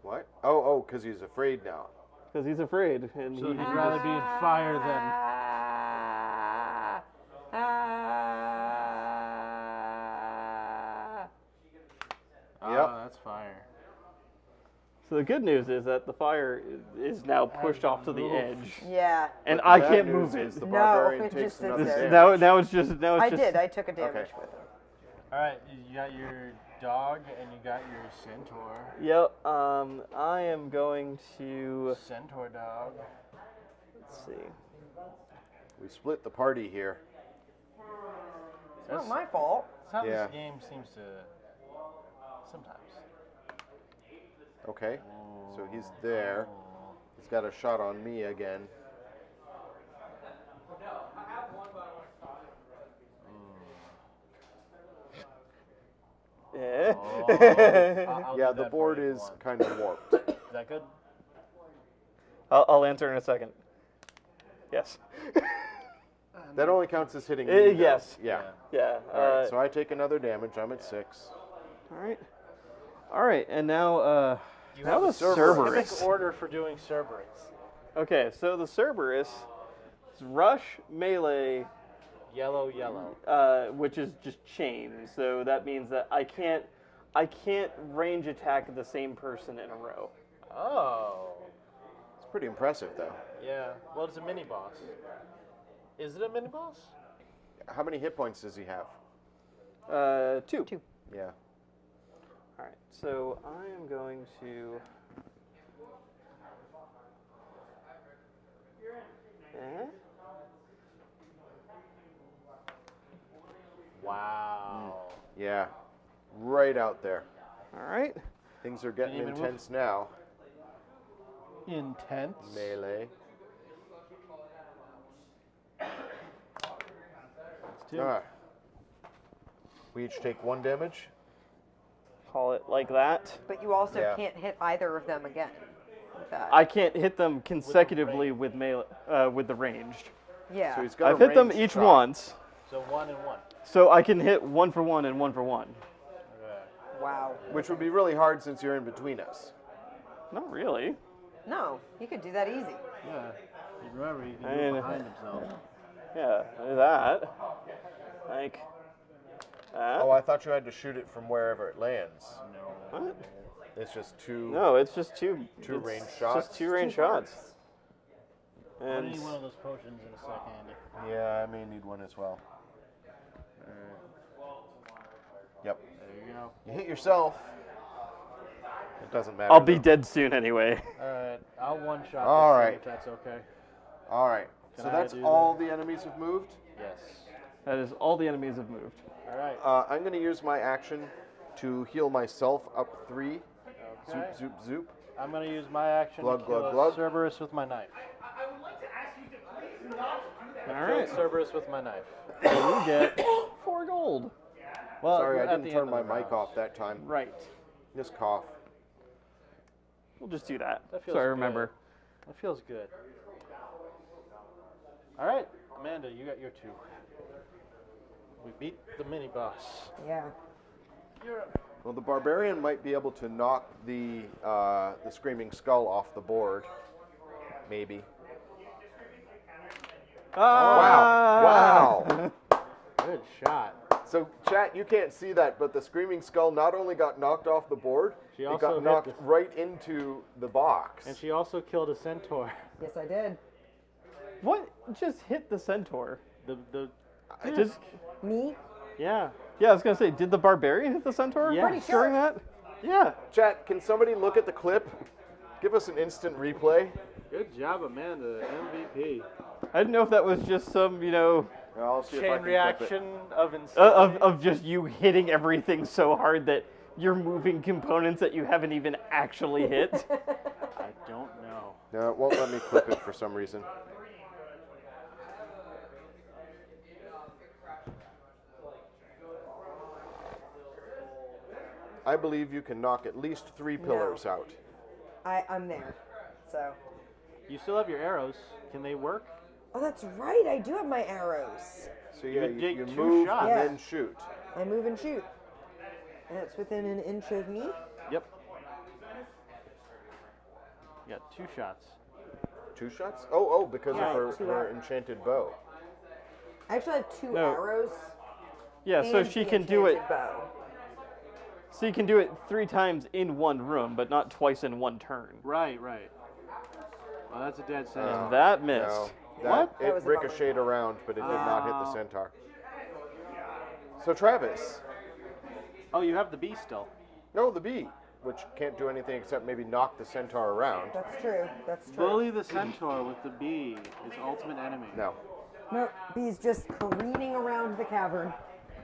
What? Oh, because he's afraid now. because he's afraid, and So he, he'd rather be in fire than. Yep. Oh, that's fire. So the good news is that the fire is now pushed off to the Move. edge, Yeah. and But I the bad can't news move it. is the No, barbarian it takes just sits another there. damage. Now it's just. I did. I took a damage Okay. with him. All right, you got your dog and you got your centaur. Yep. I am going to. Centaur dog. Let's see. We split the party here. It's not my fault. That's how Yeah. this game seems to. Sometimes. Okay, so he's there. He's got a shot on me again. Yeah. I'll Yeah, do the that for board you if you is want. kind of warped. Is that good? I'll answer in a second. Yes. That only counts as hitting me, though. Yes. Yeah. Yeah. All right, so I take another damage. I'm at 6. All right, and now You now have the a Cerberus. specific order for doing Cerberus. Okay, so the Cerberus is rush, melee, Yellow, yellow. which is just chain. So that means that I can't range attack the same person in a row. Oh. It's pretty impressive, though. Yeah. Well, it's a mini boss. Is it a mini boss? How many hit points does he have? 2. Yeah. All right, so I am going to. Wow. Yeah. Right out there. All right. Things are getting Can you even intense now. Intense. Melee. That's 2. Ah. We each take 1 damage. Call it like that. But you also Yeah. can't hit either of them again. Like that. I can't hit them consecutively with melee, with the ranged. yeah. So he's got I've a hit them ranged each shot. once, So 1 and 1. so I can hit 1 for 1 and 1 for 1. Okay. Wow. Which would be really hard since you're in between us. Not really. No, you could do that easy. Yeah. You remember, you can I do it mean- behind himself. Yeah, that. Like that. Oh, I thought you had to shoot it from wherever it lands. No. What? It's just 2. No, it's just two. Two it's range shots? Just 2 range shots. I And need one of those potions in a second. Yeah, I may need one as well. Yep. There you go. You hit yourself. It doesn't matter. I'll be though. dead soon anyway. Alright, I'll one-shot All this right. thing if that's okay. All right. Can So I that's do all the enemies have moved. Yes. That is all the enemies have moved. Alright. I'm going to use my action to heal myself up 3. Okay. Zoop, zoop, zoop. I'm going to use my action Glug, to kill glug, a glug. Cerberus with my knife. All Kill right. Cerberus with my knife. You get 4 gold. Well, Sorry, I at didn't the turn end my of the mic round. off that time. Right. Just cough. We'll just do that. That feels So I good. remember. That feels good. Alright, Amanda, you got your 2. We beat the mini boss. Yeah. You're up. Well, the barbarian might be able to knock the screaming skull off the board. Maybe. Ah! Wow! Good shot. So, chat, you can't see that, but the screaming skull not only got knocked off the board, She it also got hit knocked the- right into the box. And she also killed a centaur. Yes, I did. What just hit the centaur? The Just Me? yeah. yeah, I was gonna say, did the barbarian hit the centaur? Yeah. Pretty During sure. that? Yeah. Chat, can somebody look at the clip? Give us an instant replay. Good job, Amanda. MVP. I didn't know if that was just some, I'll see if I Chain can reaction of insanity. of just you hitting everything so hard that you're moving components that you haven't even actually hit. I don't know. No, it won't let me clip it for some reason. I believe you can knock at least 3 pillars out. I'm there. So. You still have your arrows. Can they work? Oh, that's right. I do have my arrows. So yeah, would you, take you 2 move shots. and Yeah. then shoot. I move and shoot. And it's within an inch of me. Yep. You got 2 shots. 2 shots? Oh, because Yeah, of her, 2 her arrows. enchanted bow. I actually have 2 No. arrows. Yeah, so and she the can do it. enchanted bow. So you can do it 3 times in one room, but not twice in one turn. Right. Well, that's a dead centaur. That No, missed. What? That It was a bummer. ricocheted around, but it did not hit the centaur. So Travis. Oh, you have the bee still. No, the bee, which can't do anything except maybe knock the centaur around. That's true. That's true. Bully the centaur with the bee, his ultimate enemy. No. Nope. Bee's just careening around the cavern.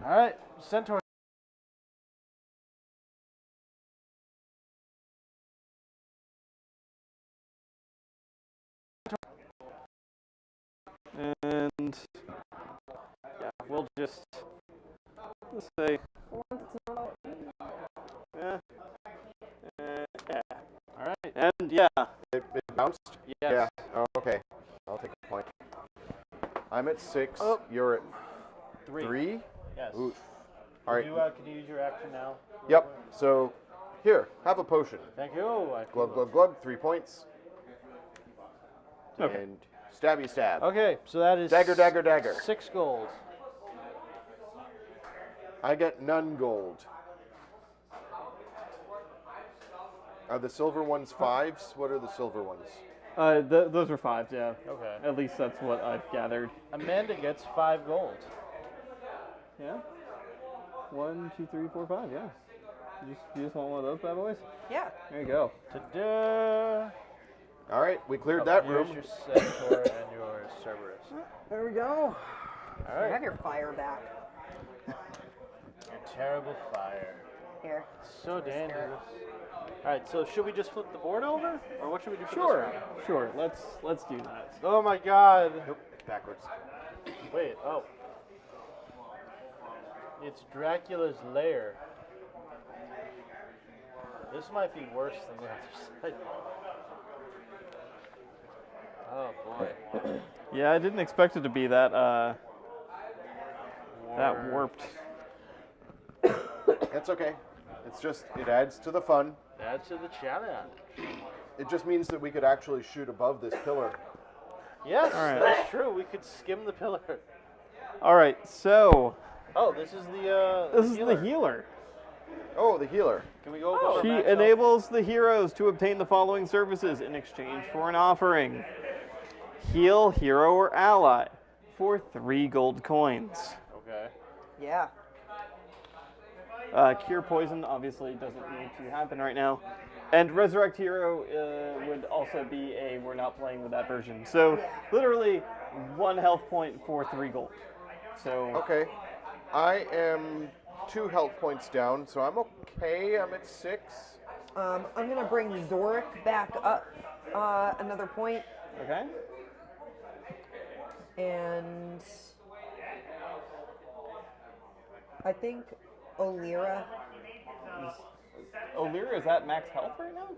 All right, centaur. yeah, we'll just say, yeah, yeah. All right, and yeah, It bounced? Yes. Yeah. Oh, okay. I'll take a point. I'm at 6. Oh. You're at 3. 3? Yes. Oof. All right. Can you use your action now? Yep. So, here, have a potion. Thank you. Glug, glug, glug. 3 points. Okay. And stabby stab. Okay, so that is Dagger, dagger, dagger. 6 gold. I get none gold. Are the silver ones 5s? What are the silver ones? Those are 5s, yeah. Okay. At least that's what I've gathered. Amanda gets 5 gold. Yeah. 1, 2, 3, 4, 5. Yeah. You just want one of those bad boys? Yeah. There you go. Ta-da! All right, we cleared that Here's room. your Centaur and your Cerberus. There we go. All You right. have your fire back. Your terrible fire. Here. So dangerous. All right, so should we just flip the board over, or what should we do for this Sure. round? Sure. Let's do that. Oh my God! Nope, backwards. Wait. Oh. It's Dracula's lair. This might be worse than the other side. Oh boy. Yeah, I didn't expect it to be that warped. That's okay. It's just, it adds to the fun. That's to the challenge. It just means that we could actually shoot above this pillar. Yes, All right. that's true. We could skim the pillar. All right. So Oh, this is the this is healer. the healer. Oh, the healer. Can we go over our She max health? enables the heroes to obtain the following services in exchange for an offering: heal hero or ally for 3 gold coins. Okay. Yeah. Cure poison obviously doesn't need to happen right now. And resurrect hero would also be a we're not playing with that version. So literally 1 health point for 3 gold. So Okay. I am 2 health points down, so I'm okay. I'm at 6. I'm gonna bring Zorik back up another point, okay. and I think Olira. O'Leary is at max health right now?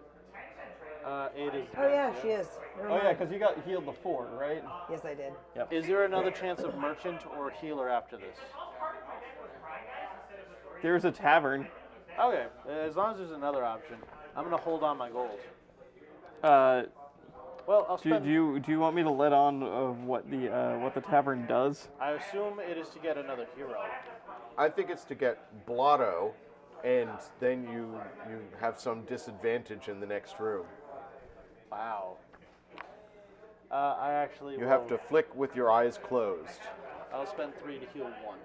It is. Oh yeah, she is. Never Oh yeah, mind. because you got healed before, right? Yes, I did. Is there another chance of merchant or healer after this? There's a tavern. Okay, as long as there's another option, I'm gonna hold on my gold. Well, I'll Do spend. you want me to let on of what the tavern does? I assume it is to get another hero. I think it's to get Blotto, and then you have some disadvantage in the next room. Wow. I actually. You have to flick with your eyes closed. I'll spend 3 to heal 1,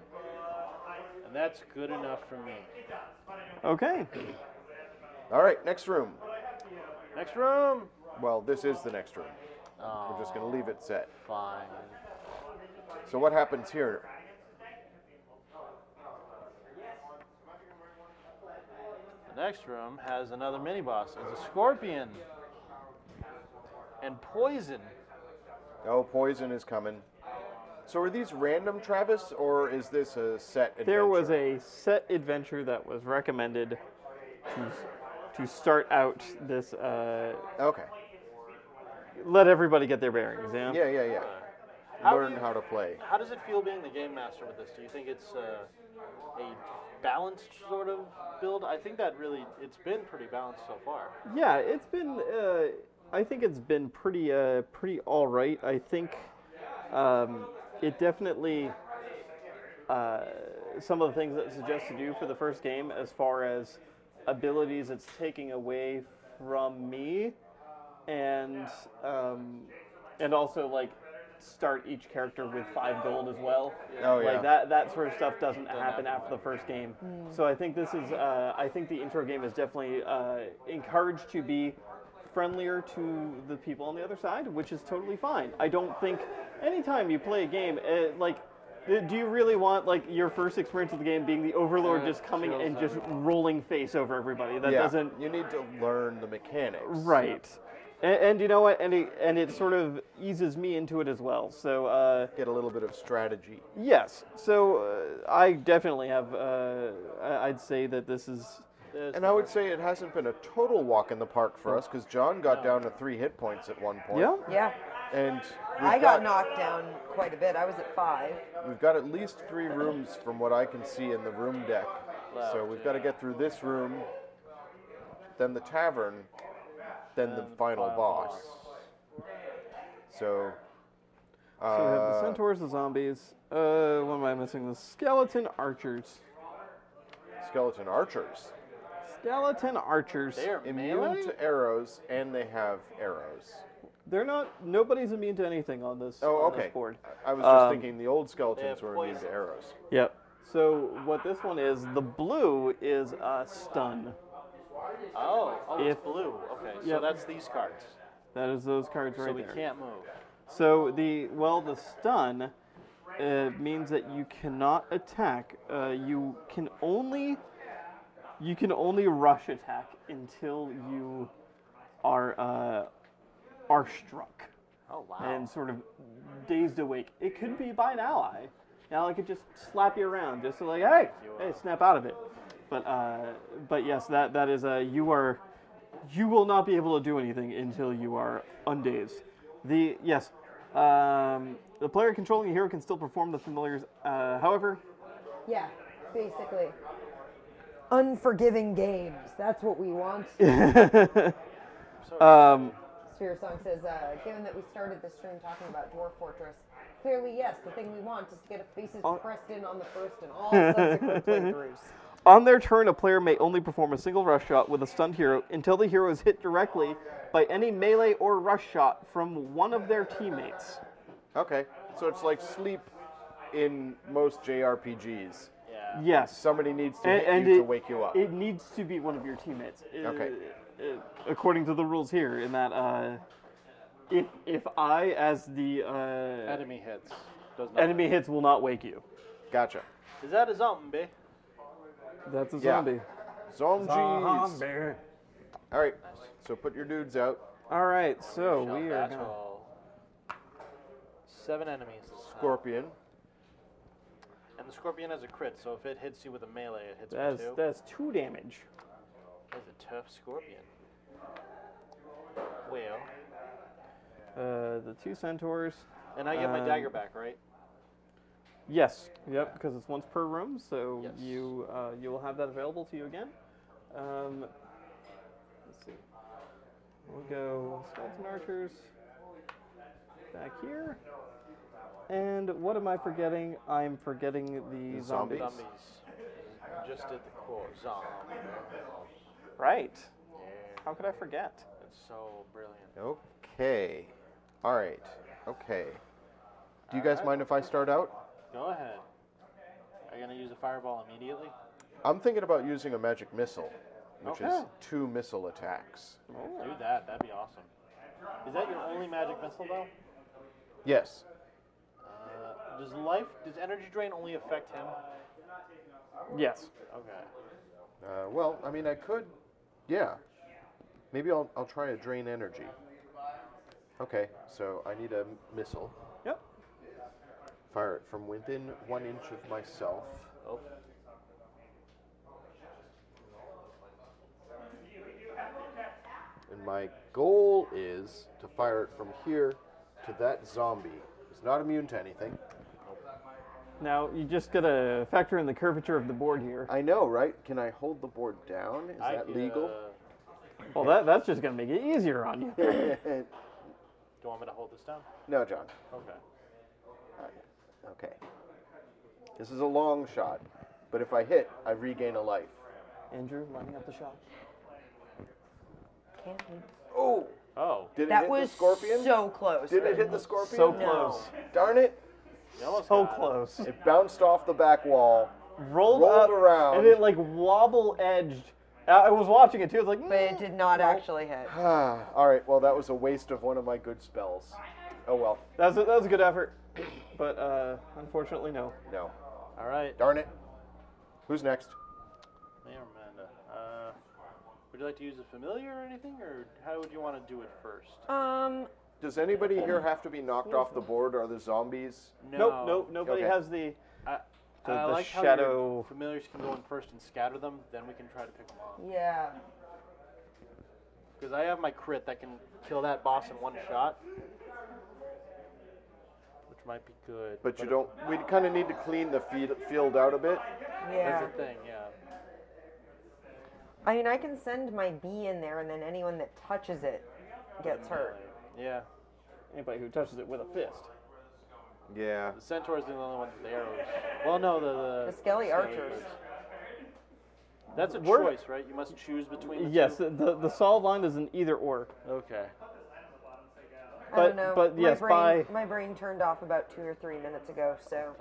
and that's good enough for me. Okay. All right, next room. Next room. Well, this is the next room. Oh, We're just going to leave it set. fine. So what happens here? The next room has another mini boss. It's a scorpion and poison. Oh, poison is coming. So are these random, Travis, or is this a set adventure? There was a set adventure that was recommended to start out this. Okay. Let everybody get their bearings. Yeah. Yeah. How Learn do you- how to play. How does it feel being the game master with this? Do you think it's a balanced sort of build? I think that it's been pretty balanced so far. Yeah, it's been. I think it's been pretty all right. I think it definitely some of the things that it suggests to do for the first game, as far as abilities, it's taking away from me, and also like start each character with 5 gold as well. Oh, yeah. Like that sort of stuff doesn't happen after the first game. So I think this is I think the intro game is definitely encouraged to be friendlier to the people on the other side, which is totally fine. I don't think anytime you play a game, do you really want like your first experience of the game being the overlord just coming kills and just everyone. rolling face over everybody? That Yeah, doesn't you need to learn the mechanics. right. And you know what? And it sort of eases me into it as well. So Get a little bit of strategy. yes. So I definitely have. I'd say that this is. And I would say it hasn't been a total walk in the park for us, because John got down to 3 hit points at one point. Yeah. Yeah. And I got knocked down quite a bit. I was at 5. we've got at least 3 rooms from what I can see in the room deck. So we've got to get through this room, then the tavern, then the final boss. So So we have the centaurs, the zombies. What am I missing? The skeleton archers. skeleton archers. Skeleton archers. They're Immune melee? to arrows, and they have arrows. They're not. Nobody's immune to anything on this. Oh, on okay. This board. I was just thinking the old skeletons have were immune to poison. arrows. Yep. So what this one is, the blue is stun. Oh, If- it's blue. Okay, so Yep. that's these cards. That is those cards right So we there. can't move. So the stun means that you cannot attack. You can only rush attack until you are struck Oh, wow. and sort of dazed awake. It could be by an ally. An ally could just slap you around, just to like, hey, snap out of it. But yes, that is you will not be able to do anything until you are undazed. The player controlling the hero can still perform the familiars. However, Yeah, basically. Unforgiving games. That's what we want. Spirit Song says, given that we started this stream talking about Dwarf Fortress, clearly yes, the thing we want is to get faces pressed in on the first and all subsequent playthroughs. on their turn, a player may only perform a single rush shot with a stunned hero until the hero is hit directly by any melee or rush shot from one of their teammates. Okay, so it's like sleep in most JRPGs. Yeah. Yes. Somebody needs to hit you to wake you up. It needs to be one of your teammates. Okay. According to the rules here, in that if I, as the Enemy hits. Does not. enemy hits, will not wake you. Gotcha. Is that a zombie? That's a Yeah. zombie. Zombies. All right, so put your dudes out. All right, so Shall we are. battle 7 enemies. this time. Scorpion. And the scorpion has a crit, so if it hits you with a melee, it hits for 2. That's 2 damage. That's a tough scorpion. Well, The 2 centaurs. and I get my dagger back, right? Yes. Yep. Because it's once per room, so Yes. you will have that available to you again. Let's see. We'll go skeleton archers back here. And what am I forgetting? I'm forgetting the zombies. Zombies. Just did the core. Zombie. Right. Yeah. How could I forget? It's so brilliant. Okay. All right. Okay. Do you guys mind if I start out? Go ahead. Are you going to use a fireball immediately? I'm thinking about using a magic missile, which is Okay. 2 missile attacks. Do that. That'd be awesome. Is that your only magic missile, though? Yes. Does energy drain only affect him? Yes. Okay. Well, I mean, I could. Yeah. Maybe I'll try a drain energy. Okay, so I need a missile. Yep. Fire it from within 1 inch of myself. Oh. And my goal is to fire it from here to that zombie. It's not immune to anything. Now you just gotta factor in the curvature of the board here. I know, right? Can I hold the board down? Is that legal? Well, that's just gonna make it easier on you. Do you want me to hold this down? No, John. Okay. Okay. This is a long shot, but if I hit, I regain a life. Andrew, lining up the shot. Can't we? Oh! Oh. Did it That hit was the scorpion? so close. Did it hit the scorpion? So No. close. Darn it! You almost So got it. close. It bounced off the back wall. Rolled Rolled up, around. and it like wobble edged. I was watching it too. I was like, But it did not actually hit. All right, well, that was a waste of one of my good spells. Oh well. that was a good effort, but unfortunately, no. No. All right. Darn it. Who's next? Me or Amanda? Would you like to use a familiar or anything, or how would you want to do it first? Does anybody here have to be knocked off the board? Are the zombies? Nope. Nobody Okay. has the I like how shadow. your familiars can go in first and scatter them, then we can try to pick them off. Yeah. Because I have my crit that can kill that boss in one shot, which might be good. But you don't. We kind of need to clean the field out a bit. Yeah. That's the thing, yeah. I mean, I can send my bee in there, and then anyone that touches it gets hurt. Yeah. Anybody who touches it with a fist. Yeah. The centaurs are the only ones with arrows. Well, no, the skelly archers. That's a choice, right? You must choose between the Yes, two? the solid line is an either or. Okay. I don't know. But yes, my brain turned off about 2 or 3 minutes ago. So,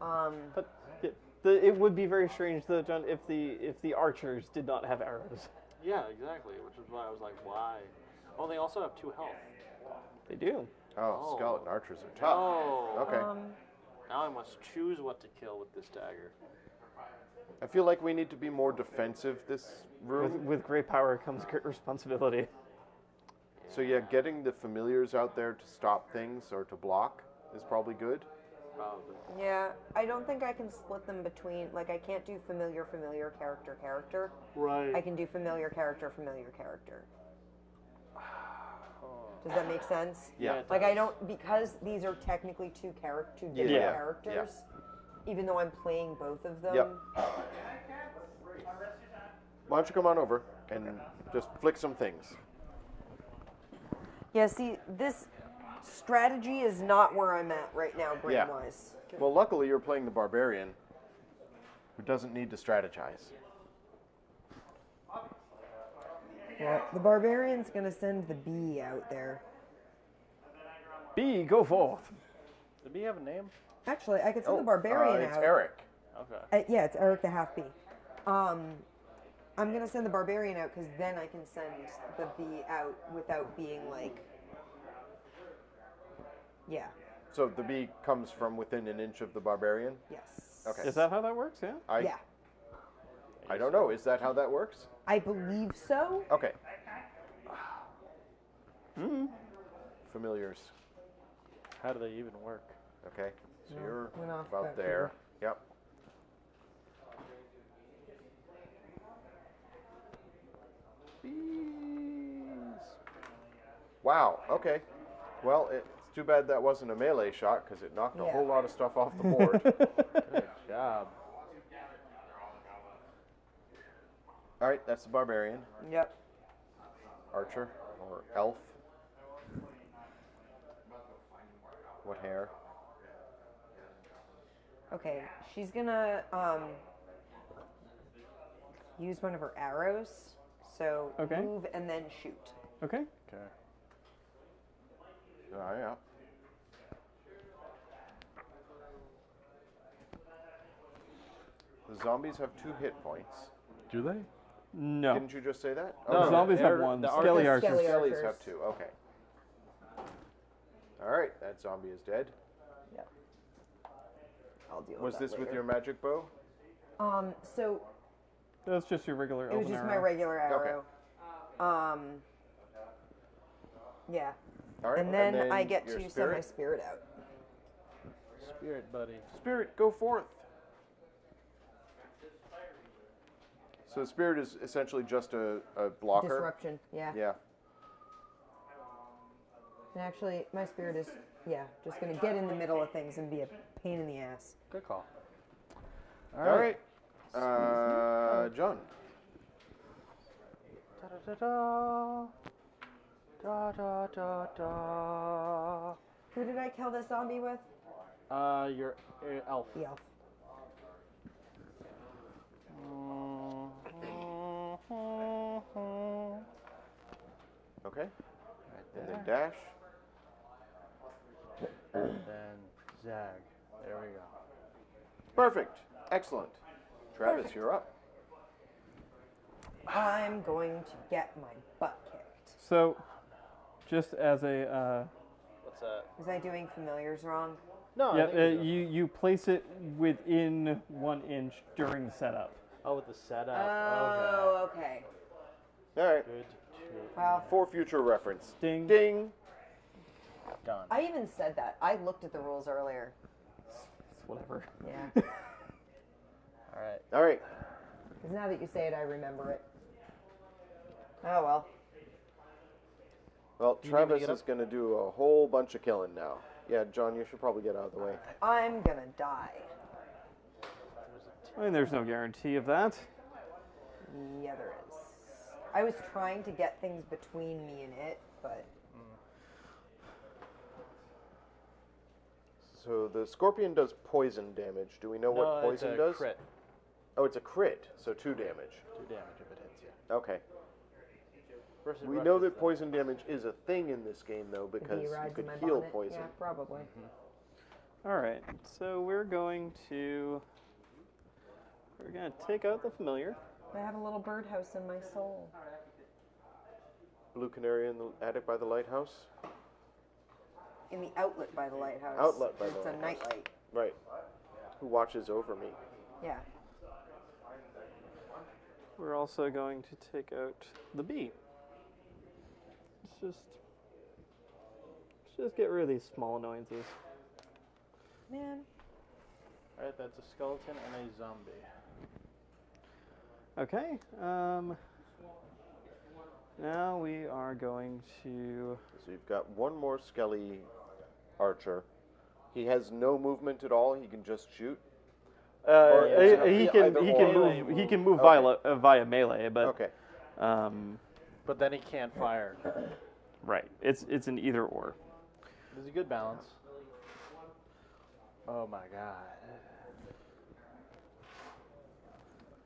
Oh. But it would be very strange, though, John, if the archers did not have arrows. Yeah, exactly. Which is why I was like, why? Oh, they also have 2 health. They do. Oh, skeleton archers are tough. Oh. Okay. Now I must choose what to kill with this dagger. I feel like we need to be more defensive this room. With great power comes great responsibility. So yeah, getting the familiars out there to stop things or to block is probably good. Probably. yeah, I don't think I can split them between. Like, I can't do familiar, character. Right. I can do familiar character. Does that make sense? Yeah. Like, I don't, because these are technically two different Yeah. characters, even though I'm playing both of them. Yep. Why don't you come on over and just flick some things? Yeah, see, this strategy is not where I'm at right now, brain-wise. Well, luckily you're playing the barbarian, who doesn't need to strategize. Yeah, the barbarian's gonna send the bee out there. B, go forth. Did he have a name? Actually, I could send the barbarian it's out. Eric. Okay. Yeah, it's Eric the half bee. I'm gonna send the barbarian out because then I can send the bee out without being like, yeah, So the bee comes from within an inch of the barbarian? yes. Okay. Is that how that works? Yeah. Yeah, I don't know. Is that how that works? I believe so. Okay. Familiars. How do they even work? Okay. So No, you're went off about back there. Yep. Bees. Wow. Okay. Well, it's too bad that wasn't a melee shot because it knocked a Yeah. whole lot of stuff off the board. Good job. All right, that's the barbarian, Yep. archer, or elf. What hair? Okay, she's gonna use one of her arrows. So Okay. move and then shoot. Okay. Okay. Oh, yeah. The zombies have 2 hit points. Do they? No. Didn't you just say that? No, no. Zombies have they're- one. the Skelly archers- archers. Skelly Skellies archers. have 2. Okay. All right, that zombie is dead. Yep. I'll deal Was with this that with later. your magic bow? So That's just your regular it was open just arrow. my regular arrow. Yeah. All right. And then I get your to send my spirit. spirit out. Spirit buddy. Spirit, go forth. So the spirit is essentially just a blocker. Disruption. Yeah. Yeah. And actually, my spirit is, just going to get in the middle of things and be a pain in the ass. Good call. All right. John. Da da da da da da. Who did I kill this zombie with? Your elf. The elf. Okay. And then there. dash. And then zag. There we go. Perfect. Excellent. Travis, you're up. I'm going to get my butt kicked. So, just as a What's that? Was I doing familiars wrong? No. yeah, I think you place it within 1 inch during the setup. Oh, with the setup. Oh, okay. Well, For future reference. Ding. Ding. Done. I even said that. I looked at the rules earlier. It's whatever. Yeah. All right. All right. Because now that you say it, I remember it. Oh, well. Well, You need me to Travis get is up? going to do a whole bunch of killing now. Yeah, John, you should probably get out of the way. I'm going to die. I mean, there's no guarantee of that. Yeah, there is. I was trying to get things between me and it, but... So the scorpion does poison damage. Do we know what poison it's a does? crit. Oh, it's a crit, so 2 damage. 2 damage if it hits you. Okay. Versus We rush know is that poison damage is a thing in this game, though, because he you rides could in my heal bonnet. poison. Yeah, probably. All right, so we're going to take out the familiar. I have a little birdhouse in my soul. Blue canary in the attic by the lighthouse. In the outlet by the lighthouse. Outlet by the It's a lighthouse. nightlight. Right. Who watches over me? Yeah. We're also going to take out the bee. Let's just get rid of these small annoyances. Man. All right, that's a skeleton and a zombie. Okay. Now we are going to. So you've got one more Skelly archer. He has no movement at all. He can just shoot. Or is it He either can or? move. He can move Okay. via melee, but Okay. But then he can't fire. right. It's an either or. There's a good balance. Oh my god.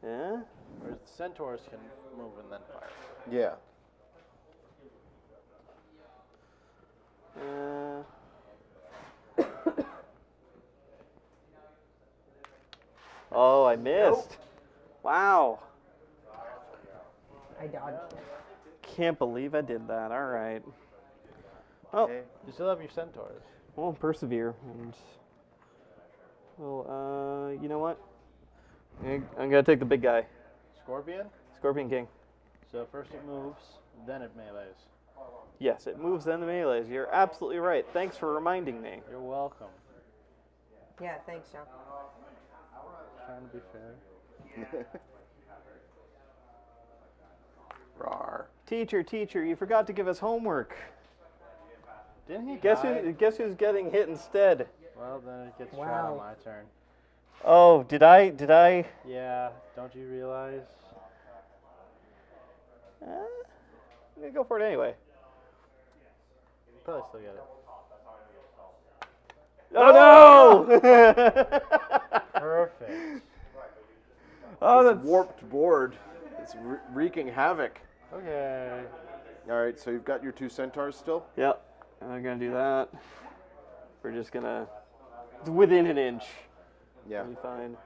Yeah. Whereas the centaurs can move and then fire. Yeah. Oh, I missed. Wow. I dodged it. Can't believe I did that. All right. Oh, Okay. You still have your centaurs. well, persevere. And well, you know what? I'm gonna take the big guy, Scorpion? Scorpion King. So first it moves, then it melees. Yes, it moves then the melees. You're absolutely right. Thanks for reminding me. You're welcome. Yeah, thanks, John. Trying to be fair. Rawr. Teacher, you forgot to give us homework. Didn't he Guess die? guess who's getting hit instead? Well, then it gets shot Wow. on my turn. Oh, did I? Yeah, don't you realize? I'm gonna go for it anyway. Probably still get it. Oh no! Perfect. Oh, This that's warped board. It's wreaking havoc. Okay. All right, so you've got your 2 centaurs still? Yep. I'm gonna do that. We're just gonna. It's within an inch. Yeah. It'll be fine.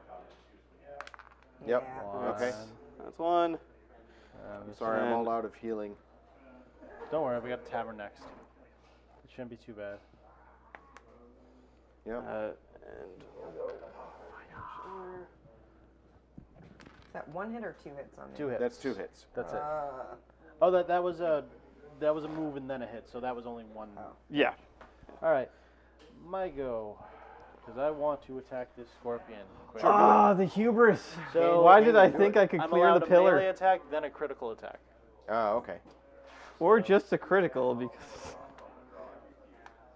Yep. Yeah. Okay. That's one. Sorry, I'm And- all out of healing. Don't worry, we got the tavern next. It shouldn't be too bad. Yeah. And we'll go. Is that 1 hit or 2 hits on me? 2 hits. That's 2 hits. That's it. Uh, Oh, that was a move and then a hit, so that was only one. Yeah. All right, my go, because I want to attack this scorpion. Quick. Ah, the hubris. So Why did I think I could I'm clear allowed the a melee pillar? attack, then a critical attack. Oh, okay. Or just a critical because.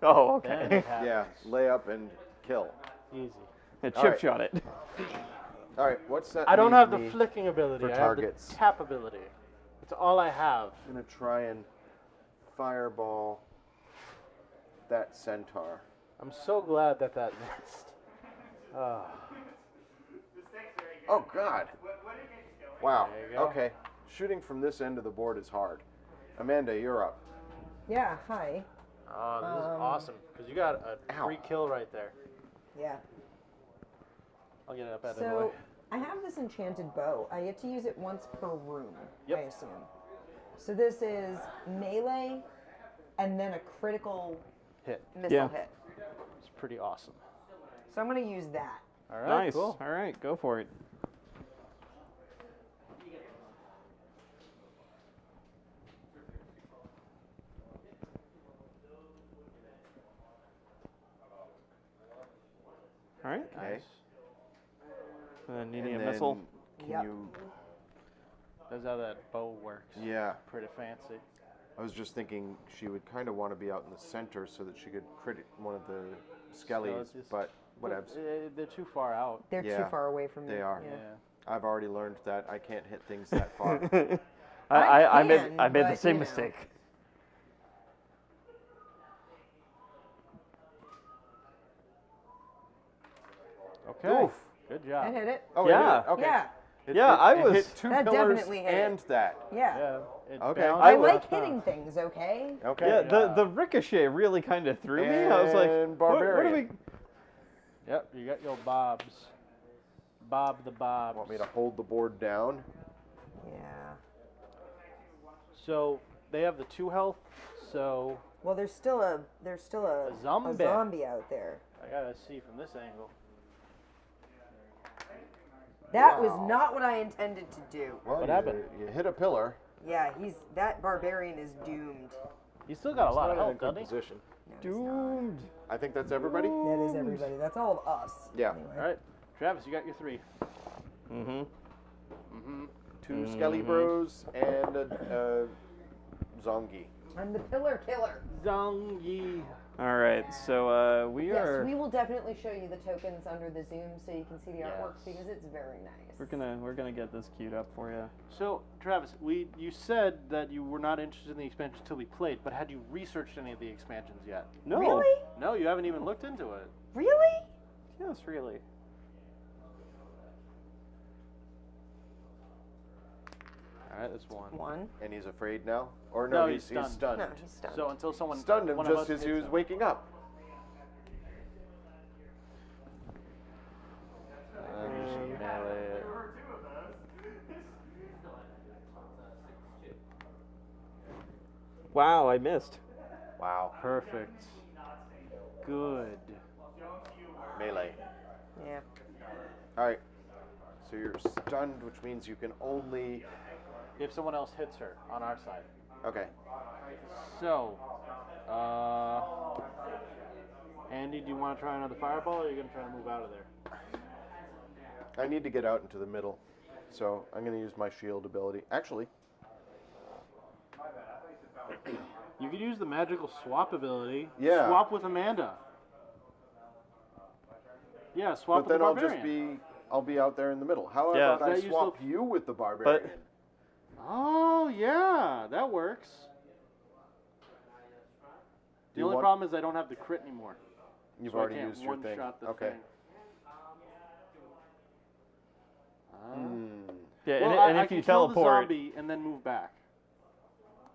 Oh, Then okay. it happens. Yeah, lay up and kill. Easy. A chip Alright. shot it. All right, what's that? I don't leave have the me? flicking ability. for I targets. have the tap ability. It's all I have. I'm gonna try and fireball that centaur. I'm so glad that missed. Oh God! Wow. There you go. Okay, shooting from this end of the board is hard. Amanda, you're up. yeah, hi. Oh, this is awesome, because you got a Ow. free kill right there. Yeah. I'll get it up out of the way. So, I have this enchanted bow. I get to use it once per room, Yep. I assume. So this is melee and then a critical Hit. missile Yeah. hit. It's pretty awesome. So I'm going to use that. All right, Nice. cool. All right, go for it. right. Okay. And then needing And a missile. then Yep. Can you? That's how that bow works. Yeah. Pretty fancy. I was just thinking she would kind of want to be out in the center so that she could crit one of the skellies, Skeletons. but whatevs. They're too far out. They're Yeah, too far away from me. they are. Yeah. I've already learned that I can't hit things that far. I made can, the but, same you know. mistake. Okay. Oof. Good I job. hit it. Oh, Yeah. it hit? Okay. Yeah. Yeah, I it was- hit two That pillars definitely hit it. and that. Yeah. Yeah. It Okay. bounced I I like off. hitting things, okay? Okay. Yeah, Yeah. the ricochet really kind of threw me. I was like, And what are barbarian. we? Yep. You got your bobs. Bob the Bobs. Want me to hold the board down? Yeah. So they have the 2 health. So Well, there's still a zombie. out there. I gotta see from this angle. That Wow. was not what I intended to do. Well, What you, happened? You hit a pillar. Yeah, that barbarian is doomed. He's still got a lot of It's not in a health, good doesn't he? position. No, he's not. Doomed. I think that's everybody. That is everybody. That's all of us. Yeah. Anyway. All right, Travis, you got your 3. Mm-hmm. Mm-hmm. 2 Skelly Bros and a Zongi. I'm the pillar killer. Zongi. All right, so we Yes, are. we will definitely show you the tokens under the zoom so you can see the artwork Yes. because it's very nice. We're gonna get this queued up for you. So, Travis, you said that you were not interested in the expansion until we played, but had you researched any of the expansions yet? No. Really? No, you haven't even looked into it. Really? Yes, really. All right, that's 1. One. And he's afraid now? Or No, no, he's he's stunned. No, he's stunned. So until someone Stunned him one of just us as he hits was him. waking up. Just melee it. Wow, I missed. Wow. Perfect. Good. Melee. Yeah. All right. So you're stunned, which means you can only. If someone else hits her on our side. Okay. So, Andy, do you want to try another fireball, or are you going to try to move out of there? I need to get out into the middle, so I'm going to use my shield ability. Actually, You could use the magical swap ability. Yeah. Swap with Amanda. Yeah, swap but with then the I'll barbarian. I'll be out there in the middle. How Yeah. about I Does that use swap the- you with the barbarian? Oh, yeah, that works. The you only want- problem is I don't have the crit anymore. You've so I already can't used your thing. one-shot the Okay. thing. Hmm. Yeah, Well, and I if can you kill the teleport, zombie and then move back.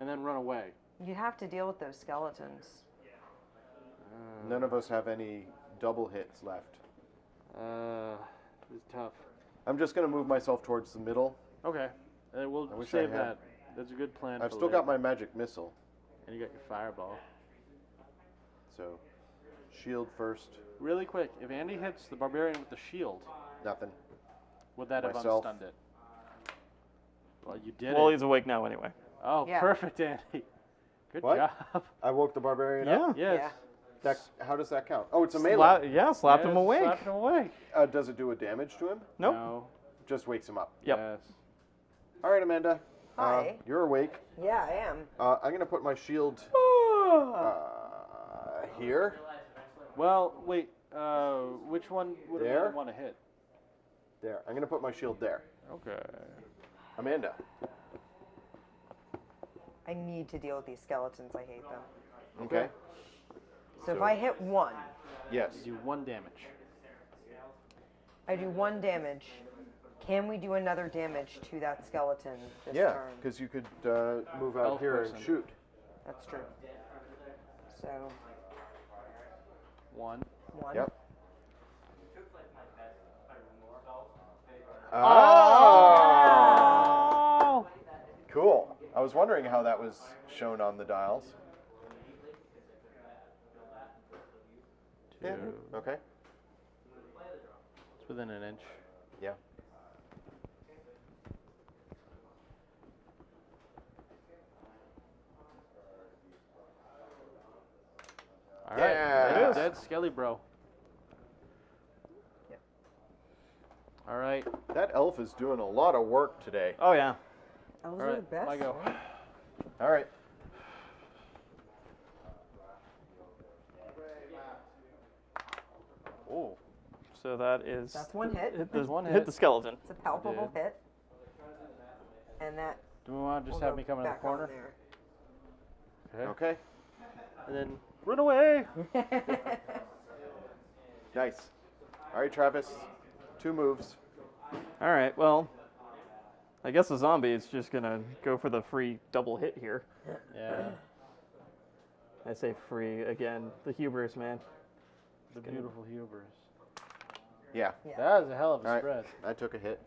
And then run away. You have to deal with those skeletons. None of us have any double hits left. It's tough. I'm just going to move myself towards the middle. Okay, we'll I wish save I had- that. That's a good plan. I've for still later. got my magic missile, And you got your fireball. so shield first. Really quick, if Andy hits the barbarian with the shield, Nothing. would that have Myself. unstunned it? Well, you did well, it. he's awake now anyway. Oh, Yeah. perfect, Andy. Good What? job. I woke the barbarian up. Yeah. Yes. How does that count? Oh, it's a melee. Slapped him Yes, awake. Slapped him awake. Does it do a damage to him? Nope. No. Just wakes him up. Yep. Yes. All right, Amanda. Hi. You're awake. Yeah, I am. I'm going to put my shield here. Well, wait. Which one would There? I want to hit? There. I'm going to put my shield there. Okay. Amanda. I need to deal with these skeletons. I hate them. Okay. So if So- I hit one, Yes. Do 1 damage. I do 1 damage. Can we do another damage to that skeleton this Yeah, turn? because you could move out Elf here person. and shoot. That's true. So 1. 1. Yep. Oh! Cool. I was wondering how that was shown on the dials. Yeah. Okay. It's within an inch. Yeah. All right. Yeah. Dead Skelly Bro. All right. That elf is doing a lot of work today. Oh yeah. Elves All are the right. best. I go. man. All right. Oh. So that is. That's one hit. Hit the, One hit hit. the skeleton. It's a palpable hit. And that Do we want to just will have go me come in the back on corner? there. Okay. And then run away. Nice. All right, Travis. 2 moves. All right. Well, I guess the zombie is just gonna go for the free double hit here. Yeah. I say free again. The hubris, man. The beautiful hubris. Yeah. Yeah. That is a hell of a All right. spread. I took a hit.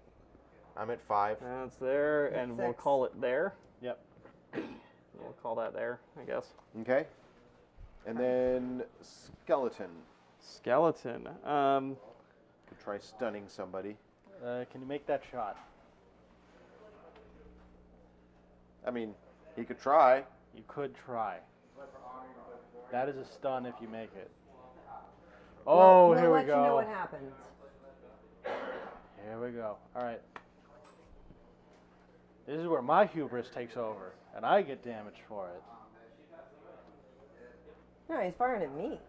I'm at 5. That's there, and we'll 6. call it there. Yep. We'll call that there, I guess. Okay. And then skeleton. Skeleton. Could try stunning somebody. Can you make that shot? I mean, he could try. You could try. That is a stun if you make it. Oh, we'll here we let you know go. what happens. Here we go. All right. This is where my hubris takes over, and I get damaged for it. No, he's firing at me.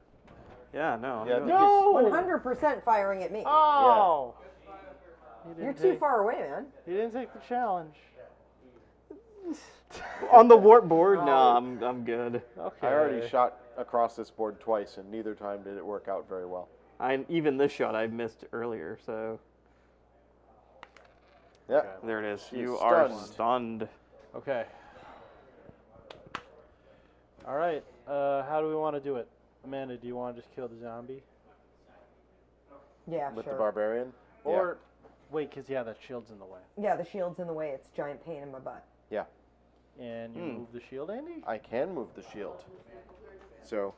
Yeah, no. Yeah, I I'm think No! 100% firing at me. Oh! He You're didn't too take- far away, man. He didn't take the challenge. on the warp board? No, Oh. I'm good. Okay. I already shot across this board twice, and neither time did it work out very well. Even this shot I missed earlier, so Yeah. Okay. there it is. He's You are stunned. stunned. Okay. All right. How do we want to do it? Amanda, do you want to just kill the zombie? Yeah, With sure. the barbarian. Or, wait, because, yeah, that shield's in the way. Yeah, the shield's in the way. It's a giant pain in my butt. Yeah. And you move the shield, Andy? I can move the shield. So,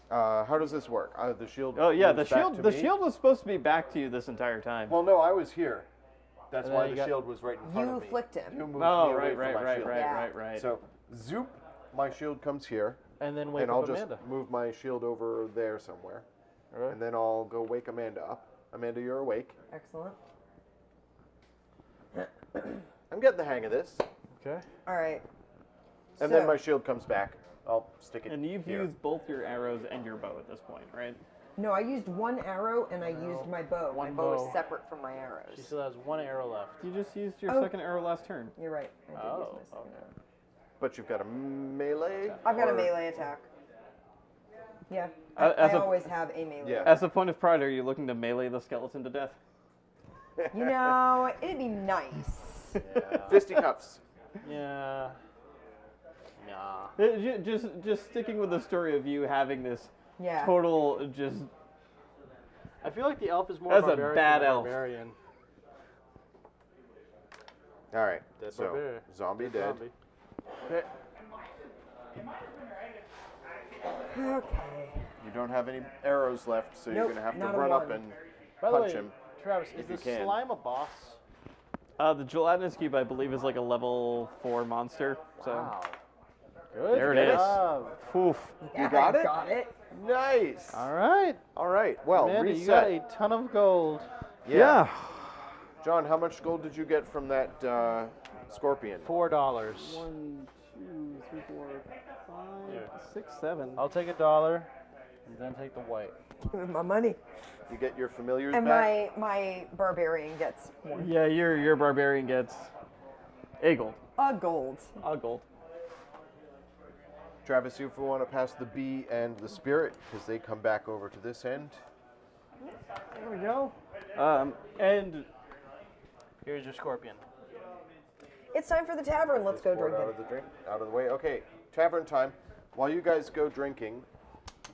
how does this work? The shield. Oh yeah, the moves back shield. to The me? shield was supposed to be back to you this entire time. Well, no, I was here. That's And why then the you got- shield was right in front You of me. flicked him. You moved Oh, me away right, from right, my right, shield. right, Yeah. right, right. So, zoop, my shield comes here, And then wake and up I'll just Amanda. move my shield over there somewhere, All right. and then I'll go wake Amanda up. Amanda, you're awake. Excellent. I'm getting the hang of this. Okay. All right. And So- then my shield comes back. I'll stick it And you've here. used both your arrows and your bow at this point, right? No, I used one arrow and I used my bow. My One bow bow. is separate from my She arrows. still has one arrow left. You just used your Oh. second arrow last turn. You're right. I did Oh, use my second okay. arrow. But you've got a melee? I've got a or- melee attack. Yeah. As I a- always have a melee. Yeah. As a point of pride, are you looking to melee the skeleton to death? You know, it'd be nice. Yeah. Fisticuffs. Yeah. Nah. Just sticking with the story of you having this Yeah. total just. I feel like the elf is more That's a barbarian bad than a elf. barbarian. All right. Dead So, barbarian. zombie dead. Zombie. Okay. Okay. You don't have any arrows left, so you're Nope, going to have to not a run up one. and By the punch way, him. Travis, if is you the can. slime a boss? The gelatinous cube, I believe, is like a level 4 monster. So Wow. Good There it is. job. Oof. Yeah, got I it? Got it. Nice. All right. All right. Well, Amanda, you got reset. a ton of gold. Yeah. John, how much gold did you get from that scorpion? $4. 1, 2, 3, 4, 5, Here. 6, 7. I'll take $1 and then take the white. Give me my money. You get your familiars And back? my barbarian gets one. Yeah, your barbarian gets a gold. A gold. A gold. Travis, if you want to pass the bee and the spirit, because they come back over to this end. There we go. And Here's your scorpion. It's time for the tavern. Let's go Pour it drinking. out of the drink, out of the way. Okay, tavern time. While you guys go drinking,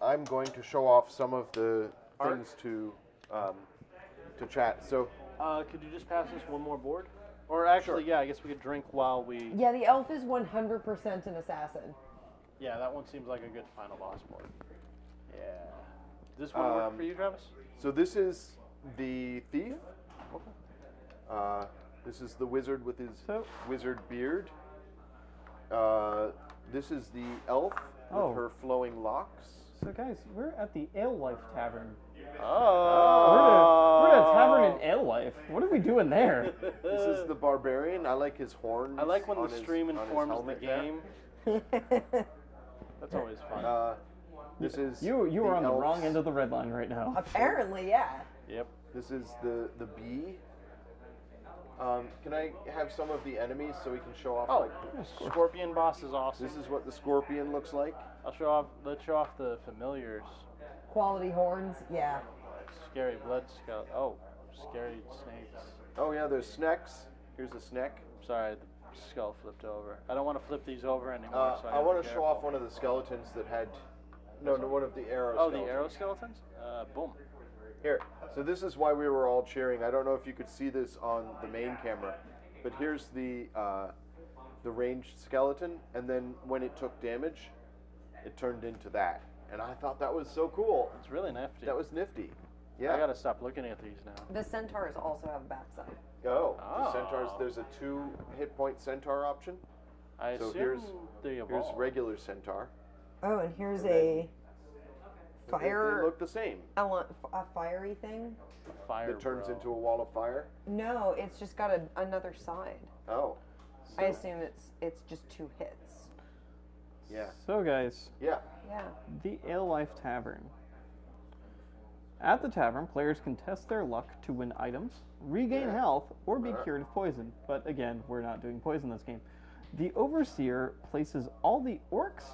I'm going to show off some of the Art? things to chat. So, Could you just pass us one more board? Or actually, Sure. yeah, I guess we could drink while we... Yeah, the elf is 100% an assassin. Yeah, that one seems like a good final boss board. Yeah. Does this one work for you, Travis? so this is the thief. This is the wizard with his So- wizard beard. This is the elf with Oh. her flowing locks. So guys, we're at the Alewife Tavern. Oh. We're at a tavern in Alewife. What are we doing there? This is the barbarian. I like his horns. I like when on the his- stream on his informs the helmet there. game. That's always fun. This is You are on the elves. wrong end of the red line right now. Apparently, yeah. Yep. This is the bee. Can I have some of the enemies so we can show off? Oh, like, Scorpion boss is awesome. this is what the scorpion looks like. I'll show off. Let's show off the familiars. Quality horns, yeah. Scary blood skull. Oh, scary snakes. Oh yeah, there's snacks. Here's a snack. Sorry, the skull flipped over. I don't want to flip these over anymore. So I want to show off one of the skeletons that had. No, one of the arrow. Oh, skeletons. the arrow skeletons. Boom. Here. So this is why we were all cheering. I don't know if you could see this on the main camera, but here's the ranged skeleton, and then when it took damage, it turned into that, and I thought that was so cool. It's really nifty. That was nifty. Yeah. I gotta stop looking at these now. The centaurs also have a backside. Oh, Oh. the centaurs. There's a 2 hit point centaur option. I So assume they Here's evolve. regular centaur. Oh, and here's And a They fire look the same. a fiery thing. Fire That turns bro. into a wall of fire. No, it's just got another side. Oh. I assume it's just 2 hits. Yeah. So guys, Yeah. Yeah. the Alewife Tavern. At the tavern, players can test their luck to win items, regain health, or be cured of poison. But again, we're not doing poison this game. The Overseer places all the orcs,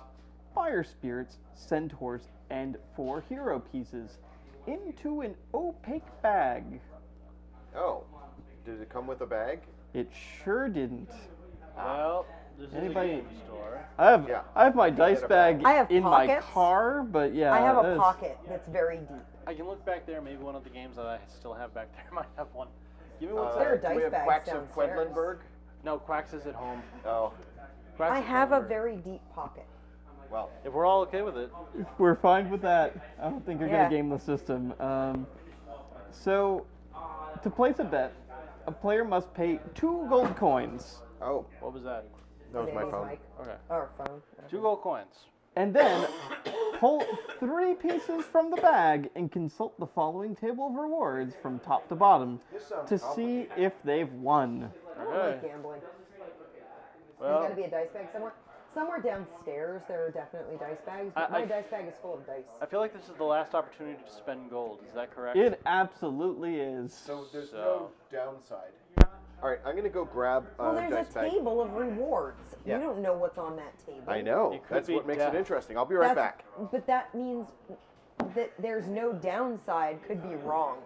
fire spirits, centaurs, and 4 hero pieces into an opaque bag. Oh. Did it come with a bag? It sure didn't. Well, this Anybody- is a game store. Yeah. I have my dice get a bag bag. I have in my pockets. car, but yeah. I have a that's- pocket that's very deep. I can look back there. Maybe one of the games that I still have back there might have one. Give me one There are second. dice we have bags Quacks of downstairs. Quedlinburg. No, Quacks is at home. Oh. Quacks I is have a over. very deep pocket. Well. If we're all okay with it. We're fine with that. I don't think you're Yeah. gonna game the system. So, to place a bet, a player must pay 2 gold coins, Oh. What was that? That was my Baby's phone. mic. Okay. Or phone. 2 gold coins. and then pull 3 pieces from the bag and consult the following table of rewards from top to bottom to see if they've won. I don't Okay. like gambling. There's Well, got to be a dice bag somewhere. Somewhere downstairs there are definitely dice bags, but I- my dice bag is full of dice. I feel like this is the last opportunity to spend gold. Is that correct? It absolutely is. So there's So- no downside. All right, I'm gonna go grab Well, there's dice a bag. table of rewards. Yeah. You don't know what's on that table. I know. It could That's be what makes death. it interesting. I'll be right back. But that means that there's no downside. Could be wrong.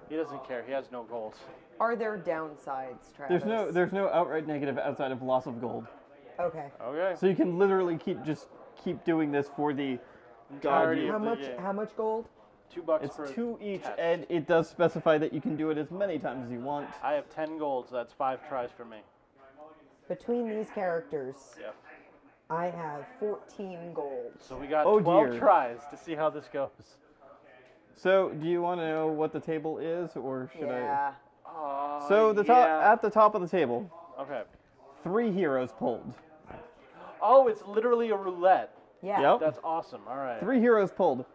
He doesn't care. He has no gold. Are there downsides, Travis? There's no outright negative outside of loss of gold. Okay. Okay. So you can literally keep doing this for the Entirety How of the much? game. How much gold? $2 It's for 2 each, test. and it does specify that you can do it as many times as you want. I have 10 golds. That's 5 tries for me. Between these characters, Yep. I have 14 gold. So we got Oh, 12 dear. tries to see how this goes. So, do you want to know what the table is, or should Yeah. I? So at the top of the table, Okay. 3 heroes pulled. Oh, it's literally a roulette. Yeah. Yep. That's awesome. All right. 3 heroes pulled.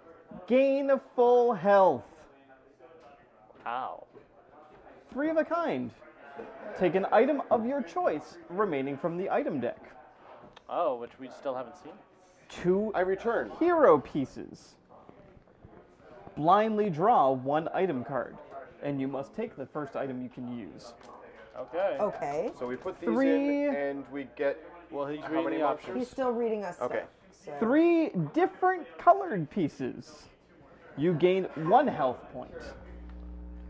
Gain full health. Ow. 3 of a kind. Take an item of your choice remaining from the item deck. Oh, which we still haven't seen. 2 I return. hero pieces. Blindly draw 1 item card, and you must take the first item you can use. Okay. Okay. So we put these 3 in, and we get. Well, he's How reading many the options? options. He's still reading us Okay. stuff. So. 3 different colored pieces. You gain 1 health point.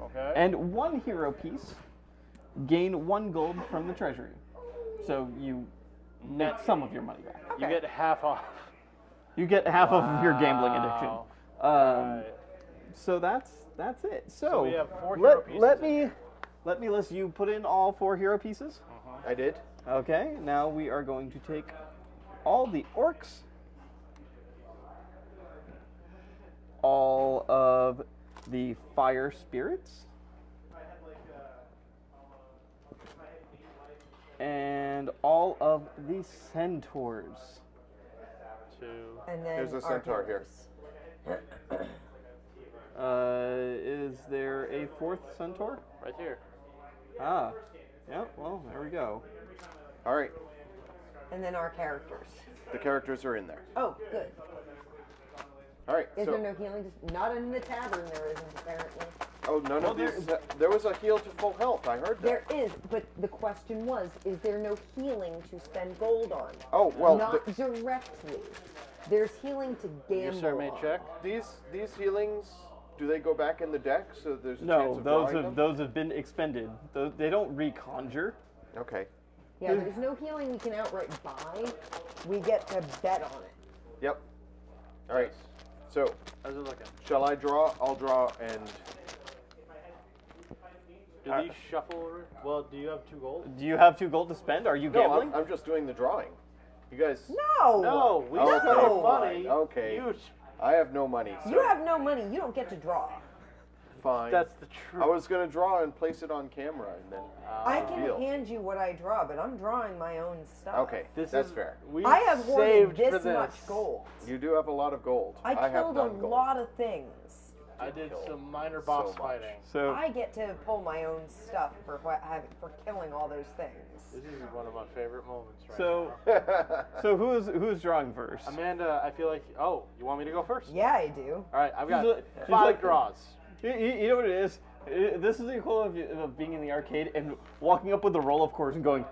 Okay. And 1 hero piece, gain 1 gold from the treasury. So you net some of your money back. You get half off. You get half of your gambling addiction. Wow. Right. So that's it. So we have 4 hero pieces. Let me list. You put in all 4 hero pieces. I did. Okay. Now we are going to take all the orcs, all of the fire spirits, and all of the centaurs. 2. And then There's a our centaur here. heroes. Is there a fourth centaur? Right here. Ah. Yep, well, there we go. All right, And then our characters. the characters are in there. Oh, good. All right, Is so there no healing? Not in the tavern, there isn't, apparently. none of these. There was a heal to full health. I heard that. There is, but the question was, is there no healing to spend gold on? Oh well, Not directly. There's healing to Your gamble sir may on. check. these healings, do they go back in the deck so there's a chance No, of those drawing have them? those have been expended. They don't reconjure. Okay. Yeah, there's no healing we can outright buy. We get to bet on it. Yep. All right. So, How's it looking? shall I draw? I'll draw, and Do these shuffle? Well, do you have 2 gold? Do you have 2 gold to spend? Are you no, gambling? I'm just doing the drawing. You guys, No! No, we Okay, spent fine, money. okay. You, I have no money. So You have no money. You don't get to draw. fine. that's the truth. I was gonna draw and place it on camera, and then I can deal. hand you what I draw, but I'm drawing my own stuff. okay, This that's is, fair. We I have hoarded saved for this much gold. You do have a lot of gold. I have killed a none gold. lot of things. I did Kill some minor so boss much. fighting. So I get to pull my own stuff for for killing all those things. This is one of my favorite moments right so who's drawing first? now. Amanda, I feel like, you want me to go first? Yeah, I do. All right, I've got She's 5 like- draws. You know what it is? This is the equivalent of being in the arcade and walking up with the roll of course and going.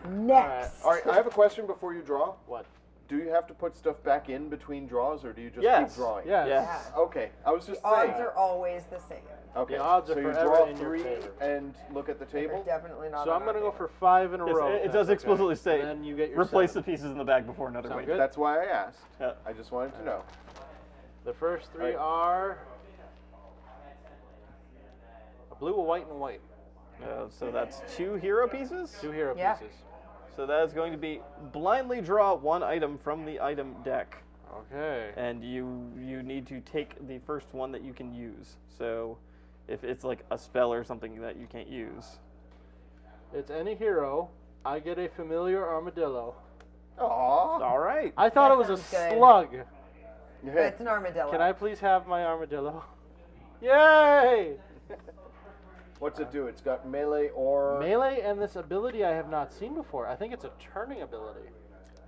Next. All right, I have a question before you draw. What? Do you have to put stuff back in between draws, or do you just Yes. keep drawing? Yes. Yes. Okay, I was The just odds saying. are always the same. Okay, The odds are so you forever draw in your 3 favor. and look at the They're table. definitely not. So in I'm going to our go favor. for 5 in a Yes, row. if it that's does okay. explicitly say And then you get your replace 7. the pieces in the bag before another Sound weight. good? That's why I asked. Yeah. I just wanted to know. The first 3 All are a blue, a white, and a white. So that's 2 hero pieces. 2 hero Yeah. pieces. So that is going to be blindly draw 1 item from the item deck, Okay. and you need to take the first one that you can use. So if it's like a spell or something that you can't use. It's any hero. I get a familiar armadillo. Aww. All right. I thought That it was a sounds good. slug. But it's an armadillo. Can I please have my armadillo? Yay! What's it do? It's got melee or Melee and this ability I have not seen before. I think it's a turning ability.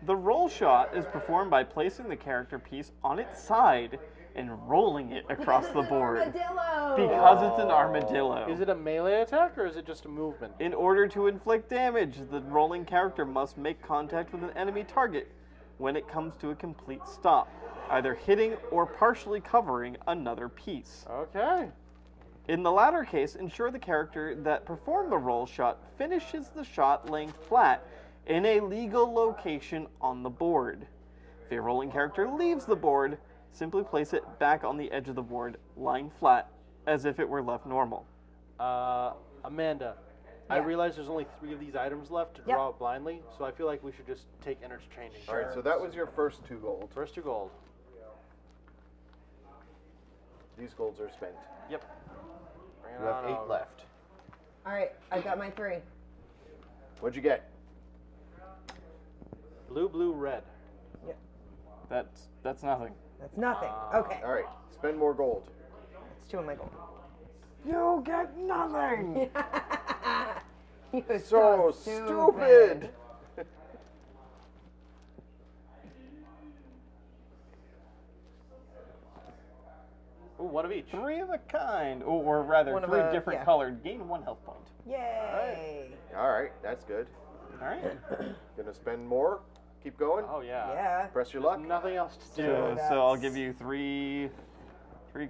The roll shot is performed by placing the character piece on its side and rolling it across the board. Armadillo. Because it's an armadillo. Is it a melee attack or is it just a movement? In order to inflict damage, the rolling character must make contact with an enemy target when it comes to a complete stop, either hitting or partially covering another piece. Okay. In the latter case, ensure the character that performed the roll shot finishes the shot laying flat in a legal location on the board. If a rolling character leaves the board, simply place it back on the edge of the board, lying flat, as if it were left normal. Amanda, I Yeah. realize there's only 3 of these items left to Yep. draw blindly, so I feel like we should just take interchanging. All right, so that was your first 2 gold. First 2 gold. These golds are spent. Yep. Bring it You have on 8 over. left. All right, I got my 3. What'd you get? Blue, blue, red. That's nothing. That's nothing. Okay, All right, spend more gold. it's 2 of my gold. You get nothing! You're So stupid. Ooh, 1 of each. 3 of a kind, or rather, One of 3 a- different yeah. colored. Gain 1 health point. Yay! All right, that's good. All right. Gonna spend more. Keep going. Oh, yeah. Yeah. Press your There's luck. nothing else to do. So I'll that's- give you 3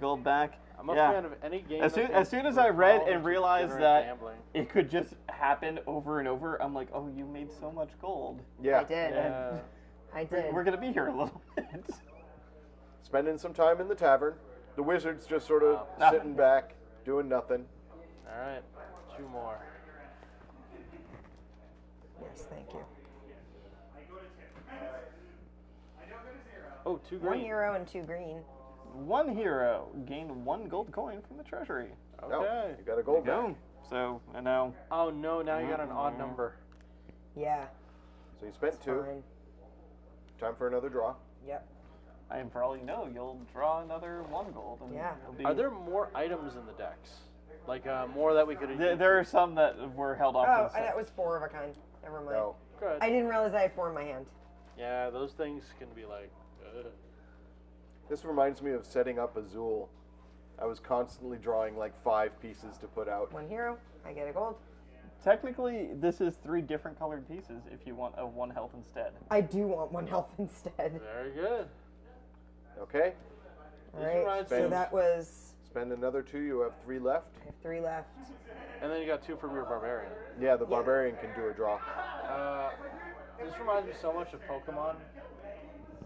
gold back. I'm a Yeah. fan of any game. As that soon can as I read involve and realized generate that gambling. it could just happen over and over, I'm like, oh, you made so much gold. Yeah. I did. Yeah. I did. We're gonna be here a little bit. Spending some time in the tavern. The wizard's just sort of Oh. sitting back, doing nothing. All right, 2 more. Yes, thank you. Oh, 2 1 green. hero and 2 green. 1 hero gained 1 gold coin from the treasury. No, Okay. you got a There gold you go. back. So I know. Oh no, now you got an odd number. Yeah. So you spent 2. Fine. Time for another draw. Yep. And for all you know, you'll draw another 1 gold. And Yeah. it'll be... Are there more items in the decks? Like more that we could. There are some that were held off. Oh, to the side. that was 4 of a kind. Never mind. No. Good. I didn't realize I had 4 in my hand. Yeah, those things can be like. This reminds me of setting up Azul. I was constantly drawing like 5 pieces to put out. 1 hero, I get a gold. Technically, this is 3 different colored pieces if you want a 1 health instead. I do want 1 health instead. Very good. Okay. Alright, so Spend. that was... Spend another 2. You have 3 left. I have 3 left. And then you got 2 from your barbarian. Yeah, the barbarian can do a draw. This reminds me so much of Pokemon.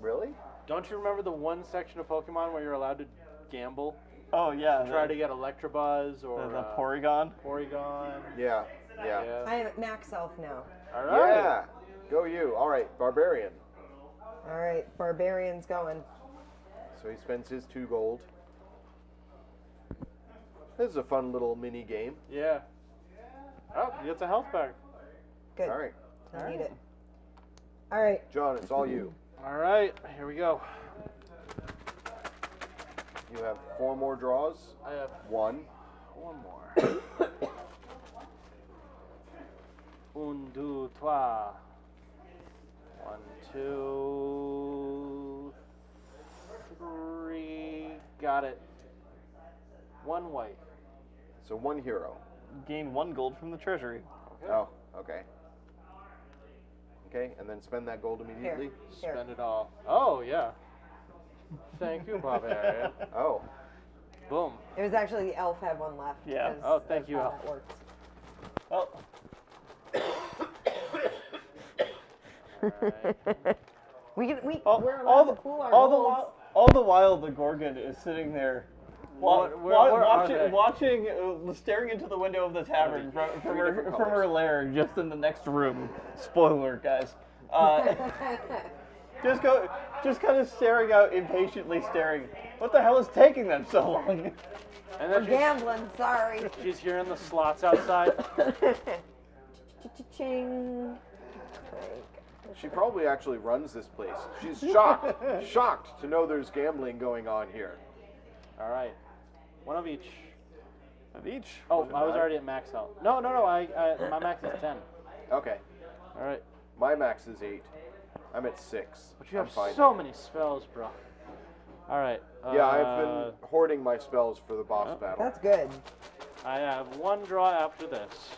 Really? Don't you remember the one section of Pokemon where you're allowed to gamble? Oh, yeah. Try to get Electabuzz or the Porygon. Porygon. Yeah. I am at max health now. All right. Yeah. Go you. All right, barbarian. Alright, barbarian's going. So he spends his 2 gold. This is a fun little mini game. Yeah. Oh, he gets a health back. Good. All right, I need it. Alright. John, it's all you. All right, here we go. You have 4 more draws. I have 1. one more. 1, 2, 3. 1, 2, 3. Got it. 1 white. So 1 hero. Gain 1 gold from the treasury. Okay. Oh, okay. Okay, and then spend that gold immediately. Here. Spend it all. Oh, yeah. Thank you, barbarian. Oh, Boom. It was actually the elf had 1 left. Yeah. because Oh, thank of you, how elf. that works. Oh, We're all, allowed all, to the, pool our all, the golds. while, all the while, the Gorgon is sitting there Where are they? watching, staring into the window of the tavern from different her colors. lair just in the next room. Spoiler, guys. Just kind of staring out, impatiently staring. What the hell is taking them so long? And We're then gambling, sorry. she's hearing the slots outside. Ching. she probably actually runs this place. She's shocked to know there's gambling going on here. All right. 1 of each. Of each. Oh, Was it I was 9? already at max health. No. My max is 10. Okay, All right. my max is 8. I'm at 6. But you I'm have fine. so many spells, bro. All right. Yeah, I've been hoarding my spells for the boss battle. That's good. I have 1 draw after this.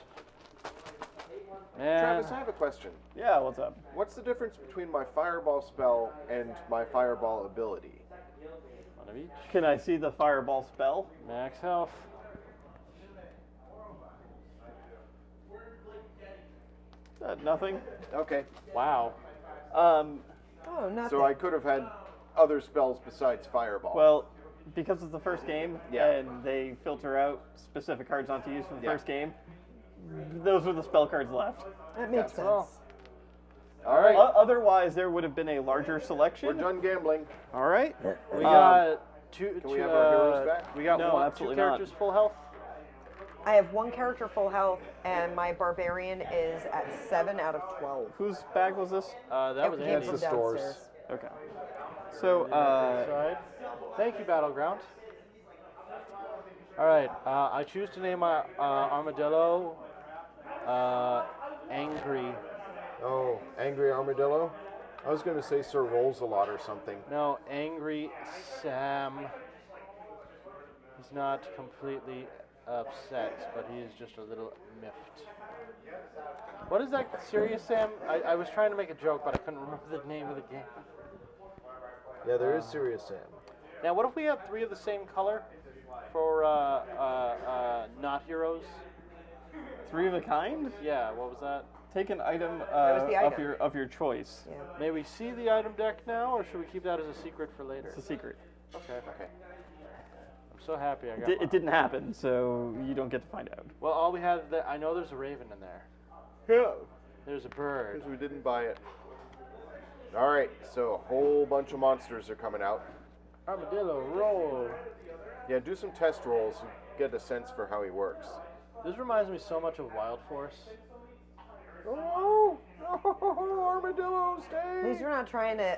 And Travis, I have a question. Yeah, what's up? What's the difference between my fireball spell and my fireball ability? 1 of each. Can I see the fireball spell? Max health. Nothing. Okay, Wow. Oh, nothing. so I could have had other spells besides fireball. Well, because it's the first game, Yeah. and they filter out specific cards not to use for the Yeah. first game, those were the spell cards left. that makes sense. well. all right, Otherwise, there would have been a larger selection. we're done gambling. All right. We got two. Can we have our heroes back? We got No, 2 absolutely not. characters full health. I have 1 character full health, and my barbarian is at 7 out of 12. Whose bag was this? That was It Andy. came from the stores. downstairs. Okay. So, Side. Thank you, Battleground. All right. I choose to name my armadillo Angry. Oh, Angry Armadillo? I was going to say Sir Rolls-a-Lot or something. No, Angry Sam. He's not completely upset, but he's just a little miffed. What is that, Serious Sam? I was trying to make a joke, but I couldn't remember the name of the game. Yeah, there is Serious Sam. Now, what if we have 3 of the same color for not heroes? 3 of a kind? Yeah, what was that? Take an item, was the item. of your choice. Yeah. May we see the item deck now, or should we keep that as a secret for later? It's a secret. Okay. Okay. I'm so happy I got It mine. didn't happen, so you don't get to find out. Well, all we had, I know there's a raven in there. Yeah. There's a bird. Because we didn't buy it. All right, so a whole bunch of monsters are coming out. Armadillo, roll. Yeah, do some test rolls and get a sense for how he works. This reminds me so much of Wild Force. Oh, armadillo, At stay! least we're not trying to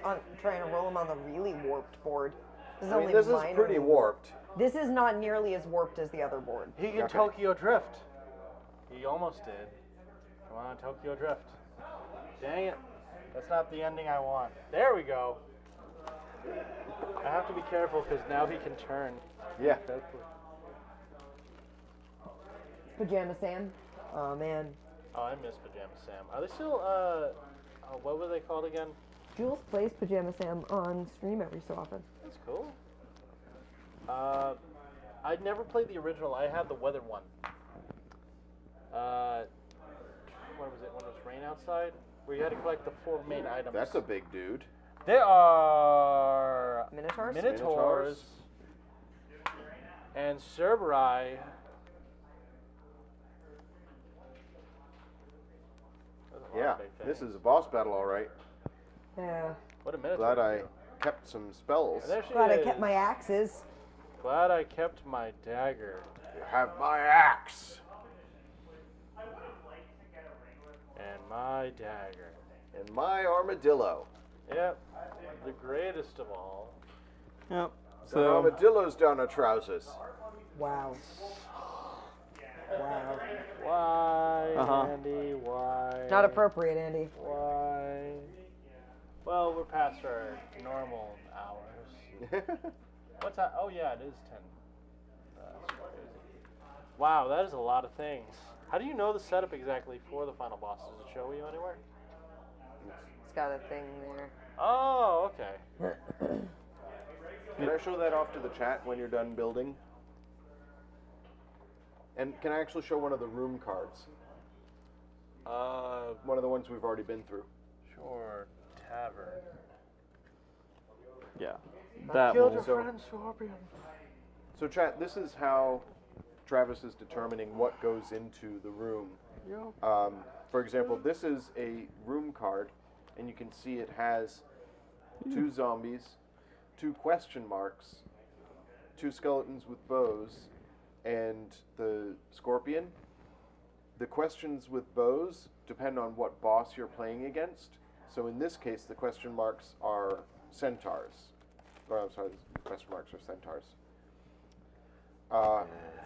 roll them on the really warped board. This is I mean, only this is minorly pretty warped. This is not nearly as warped as the other board. He can Okay. Tokyo Drift. He almost did. Come on, Tokyo Drift. Dang it. That's not the ending I want. There we go. I have to be careful because now he can turn. Yeah. Pajama Sam. Oh man. Oh, I miss Pajama Sam. Are they still, what were they called again? Jules plays Pajama Sam on stream every so often. That's cool. I'd never played the original. I had the weather one. What was it? When it was rain outside? Where you had to collect the 4 main items. That's a big dude. There are Minotaurs? Minotaurs and Cerberus. Yeah, this is a boss battle, all right. Yeah. What a Minotaur. Glad I kept some spells. And there she Glad I is. kept my axes. Glad I kept my dagger. You have my axe. And my dagger. And my armadillo. Yep. The greatest of all. Yep. So So armadillo's down our trousers. Wow. Wow. Why, Uh-huh. Andy? Why? Not appropriate, Andy. Why? Well, we're past our normal hours. What's that? Oh, yeah, it is 10. That's crazy. Wow, that is a lot of things. How do you know the setup exactly for the final boss? Does it show you anywhere? It's got a thing there. Oh, okay. Can I show that off to the chat when you're done building? And can I actually show one of the room cards? One of the ones we've already been through. Sure. Tavern. yeah, that Killed will. your friend, Scorpion. So chat, this is how Travis is determining what goes into the room. For example, this is a room card, and you can see it has 2 zombies, 2 question marks, 2 skeletons with bows, and the scorpion. The questions with bows depend on what boss you're playing against. So in this case, the question marks are centaurs. Or I'm sorry, the question marks are centaurs.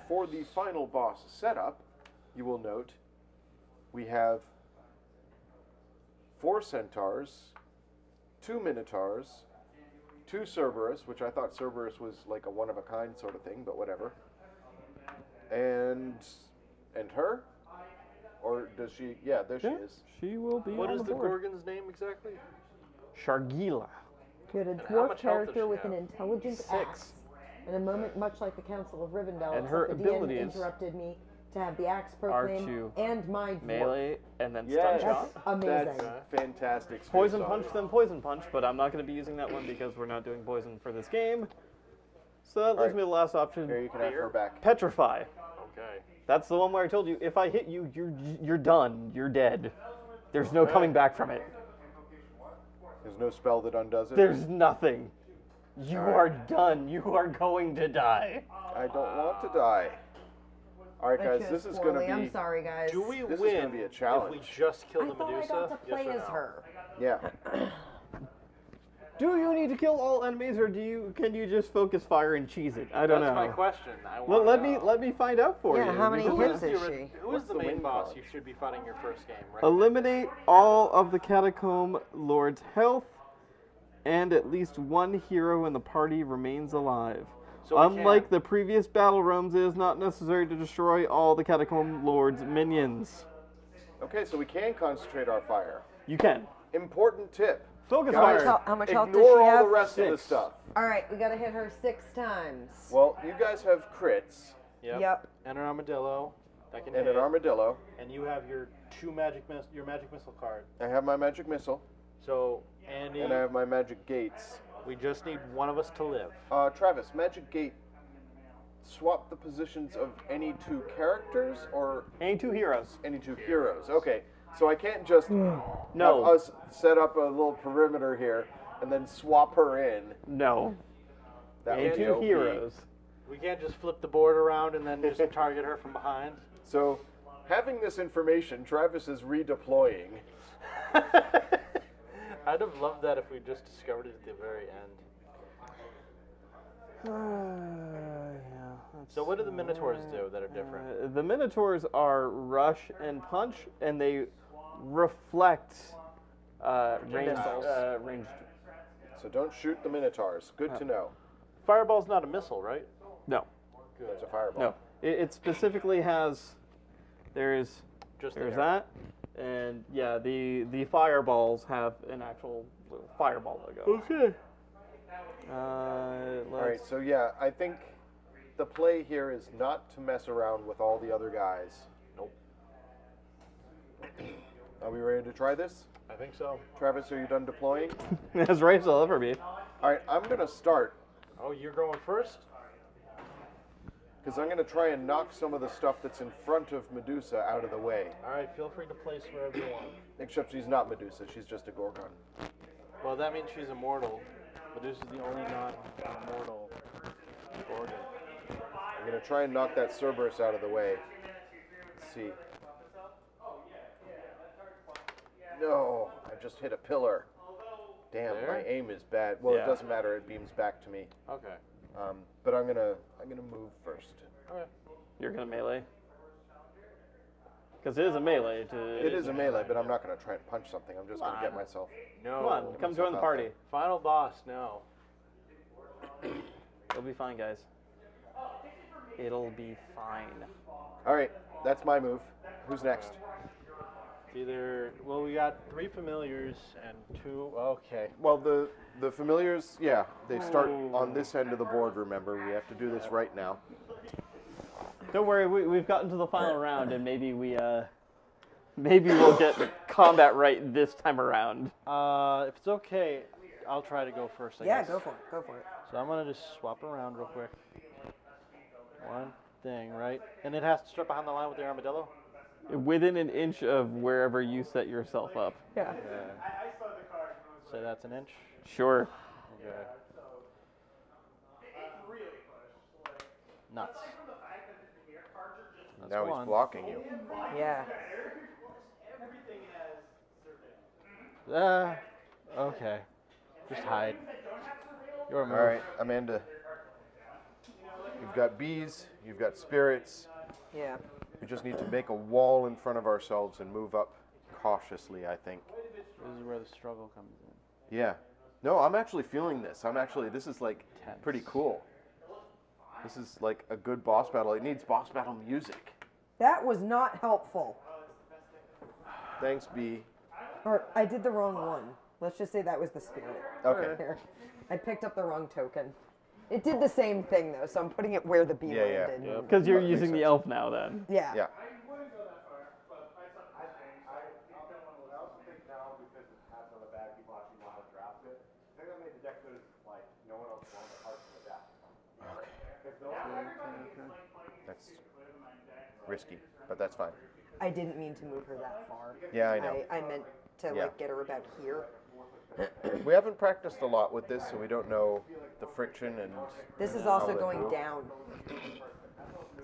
For the final boss setup, you will note we have 4 centaurs, 2 minotaurs, 2 Cerberus, which I thought Cerberus was like a one-of-a-kind sort of thing, but whatever. And her? Or does she? Yeah, there she Yeah, is. she will be What on is the the board. Gorgon's name exactly? Shargila. Get a how dwarf much health does character she with an have? intelligent 6. axe. In a moment, much like the Council of Rivendell, And her except the DM abilities interrupted me to have the axe are proclaimed to and my dwarf. Melee and then Yeah, stun shot. That's amazing. That's fantastic. Space Poison Odyssey. punch, then poison punch, but I'm not going to be using that one because we're not doing poison for this game. So that leaves Alright. me the last option. Here, you can have her back. Petrify. Okay. That's the one where I told you if I hit you, you're done. You're dead. There's no coming back from it. There's no spell that undoes it. There's nothing. You Alright. are done. You are going to die. I don't want to die. All right, I guys, chose this is going to poorly. be. I'm sorry, guys. Do we This is win gonna be a if we challenge. just kill I the thought Medusa? I got to play yes or as no? her. Yeah. Do you need to kill all enemies, or can you just focus fire and cheese it? I don't That's know. my question. I Well, wanna let me find out for Yeah, you. how many because- hits Who is is she? Who is What's the the main win boss card? you should be fighting your first game, right? Eliminate all of the Catacomb Lord's health, and at least 1 hero in the party remains alive. So we Unlike can. the previous battle realms, it is not necessary to destroy all the Catacomb Lord's minions. Okay, so we can concentrate our fire. You can. Important tip. Focus Guys, fire. How much health does Ignore she all have? the rest of the 6. stuff. All right, we got to hit her 6 times. Well, you guys have crits Yep. And an armadillo. That can and hit. an armadillo. And you have your your magic missile card. I have my magic missile, So Andy, and I have my magic gates. we just need one of us to live. Travis, magic gate. Swap the positions of any 2 characters or Any 2 heroes. any 2 heroes. Okay, so I can't just have No. us set up a little perimeter here and then swap her in. No. That Any would be 2 OP. heroes. We can't just flip the board around and then just target her from behind. So Having this information, Travis is redeploying. I'd have loved that if we just discovered it at the very end. So what do the Minotaurs do that are different? The Minotaurs are rush and punch, and they reflect ranged. So don't shoot the Minotaurs. Good to know. Fireball's not a missile, right? No. Good. It's a fireball. No. It specifically has. There's that, and yeah, the fireballs have an actual little fireball logo. Okay. All right, so yeah, I think the play here is not to mess around with all the other guys. Nope. Are we ready to try this? I think so. Travis, are you done deploying? As right as I'll ever be. All right, I'm going to start Oh, you're going first? because I'm going to try and knock some of the stuff that's in front of Medusa out of the way. All right, feel free to place wherever you want. Except she's not Medusa, she's just a Gorgon. Well, that means she's immortal. Medusa's the only non-immortal Gorgon. I'm going to try and knock that Cerberus out of the way. Let's see. No, I just hit a pillar. Damn, There? my aim is bad. Well, Yeah. it doesn't matter. It beams back to me. Okay. But I'm gonna move first. Okay. You're gonna melee. Because it is a melee. It is a melee, but I'm not gonna try and punch something. I'm just gonna get myself. No. Come on, come join the party. Final boss, no. It'll be fine, guys. It'll be fine. All right, that's my move. Who's next? It's either, well, we got 3 familiars and 2, okay. Well, the familiars, yeah, they start on this end of the board. Remember, we have to do this right now. Don't worry, we've gotten to the final round, and maybe we'll get combat right this time around. If it's okay, I'll try to go first, I Yeah, guess. go for it. Go for it. So I'm going to just swap around real quick. One thing, right? And it has to start behind the line with the armadillo? Within an inch of wherever you set yourself up. Yeah. So that's an inch? Sure. Okay. Nuts. That's Now one. he's blocking you. Yeah. Okay. Just hide. Your move. All right, Amanda. You've got bees. You've got spirits. Yeah. We just need to make a wall in front of ourselves and move up cautiously, I think. This is where the struggle comes in. Yeah. No, I'm actually feeling this. This is like Tense. pretty cool. This is like a good boss battle. It needs boss battle music. That was not helpful. Thanks, B. Or I did the wrong one. Let's just say that was the spirit. Okay. Here. I picked up the wrong token. It did the same thing though, so I'm putting it where the bee Yeah, yeah. landed. Yep. Because you're That makes using the sense. elf now, then. Yeah. Yeah. That's risky, but that's fine. I didn't mean to move her that far. Yeah, I know. I meant to Yeah. like get her about here. We haven't practiced a lot with this, so we don't know the friction and. This is how also they going move. down.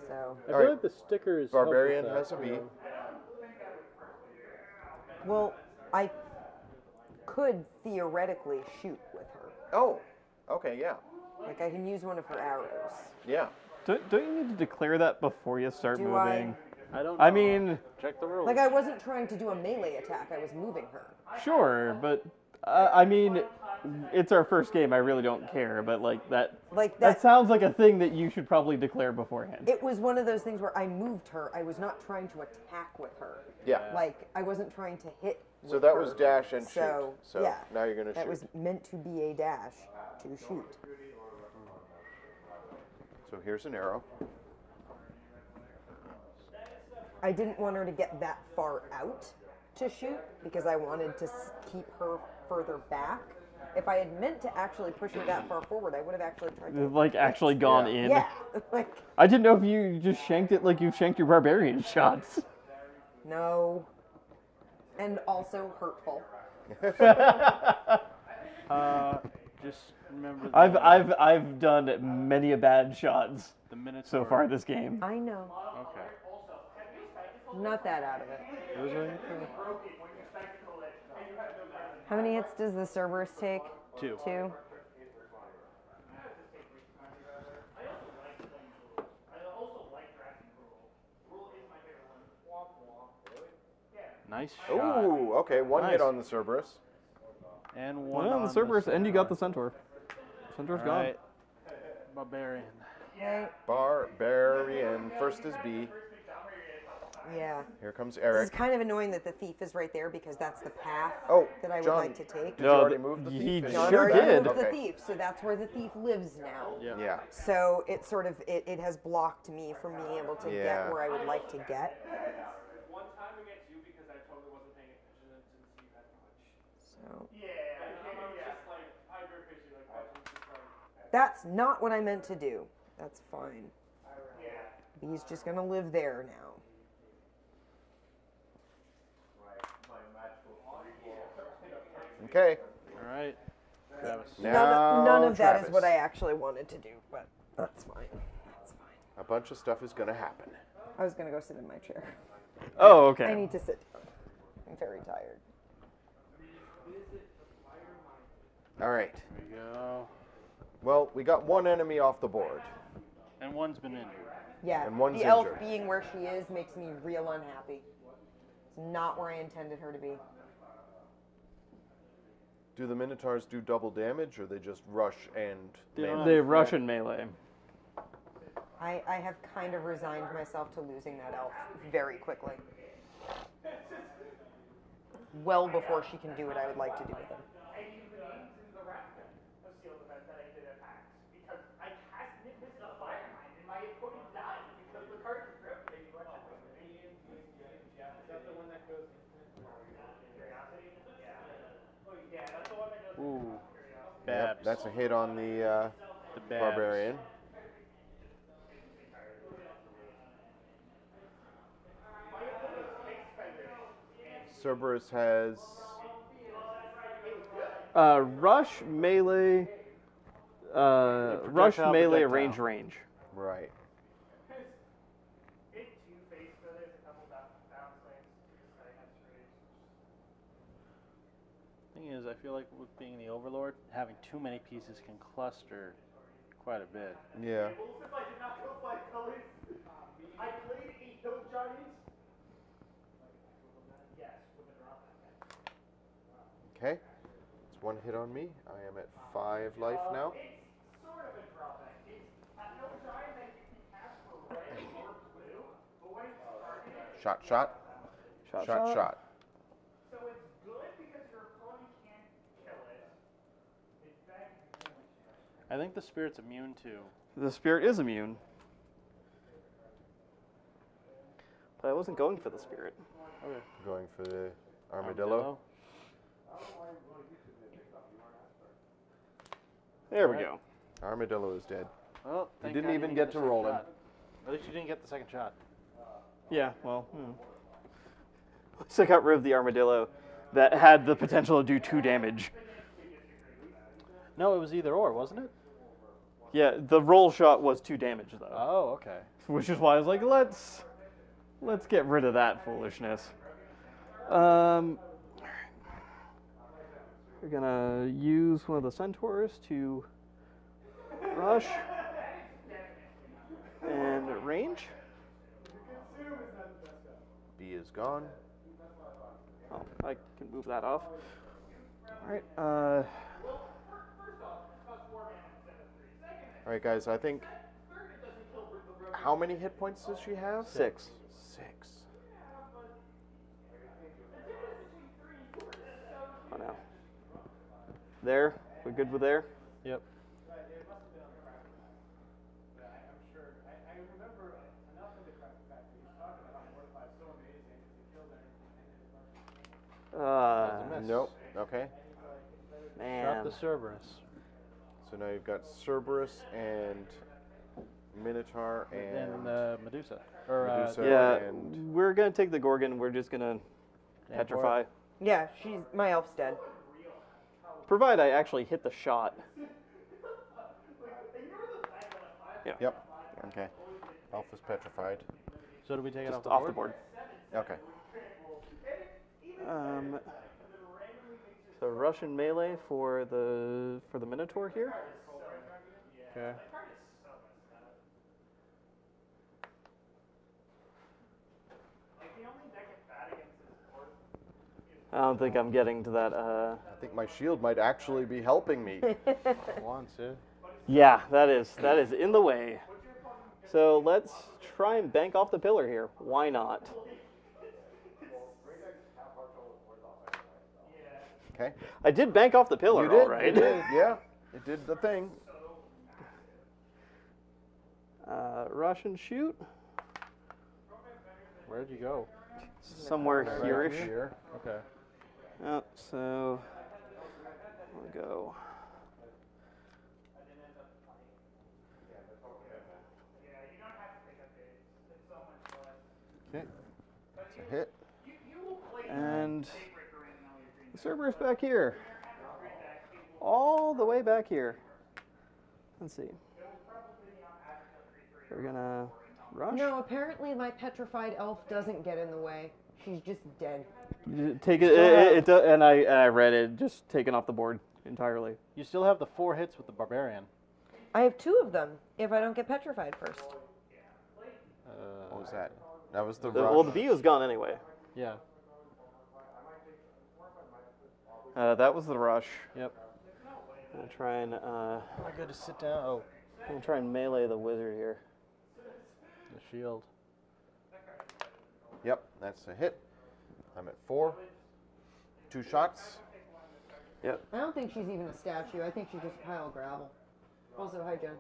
So, I feel Alright. like the stickers. Barbarian help with has that, a bee. too. well, I could theoretically shoot with her. Oh, okay, yeah. Like I can use one of her arrows. Yeah. Don't you need to declare that before you start Do moving? I don't know. I mean, Check the rules. Like I wasn't trying to do a melee attack. I was moving her. sure, but I mean, it's our first game. I really don't care, but like that. Like That that. sounds like a thing that you should probably declare beforehand. It was one of those things where I moved her. I was not trying to attack with her. Yeah. Like I wasn't trying to hit. So with that her. was dash and So, shoot. So yeah, now you're gonna that shoot. was meant to be a dash to shoot. So here's an arrow. I didn't want her to get that far out to shoot because I wanted to keep her further back. If I had meant to actually push her that far forward, I would have actually tried to. Like actually gone Yeah. in. Yeah, like I didn't know if you just shanked it like you've shanked your barbarian shots. no, and also hurtful. Just remember. I've done many a bad shots the minutes so far this game. I know. Okay. Not that out of it. Was it? How many hits does the Cerberus take? 2. 2. Nice shot. Ooh, okay, one hit Nice. on the Cerberus. And one Well, on the Cerberus, and you got the Centaur. Centaur. Centaur's All gone. right. Barbarian. Okay. Barbarian. First is B. Yeah. Here comes This Eric. is kind of annoying that the thief is right there because that's the path Oh, that I would John. like to take. Did you already move the thief? he in? John sure already did. moved the Okay. thief, so that's where the thief lives now. Yeah. Yeah. So it sort of it has blocked me from being able to Yeah. get where I would like to get. One time against you because I totally wasn't paying attention and didn't see you that much. So I'm just like hyper-efficient, like watching this from. that's not what I meant to do. That's fine. B's just gonna live there now. Okay. All right. Travis. Now None of that is Travis. what I actually wanted to do, but that's fine. That's fine. A bunch of stuff is going to happen. I was gonna go sit in my chair. Oh, okay. I need to sit down. I'm very tired. All right. Here we go. Well, we got one enemy off the board. And one's been injured. Yeah, And one's the elf injured. being where she is makes me real unhappy. It's not where I intended her to be. Do the Minotaurs do double damage, or they just rush and They don't melee? They rush and melee. I have kind of resigned myself to losing that elf very quickly. Well before she can do what I would like to do with him. I used the names in the wrap of Seal Defense that I did at PAX because I cast it with the Firemind and my opponent died because the card is ripped. Is that the one that goes Curiosity? Yeah. Oh, yeah, that's the one that goes Ooh. Yep, Babs. that's a hit on the the Babs. Barbarian. Cerberus has Rush, melee, rush, projectile, melee, projectile. range. right. It two-faced, so there's a couple bounce lanes that I have to raise. Thing is, I feel like with being the Overlord, having too many pieces can cluster quite a bit. Yeah. Well, since I did not go 5 colors, I played 8 hill giants. Yes, with a drop back. Okay. It's one hit on me. I am at 5 life now. It's sort of a drawback. It's a hill giant that you can cast for red or blue, but when it's targeted, Shot, shot. Shot, Shot, shot. so it's good because your opponent can't kill it. It's bad because you can't. I think the spirit's immune to. The spirit is immune. But I wasn't going for the spirit. Okay. Going for the armadillo. There we Alright. go. Armadillo is dead. Well, thank didn't God even didn't get the to second roll him. shot. At least you didn't get the second shot. Yeah, well, At least I got rid of the armadillo that had the potential to do 2 damage. No, it was either or, wasn't it? Yeah, the roll shot was 2 damage though. Oh, okay. Which is why I was like, let's get rid of that foolishness. We're gonna use one of the centaurs to rush and range. B is gone. Oh, I can move that off. All right. All right, guys. I think. How many hit points does she have? 6. 6. Oh no. There. We're good with there. Yep. That's a miss. Nope. Okay. Drop Man. the Cerberus. So now you've got Cerberus and Minotaur and Medusa. Or, Medusa. Yeah, and- we're gonna take the Gorgon. We're just gonna and petrify. Yeah, my elf's dead. Provide I actually hit the shot. Yep. Okay. Alpha's petrified. So do we take it Just off off the board. Okay. So Russian melee for the Minotaur here. Okay. I don't think I'm getting to that. I think my shield might actually be helping me. Wants it. Yeah, that is in the way. So let's try and bank off the pillar here. Why not? Okay. I did bank off the pillar, You did, all right. you did, yeah. It did the thing. Russian shoot. Where'd you go? Somewhere here-ish. Here. Okay. Oh, so we'll go. Okay. It's a hit. And the Cerberus back here. All the way back here. Let's see. We're gonna rush. No, apparently my petrified elf doesn't get in the way. She's just dead. Take it, and I read it, just taken off the board entirely. You still have the 4 hits with the barbarian. I have 2 of them if I don't get petrified first. What was that? That was the Well, rush. the bee was gone anyway. Yeah. That was the rush. Yep. I'm gonna try and I got to sit down. Oh, I'm gonna try and melee the wizard here. the shield. Yep, that's a hit. I'm at 4. 2 shots. Yep. I don't think she's even a statue. I think she's just a pile of gravel. Also, hi, Jen.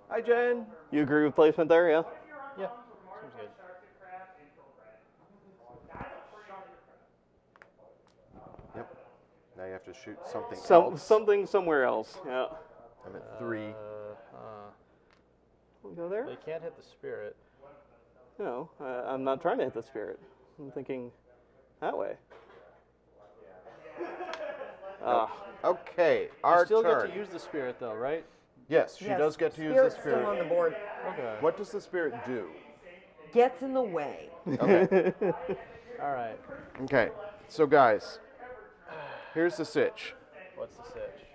Hi, Jen. You agree with placement there, yeah? Yeah. Seems good. Yep. Now you have to shoot something else. Something somewhere else. Yeah. I'm at 3. We'll go there. They can't hit the spirit. No, I'm not trying to hit the spirit. I'm thinking that way. Okay, You our still turn. get to use the spirit though, right? Yes, she Yes, does get to use the Spirit's still on spirit. the board. Okay. What does the spirit do? Gets in the way. Okay. All right. Okay. So guys, here's the sitch. What's the sitch?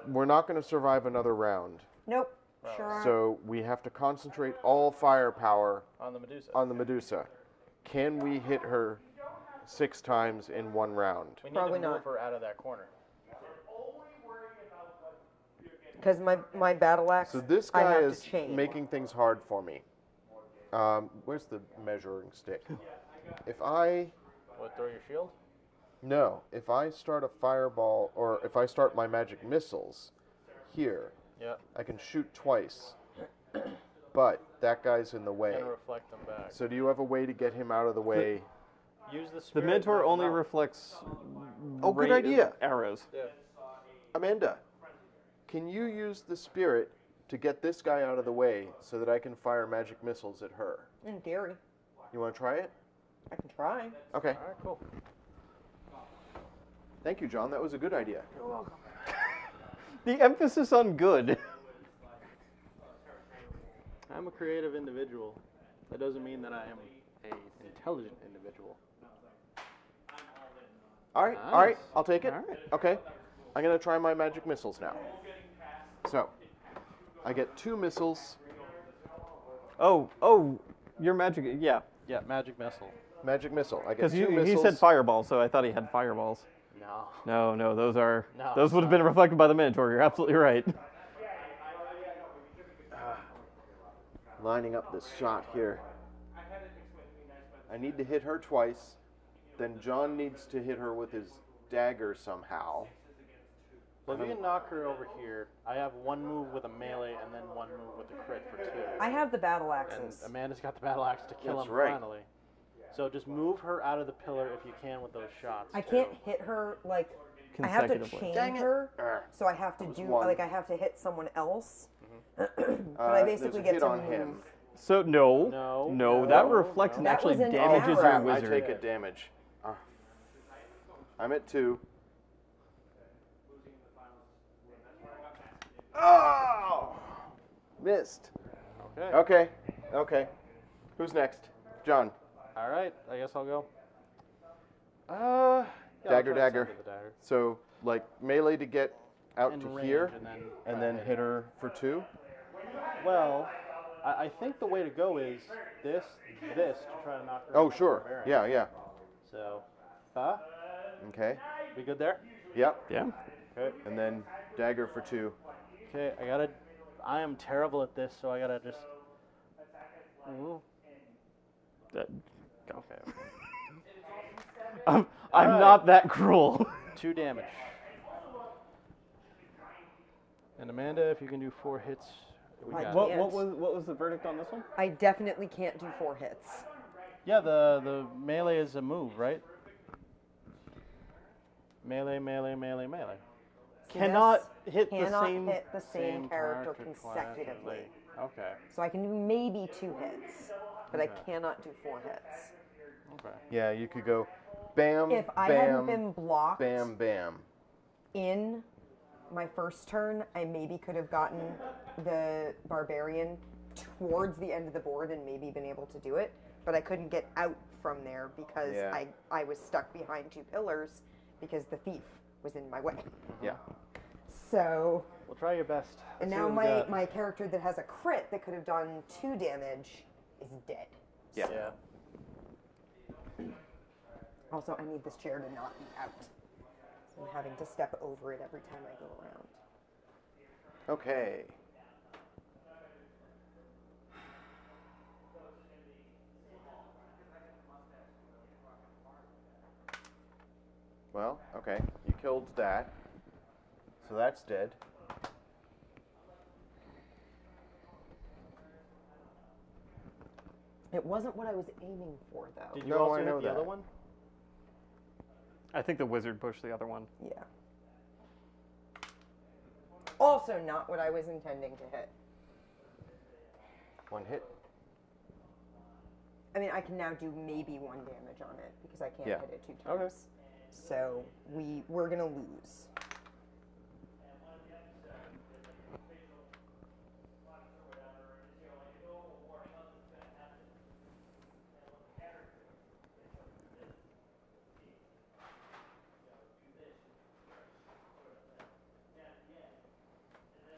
We're not going to survive another round. Nope. Sure aren't. So we have to concentrate all firepower On the Medusa. on the Medusa. Can we hit her 6 times in 1 round? We need Probably to move not. her out of that corner. Because my battle axe, So this I guy have is to chain. making things hard for me. Where's the measuring stick? If I What, throw your shield? No, if I start a fireball, or if I start my magic missiles here, Yeah. I can shoot twice. But that guy's in the way. And reflect them back. So do you have a way to get him out of the way? Use the The spirit. Minotaur knock only them out. reflects. Oh, good ra- idea. Arrows. Yeah. Amanda, can you use the spirit to get this guy out of the way so that I can fire magic missiles at her? In theory. You want to try it? I can try. Okay. All right, cool. Thank you, John. That was a good idea. The emphasis on good. I'm a creative individual. That doesn't mean that I am an intelligent individual. All right, all right. Nice. I'll take it. All right. Okay. I'm going to try my magic missiles now. So, I get 2 missiles. Oh, your magic. Yeah, Yeah, magic missile. Magic missile. I get because 2 missiles. he said fireball, so I thought he had fireballs. No. No, those No, would have been reflected by the Minotaur. You're absolutely right. Lining up this shot here. I need to hit her twice. Then John needs to hit her with his dagger somehow. Well, if you can knock her over here, I have 1 move with a melee and then 1 move with a crit for 2. I have the battle And axes. Amanda's got the battle axe to kill That's him right. finally. So just move her out of the pillar if you can with those shots. I too. can't hit her like I have to Consecutively. chain her, Arr. so I have to was do 1. like I have to hit someone else. But I basically there's a get hit to on move. him. So no, No. that No. reflects and That actually was an damages your arrow. I wizard. take a damage. I'm at 2. Oh! Missed. Okay. Okay. Okay. Who's next? John. All right, I guess I'll go. Yeah, I'll Dagger, try to dagger. send it the dagger. So, like, melee to get out In to range, here, and and then hit her for 2? Well, I think the way to go is this to try to knock her. Oh, into the sure. barbarian. Yeah, yeah. So, Okay. we good there? Yep. Yeah. Okay. And then dagger for 2. Okay, I am terrible at this, so I gotta just. Ooh. Go. Okay. I'm Alright. not that cruel. 2 damage. And Amanda, if you can do 4 hits, we I got can't. it. What was the verdict on this one? I definitely can't do 4 hits. Yeah, the melee is a move, right? Melee, melee, melee, melee. Cannot hit the Cannot same. hit the same character twice. consecutively. Okay. So I can do maybe 2 hits, but I Okay. cannot do 4 hits. Okay. Yeah, you could go bam, If I bam, hadn't been blocked bam, bam. in my first turn, I maybe could have gotten the barbarian towards the end of the board and maybe been able to do it, but I couldn't get out from there because Yeah. I was stuck behind 2 pillars because the thief was in my way. Yeah. So, Well, try your best. and Let's see now what we got. my character that has a crit that could have done 2 damage is dead. Yeah. Yeah. Also, I need this chair to not be out. So I'm having to step over it every time I go around. Okay. Well, okay. You killed that. So that's dead. It wasn't what I was aiming for, though. Did you No, also I hit know the other that. one? I think the wizard pushed the other one. Yeah. Also, not what I was intending to hit. 1 hit. I mean, I can now do maybe 1 damage on it because I can't Yeah. hit it 2 Okay. times. So we're gonna lose.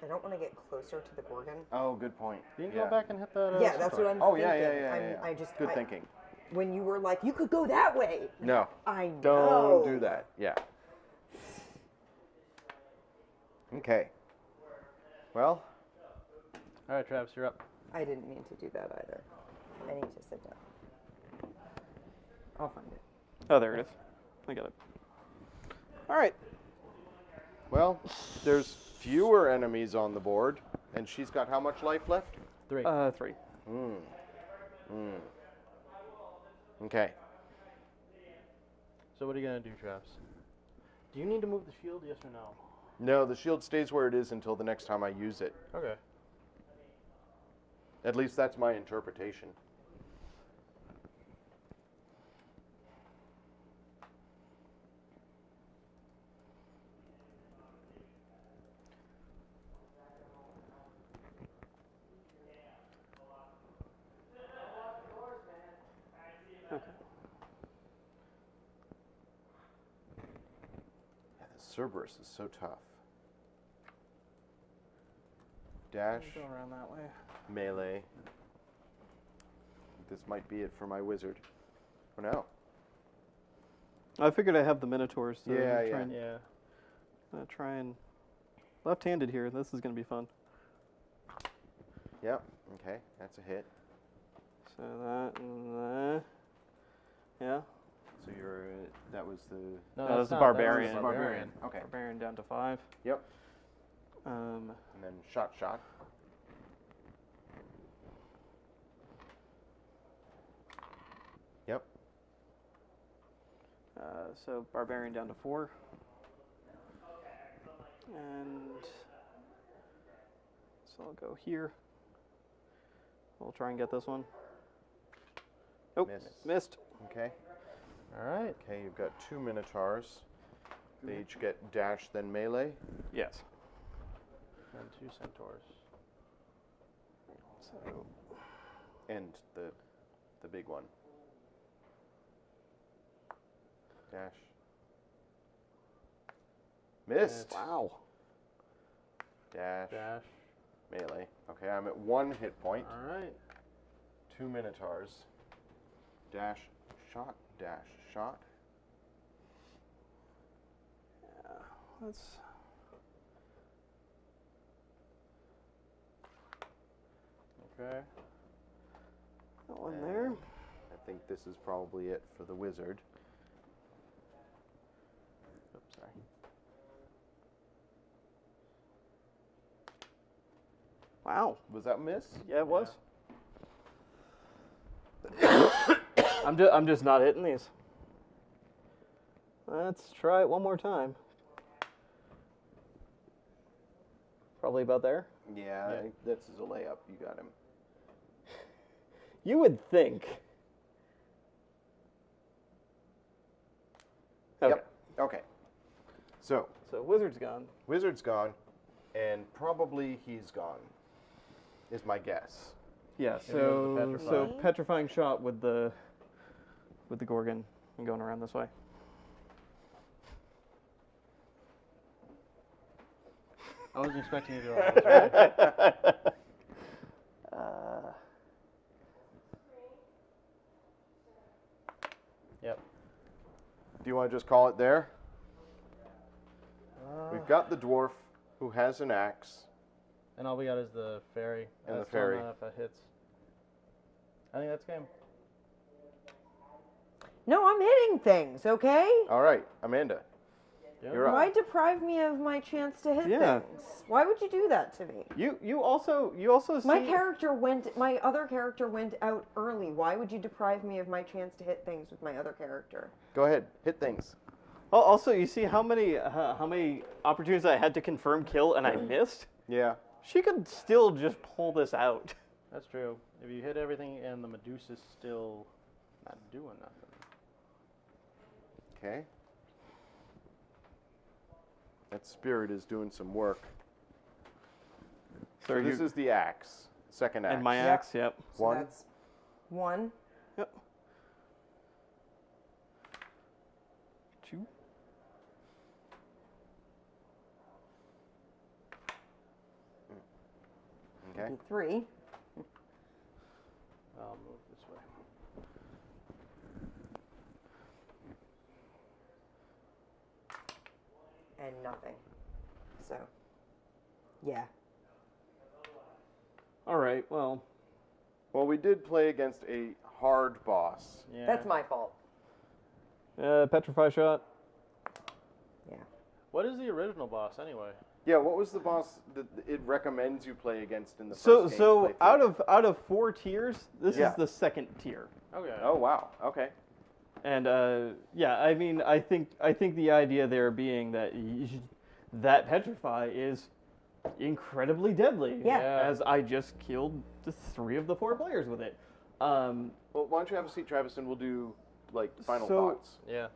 I don't want to get closer to the Gorgon. Oh, good point. You can yeah. go back and hit that. Yeah, that's what I'm Oh, thinking. yeah, yeah, yeah, yeah. I just Good thinking. When you were like, you could go that way. No. I know. Don't do that. Yeah. Okay. Well, All right, Travis, you're up. I didn't mean to do that either. I need to sit down. I'll find it. Oh, there it is. I got it. All right. well, there's fewer enemies on the board, and she's got how much life left? 3. 3. Okay. So what are you gonna do, Travis? Do you need to move the shield? Yes or no? No, the shield stays where it is until the next time I use it. Okay. At least that's my interpretation. Yeah, the Cerberus is so tough. Dash, Go around that way. melee. This might be it for my wizard. Oh no. I figured I have the minotaurs. So Yeah, try yeah. And, Yeah. try and left-handed here. This is going to be fun. Yep. Okay, that's a hit. So that and that. Yeah. So you're that was the No, That was that's the not- barbarian. That was the barbarian. Okay. Barbarian down to 5. Yep. Um, And then shot. Yep. so barbarian down to 4. And so I'll go here. We'll try and get this one. Nope, Miss. missed. Okay. All right. Okay, you've got 2 minotaurs. They each get dash, then melee. Yes. And 2 centaurs. So And the the big one. Dash. Missed. Wow. Dash. Dash. Melee. Okay, I'm at 1 hit point. All right. 2 Minotaurs. Dash. Shot. Dash. Shot. Let's. Okay. That one there. I think this is probably it for the wizard. Oops, sorry. Wow. Was that miss? Yeah, it was. I'm just not hitting these. Let's try it one more time. Probably about there. Yeah, I think this is a layup. You got him. You would think. Okay. Yep. Okay. So, Wizard's gone. wizard's gone, and probably he's gone, is my guess. Yeah. Maybe it was the So petrifying. petrifying shot with the Gorgon and going around this way. I wasn't expecting you to do all this, right? Yep. Do you want to just call it there? We've got the dwarf who has an axe. And all we got is the fairy. And the That's still fairy. not if that hits. I think that's game. No, I'm hitting things, okay? All right, Amanda, Yeah. you're up. Why deprive me of my chance to hit Yeah. things? Why would you do that to me? You also see My other character went out early. Why would you deprive me of my chance to hit things with my other character? Go ahead, hit things. Also, you see how many opportunities I had to confirm kill and I missed. Yeah. She could still just pull this out. That's true. If you hit everything and the Medusa's still not doing nothing. Okay. That spirit is doing some work. So this is the axe. Second axe. and my Yep. axe. Yep. So One. that's 1. Yep. 2. Okay. and 3. I'll move this way. And nothing. So, yeah. All right. Well, Well, we did play against a hard boss. Yeah. That's my fault. petrify shot. Yeah. What is the original boss anyway? Yeah, what was the boss that it recommends you play against in the So first game so playthrough? out of 4 tiers, this Yeah. is the second tier. Okay. Oh wow. Okay. And yeah, I mean, I think the idea there being that that petrify is incredibly deadly. Yeah. As I just killed the 3 of the 4 players with it. Well, why don't you have a seat, Travis, and we'll do like final So- thoughts. Yeah.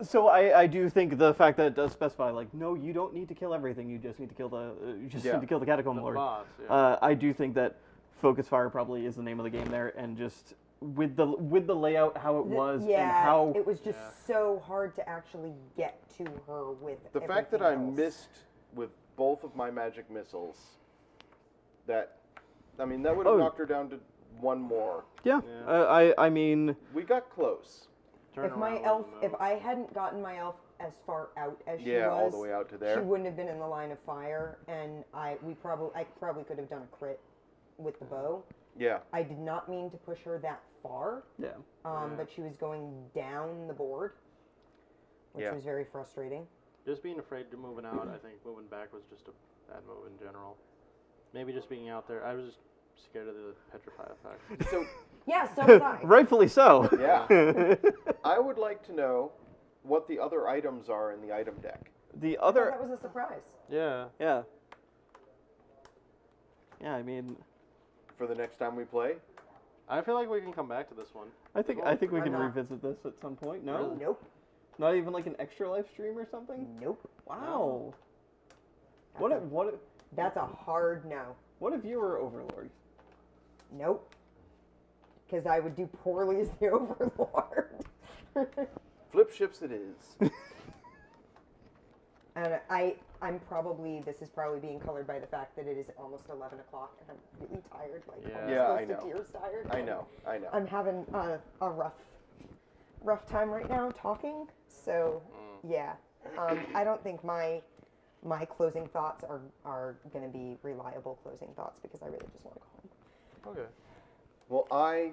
So I do think the fact that it does specify like, no, you don't need to kill everything. You just need to kill the Yeah. need to kill the catacomb The lord. boss. Yeah. I do think that focus fire probably is the name of the game there, and just with the layout how it was yeah, and how it was just so hard to actually get to her with The fact that I everything else. missed with both of my magic missiles, that would have Oh. knocked her down to 1 more. yeah. I mean. We got close. Turn If my around elf, and if move. I hadn't gotten my elf as far out as she Yeah, was, all the way out to there. she wouldn't have been in the line of fire, and I probably could have done a crit with the bow. Yeah. I did not mean to push her that far, Yeah. but she was going down the board, which Yeah. was very frustrating. Just being afraid to moving out, I think moving back was just a bad move in general. Maybe just being out there, I was just scared of the petrify effect. So Yeah, so was I. Rightfully so. yeah, I would like to know what the other items are in the item deck. The I thought other. that was a surprise. Yeah. Yeah. Yeah, I mean, For the next time we play. I feel like we can come back to this one. I think we I'm can not. revisit this at some point. No, Nope. not even like an extra live stream or something. Nope. Wow. That's What a- That's a hard no. if you were Overlord? Nope. because I would do poorly as the Overlord. Flip ships it is. And I'm probably, this is probably being colored by the fact that it is almost 11 o'clock and I'm really tired, like Yeah. almost Yeah, close I to know. tears tired. I know. I'm having a rough time right now talking. So yeah, I don't think my closing thoughts are going to be reliable closing thoughts because I really just want to go home. Okay. Well, I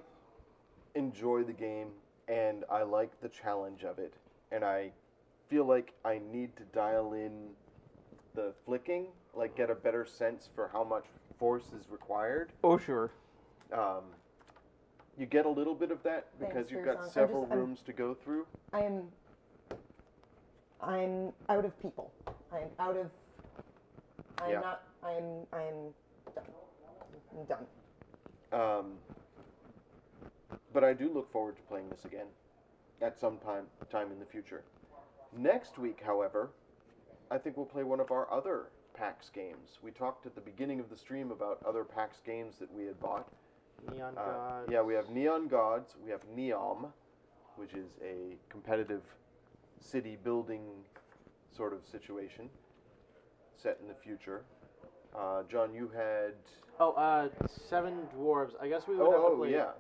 enjoy the game, and I like the challenge of it, and I feel like I need to dial in the flicking, like get a better sense for how much force is required. Oh, sure. You get a little bit of that Thanks because for you've your got song. several rooms to go through. I'm out of people. I'm out of. I'm Yeah. not. I'm done. I'm done. But I do look forward to playing this again at some time in the future. Next week, however, I think we'll play one of our other PAX games. We talked at the beginning of the stream about other PAX games that we had bought. Neon Gods. Yeah, we have Neon Gods, we have Neom, which is a competitive city building sort of situation set in the future. John, you had... Oh, Seven Dwarves. I guess we would have to play. yeah.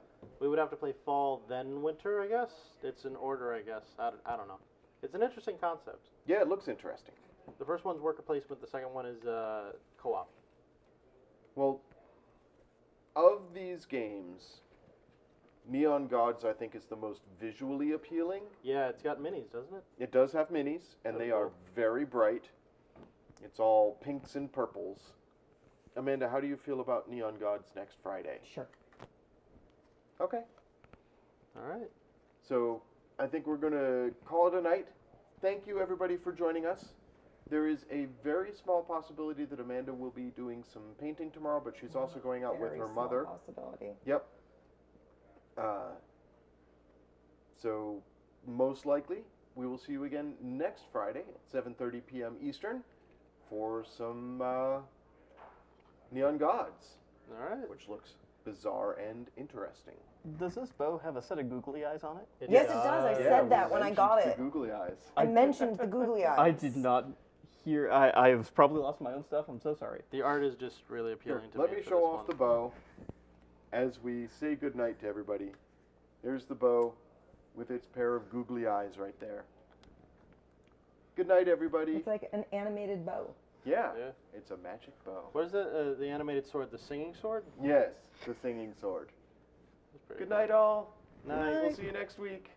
We would have to play fall, then winter. I guess it's an order. I guess I don't know. It's an interesting concept. Yeah, it looks interesting. The first one's worker placement. The second one is co-op. Well, of these games, Neon Gods, I think, is the most visually appealing. Yeah, it's got minis, doesn't it? It does have minis, and That's they are cool. very bright. It's all pinks and purples. Amanda, how do you feel about Neon Gods next Friday? Sure. Okay. All right. So I think we're going to call it a night. Thank you, everybody, for joining us. There is a very small possibility that Amanda will be doing some painting tomorrow, but she's also going out with Very her small mother. possibility. Yep. So most likely we will see you again next Friday at 7:30 p.m. Eastern for some Neon Gods, All right. which looks bizarre and interesting. Does this bow have a set of googly eyes on it? Yes, it does. I said that when I got the it. googly eyes. I mentioned the googly eyes. I did not hear. I've probably lost my own stuff. I'm so sorry. The art is just really appealing to Let me. me for show this off one. the bow as we say goodnight to everybody. There's the bow with its pair of googly eyes right there. Good night, everybody. It's like an animated bow. Yeah, Yeah. it's a magic bow. What is it? The animated sword, the singing sword? Yes, the singing sword. That's pretty Good cool. night, all. Night. We'll see you next week.